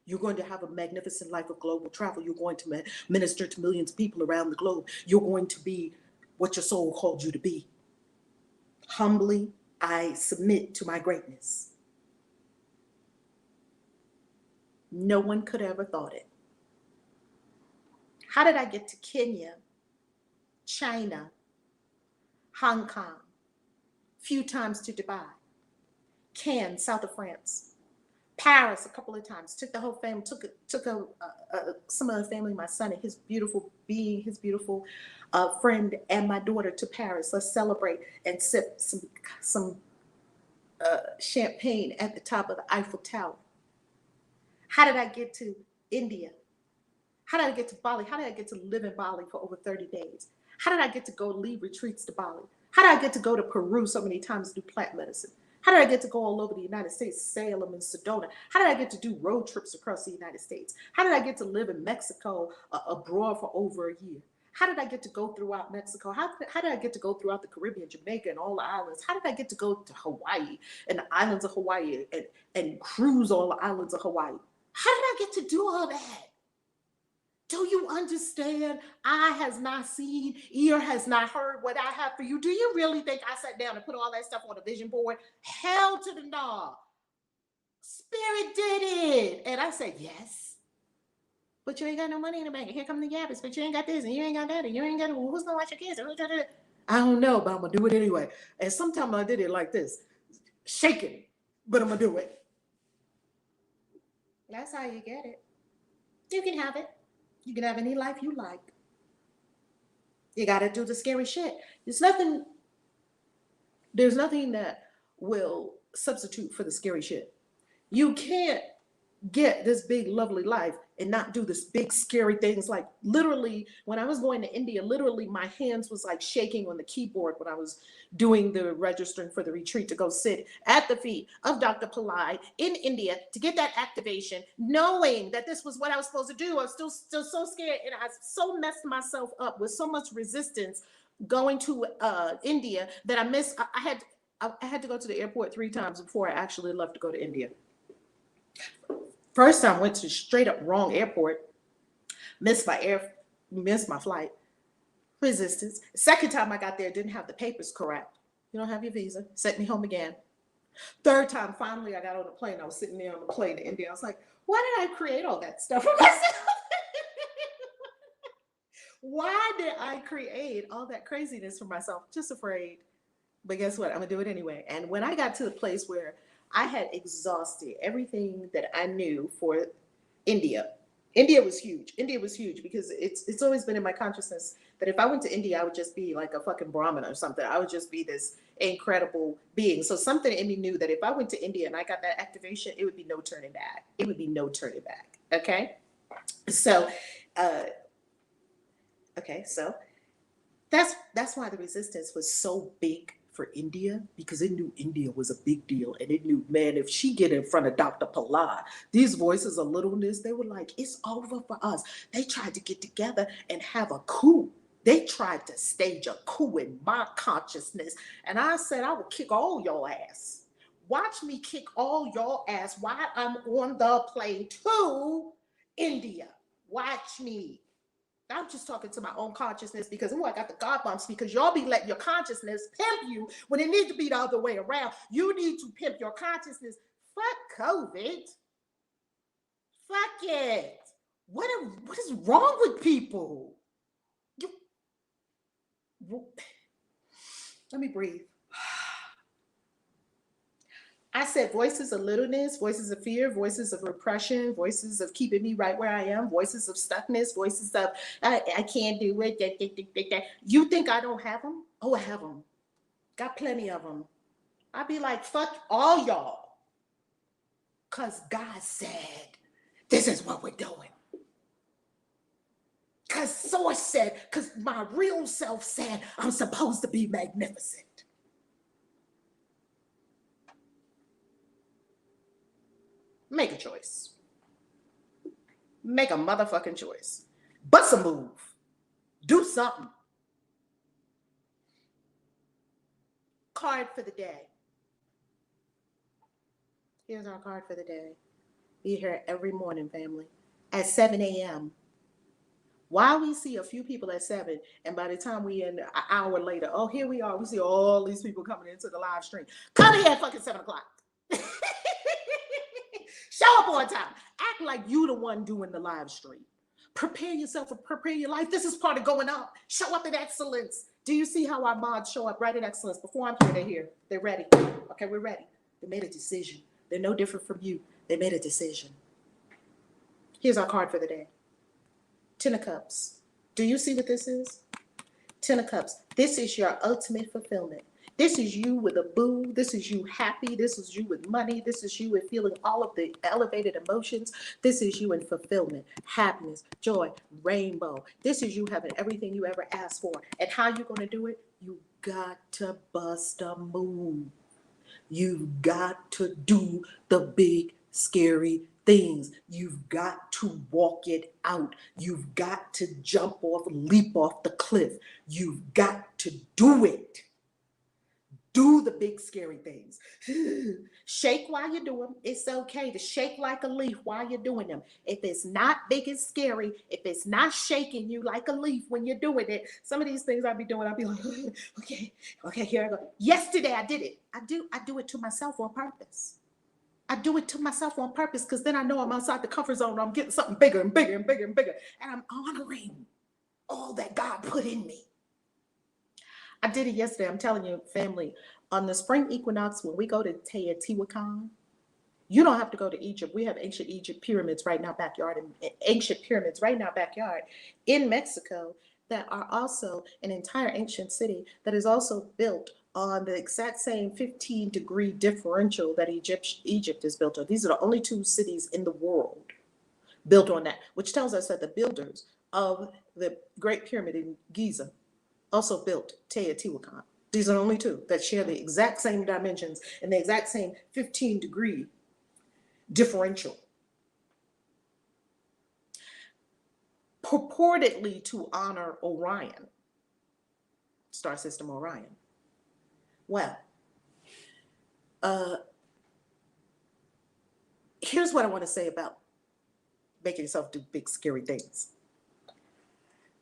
You're going to have a magnificent life of global travel. You're going to minister to millions of people around the globe. You're going to be what your soul called you to be. Humbly, I submit to my greatness. No one could have ever thought it. How did I get to Kenya, China, Hong Kong, few times to Dubai, Cannes, south of France, Paris a couple of times, took the whole family, took some of the family, my son and his beautiful being, his beautiful friend and my daughter to Paris. Let's celebrate and sip some champagne at the top of the Eiffel Tower. How did I get to India? How did I get to Bali? How did I get to live in Bali for over 30 days? How did I get to go lead retreats to Bali? How did I get to go to Peru so many times to do plant medicine? How did I get to go all over the United States, Salem and Sedona? How did I get to do road trips across the United States? How did I get to live in Mexico abroad for over a year? How did I get to go throughout Mexico? How did I get to go throughout the Caribbean, Jamaica, and all the islands? How did I get to go to Hawaii and the islands of Hawaii and cruise all the islands of Hawaii? How did I get to do all that? Do you understand? Eye has not seen, ear has not heard what I have for you. Do you really think I sat down and put all that stuff on a vision board? Hell to the no. Spirit did it. And I said, yes. But you ain't got no money in the bank. Here come the gaps. But you ain't got this and you ain't got that. And you ain't got, who's going to watch your kids? I don't know, but I'm going to do it anyway. And sometimes I did it like this, shaking, but I'm going to do it. That's how you get it. You can have it. You can have any life you like. You got to do the scary shit. There's nothing that will substitute for the scary shit. You can't get this big, lovely life and not do this big, scary things. Like literally, when I was going to India, literally my hands was like shaking on the keyboard when I was doing the registering for the retreat to go sit at the feet of Dr. Pillai in India to get that activation, knowing that this was what I was supposed to do. I was still so scared, and I so messed myself up with so much resistance going to India that I missed. I had to go to the airport 3 times before I actually left to go to India. First time went to straight up wrong airport, missed my flight, resistance. Second time I got there, didn't have the papers correct. You don't have your visa, sent me home again. Third time, finally I got on the plane. I was sitting there on the plane to India. I was like, why did I create all that stuff for myself? Why did I create all that craziness for myself? Just afraid. But guess what? I'm gonna do it anyway. And when I got to the place where I had exhausted everything that I knew for India. India was huge. India was huge because it's always been in my consciousness that if I went to India, I would just be like a fucking Brahmin or something. I would just be this incredible being. So something in me knew that if I went to India and I got that activation, it would be no turning back. It would be no turning back. Okay. So, so that's why the resistance was so big for India, because it knew India was a big deal, and it knew, man, if she get in front of Dr. Pillai, these voices of littleness, they were like, it's over for us. They tried to get together and have a coup. They tried to stage a coup in my consciousness, and I said, I will kick all your ass. Watch me kick all your ass while I'm on the plane to India. Watch me. I'm just talking to my own consciousness because I got the God bumps because y'all be letting your consciousness pimp you when it needs to be the other way around. You need to pimp your consciousness. Fuck COVID. Fuck it. What is wrong with people? Let me breathe. I said voices of littleness, voices of fear, voices of repression, voices of keeping me right where I am, voices of stuckness, voices of I can't do it. You think I don't have them? Oh, I have them. Got plenty of them. I'd be like, fuck all y'all. Because God said, this is what we're doing. Because Source said, because my real self said, I'm supposed to be magnificent. Make a choice. Make a motherfucking choice. Bust a move. Do something. Card for the day. Here's our card for the day. Be here every morning, family, at 7 a.m. Why we see a few people at 7, and by the time we end an hour later, oh, here we are. We see all these people coming into the live stream. Come here at fucking 7 o'clock. Show up on time. Act like you the one doing the live stream. Prepare yourself and prepare your life. This is part of going up. Show up in excellence. Do you see how our mods show up right in excellence? Before I'm here, they're here. They're ready. Okay, we're ready. They made a decision. They're no different from you. They made a decision. Here's our card for the day. 10 of Cups. Do you see what this is? 10 of Cups. This is your ultimate fulfillment. This is you with a boo. This is you happy. This is you with money. This is you with feeling all of the elevated emotions. This is you in fulfillment, happiness, joy, rainbow. This is you having everything you ever asked for. And how you going to do it? You got to bust a move. You've got to do the big, scary things. You've got to walk it out. You've got to jump off, leap off the cliff. You've got to do it. Do the big, scary things. Shake while you do them. It's okay to shake like a leaf while you're doing them. If it's not big and scary, if it's not shaking you like a leaf when you're doing it, some of these things I'll be doing, I'll be like, okay, here I go. Yesterday I did it. I do it to myself on purpose. I do it to myself on purpose because then I know I'm outside the comfort zone. I'm getting something bigger and bigger and bigger and bigger. And I'm honoring all that God put in me. I did it yesterday. I'm telling you, family, on the spring equinox, when we go to Teotihuacan, you don't have to go to Egypt. We have ancient Egypt pyramids right now backyard, and ancient pyramids right now backyard in Mexico that are also an entire ancient city that is also built on the exact same 15-degree differential that Egypt is built on. These are the only 2 cities in the world built on that, which tells us that the builders of the Great Pyramid in Giza also built Teotihuacan. These are the only 2 that share the exact same dimensions and the exact same 15-degree differential. Purportedly to honor Orion, star system Orion. Well, here's what I want to say about making yourself do big, scary things.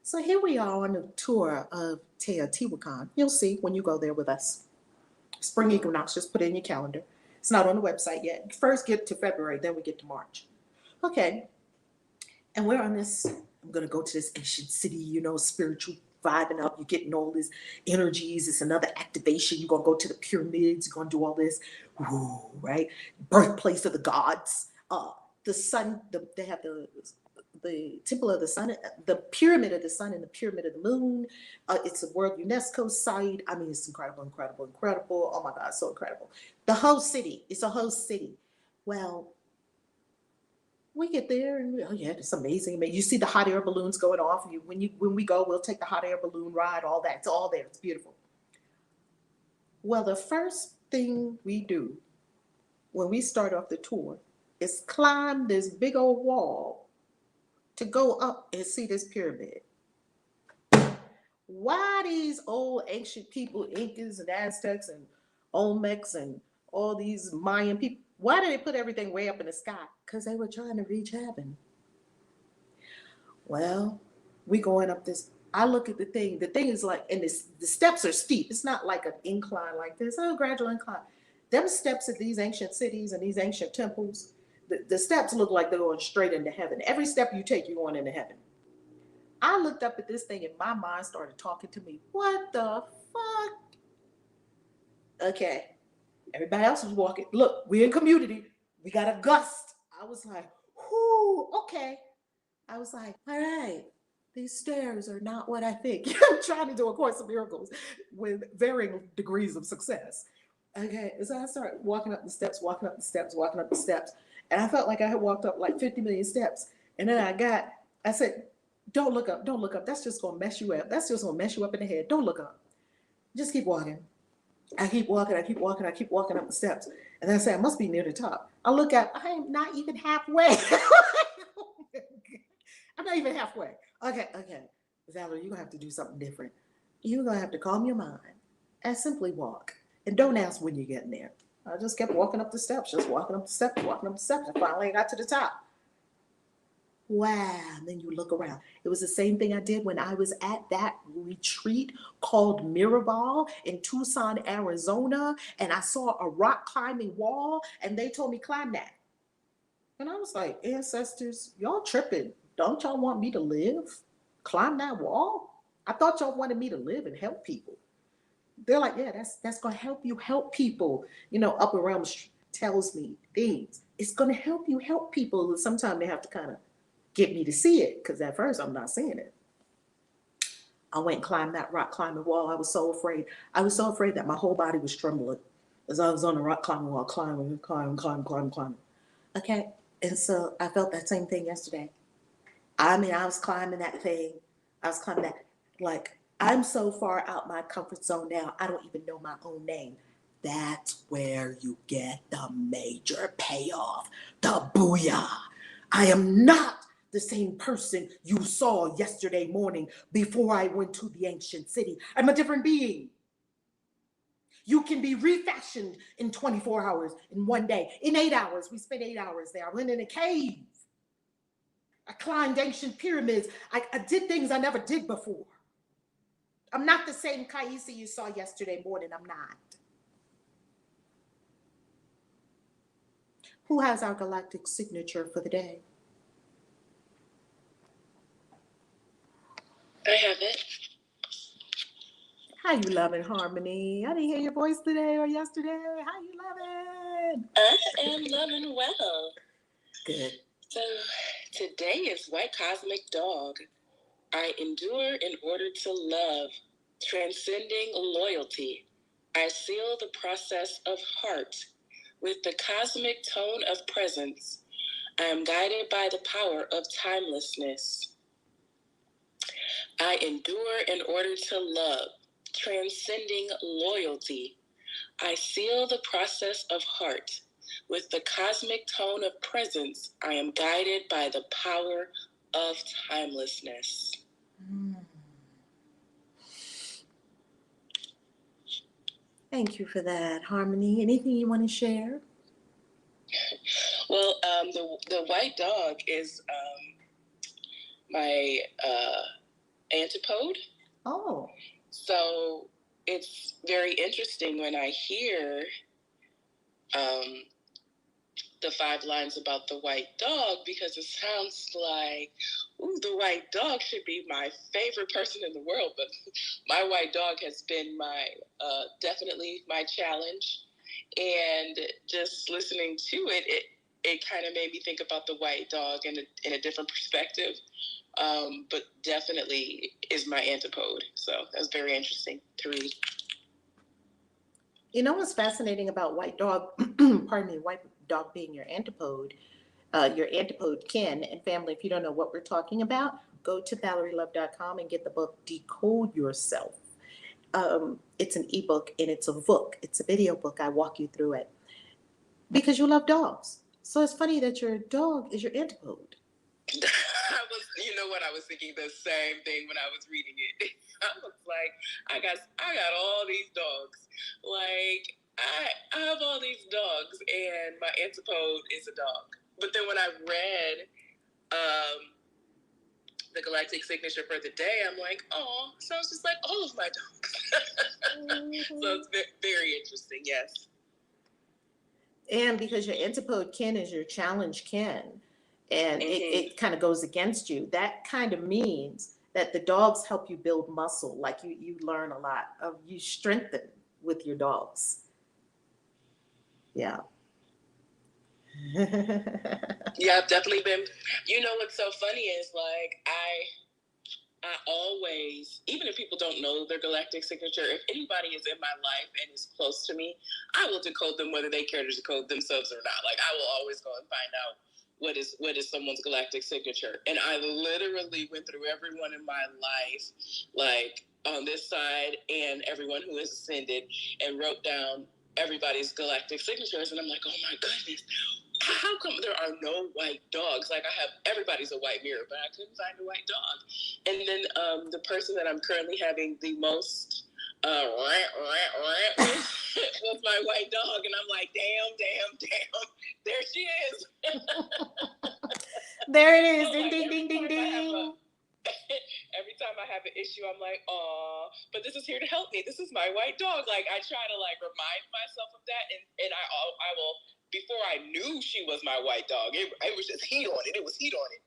So here we are on a tour of Teotihuacan. You'll see when you go there with us. Spring equinox, just put it in your calendar. It's not on the website yet. First get to February, then we get to March. Okay. And we're on this, I'm going to go to this ancient city, spiritual vibing up. You're getting all these energies. It's another activation. You're going to go to the pyramids. You're going to do all this. Ooh, right? Birthplace of the gods. The sun, they have the Temple of the Sun, the Pyramid of the Sun and the Pyramid of the Moon. It's a World UNESCO site. I mean, it's incredible. Oh my God, so incredible. The whole city, it's a whole city. Well, we get there and oh yeah, it's amazing. You see the hot air balloons going off. When we go, we'll take the hot air balloon ride, all that. It's all there, it's beautiful. Well, the first thing we do when we start off the tour is climb this big old wall to go up and see this pyramid. Why these old ancient people, Incas and Aztecs and Olmecs and all these Mayan people, why did they put everything way up in the sky? Because they were trying to reach heaven. Well, We going up this. I look at the thing. The thing is like, and the steps are steep. It's not like an incline like this. Oh, gradual incline. Them steps at these ancient cities and these ancient temples, the steps look like they're going straight into heaven. Every step you take, you're going into heaven. I looked up at this thing and my mind started talking to me. What the fuck? Okay. Everybody else was walking. Look, we're in community. We got a gust. I was like, whoo, okay. I was like, all right, these stairs are not what I think. I'm trying to do a Course of Miracles with varying degrees of success. Okay, so I started walking up the steps, walking up the steps, walking up the steps. And I felt like I had walked up like 50 million steps. And then I said, don't look up, don't look up. That's just gonna mess you up. That's just gonna mess you up in the head. Don't look up. Just keep walking. I keep walking, I keep walking, I keep walking up the steps. And then I say, I must be near the top. I look at, I am not even halfway. I'm not even halfway. Okay. Valerie, you're gonna have to do something different. You're gonna have to calm your mind and simply walk. And don't ask when you're getting there. I just kept walking up the steps, just walking up the steps, walking up the steps. And finally I got to the top. Wow. And then you look around. It was the same thing I did when I was at that retreat called Mirabal in Tucson, Arizona. And I saw a rock climbing wall and they told me climb that. And I was like, ancestors, y'all tripping. Don't y'all want me to live? Climb that wall? I thought y'all wanted me to live and help people. They're like, yeah, that's gonna help you help people. You know, Upper Realms tells me things. It's gonna help you help people. Sometimes they have to kind of get me to see it, because at first I'm not seeing it. I went and climbed that rock climbing wall. I was so afraid. I was so afraid that my whole body was trembling as I was on the rock climbing wall, climbing. Okay. And so I felt that same thing yesterday. I mean, I was climbing that thing. I was climbing that. Like, I'm so far out my comfort zone now, I don't even know my own name. That's where you get the major payoff, the booyah. I am not the same person you saw yesterday morning before I went to the ancient city. I'm a different being. You can be refashioned in 24 hours, in one day, in 8 hours. We spent 8 hours there. I went in a cave. I climbed ancient pyramids. I did things I never did before. I'm not the same Kaisi you saw yesterday morning. I'm not. Who has our galactic signature for the day?
I have it.
How you loving, Harmony? I didn't hear your voice today or yesterday. How you loving?
I am loving well.
Good.
So today is White Cosmic Dog. I endure in order to love, transcending loyalty. I seal the process of heart with the cosmic tone of presence. I am guided by the power of timelessness. I endure in order to love, transcending loyalty. I seal the process of heart. With the cosmic tone of presence, I am guided by the power of timelessness.
Thank you for that, Harmony. Anything you want to share?
Well, the white dog is my antipode.
Oh.
So it's very interesting when I hear the 5 lines about the white dog, because it sounds like, ooh, the white dog should be my favorite person in the world. But my white dog has been my definitely my challenge. And just listening to it kind of made me think about the white dog in a different perspective. But definitely is my antipode. So that's very interesting to read.
You know what's fascinating about white dog, white dog being your antipode kin and family. If you don't know what we're talking about, go to ValerieLove.com and get the book Decode Yourself. It's an ebook and it's a book. It's a video book. I walk you through it because you love dogs. So it's funny that your dog is your antipode.
I was thinking the same thing when I was reading it. I was like, I got all these dogs. Like, I have all these dogs, and my antipode is a dog. But then when I read the Galactic Signature for the day, I'm like, oh, sounds just like all of my dogs. So it's very interesting, yes.
And because your antipode kin is your challenge kin, and it kind of goes against you, that kind of means that the dogs help you build muscle. Like you learn a lot of, you strengthen with your dogs. Yeah.
Yeah, I've definitely been, you know, what's so funny is like, I always, even if people don't know their Galactic Signature, if anybody is in my life and is close to me, I will decode them whether they care to decode themselves or not. Like, I will always go and find out what is someone's Galactic Signature. And I literally went through everyone in my life, like on this side and everyone who has ascended, and wrote down everybody's Galactic Signatures. And I'm like, oh my goodness, how come there are no white dogs? Like, I have, everybody's a white mirror, but I couldn't find a white dog. And then the person that I'm currently having the most rant with was my white dog. And I'm like, damn, there she is.
There it is.
So,
Ding,
like,
ding, ding, ding, ding.
Every time I have an issue, I'm like, aw, but this is here to help me. This is my white dog. Like, I try to like remind myself of that, and I will. Before I knew she was my white dog, it was just heat on it. It was heat on it.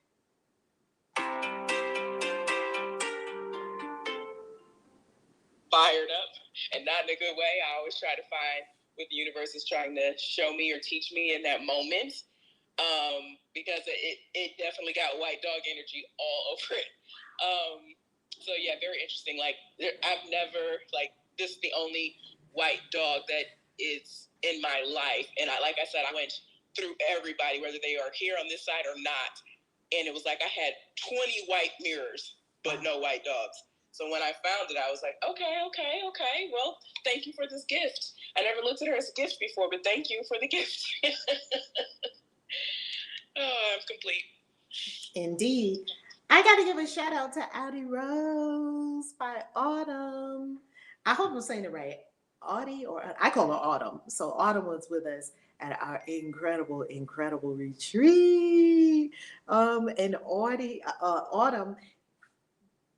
Fired up, and not in a good way. I always try to find what the universe is trying to show me or teach me in that moment, because it definitely got white dog energy all over it. So yeah, very interesting. Like, I've never, like, this is the only white dog that is in my life. And like I said, I went through everybody, whether they are here on this side or not. And it was like I had 20 white mirrors, but no white dogs. So when I found it, I was like, okay. Well, thank you for this gift. I never looked at her as a gift before, but thank you for the gift. Oh, I'm complete.
Indeed. I got to give a shout out to Audie Rose by Autumn. I hope I'm saying it right. Audie, or I call her Autumn. So Autumn was with us at our incredible retreat. And Autumn,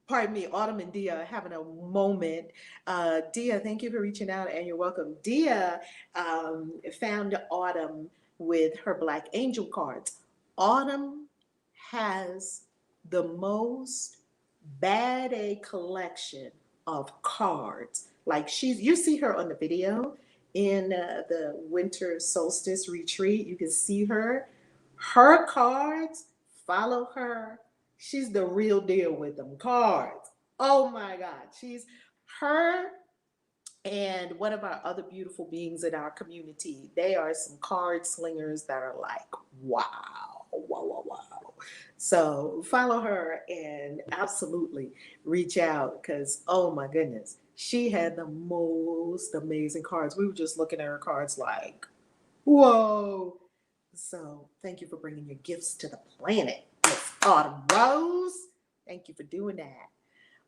pardon me, Autumn and Dia are having a moment. Dia, thank you for reaching out, and you're welcome. Dia found Autumn with her Black Angel cards. Autumn has the most bad A collection of cards. Like, you see her on the video in the winter solstice retreat. You can see her. Her cards follow her. She's the real deal with them cards. Oh my God. She's her and one of our other beautiful beings in our community. They are some card slingers that are like, wow. So follow her and absolutely reach out, because, oh my goodness, she had the most amazing cards. We were just looking at her cards like, whoa. So thank you for bringing your gifts to the planet, Miss Autumn Rose. Thank you for doing that.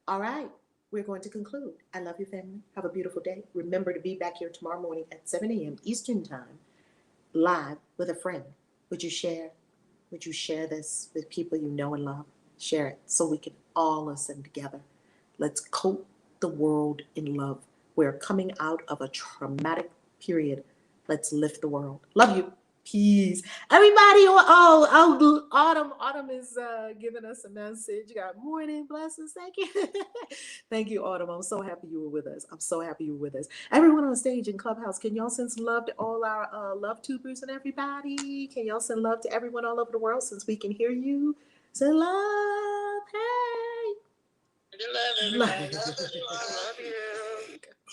All right, we're going to conclude. I love you, family. Have a beautiful day. Remember to be back here tomorrow morning at 7 a.m. Eastern Time, live with a friend. Would you share this with people you know and love? Share it so we can all listen together. Let's coat the world in love. We're coming out of a traumatic period. Let's lift the world. Love you. Peace. Everybody, Autumn is giving us a message. Got morning blessings. Thank you. Thank you, Autumn. I'm so happy you were with us. Everyone on stage in Clubhouse, can y'all send some love to all our love tubers and everybody? Can y'all send love to everyone all over the world, since we can hear you? Send love. Hey.
Love everybody.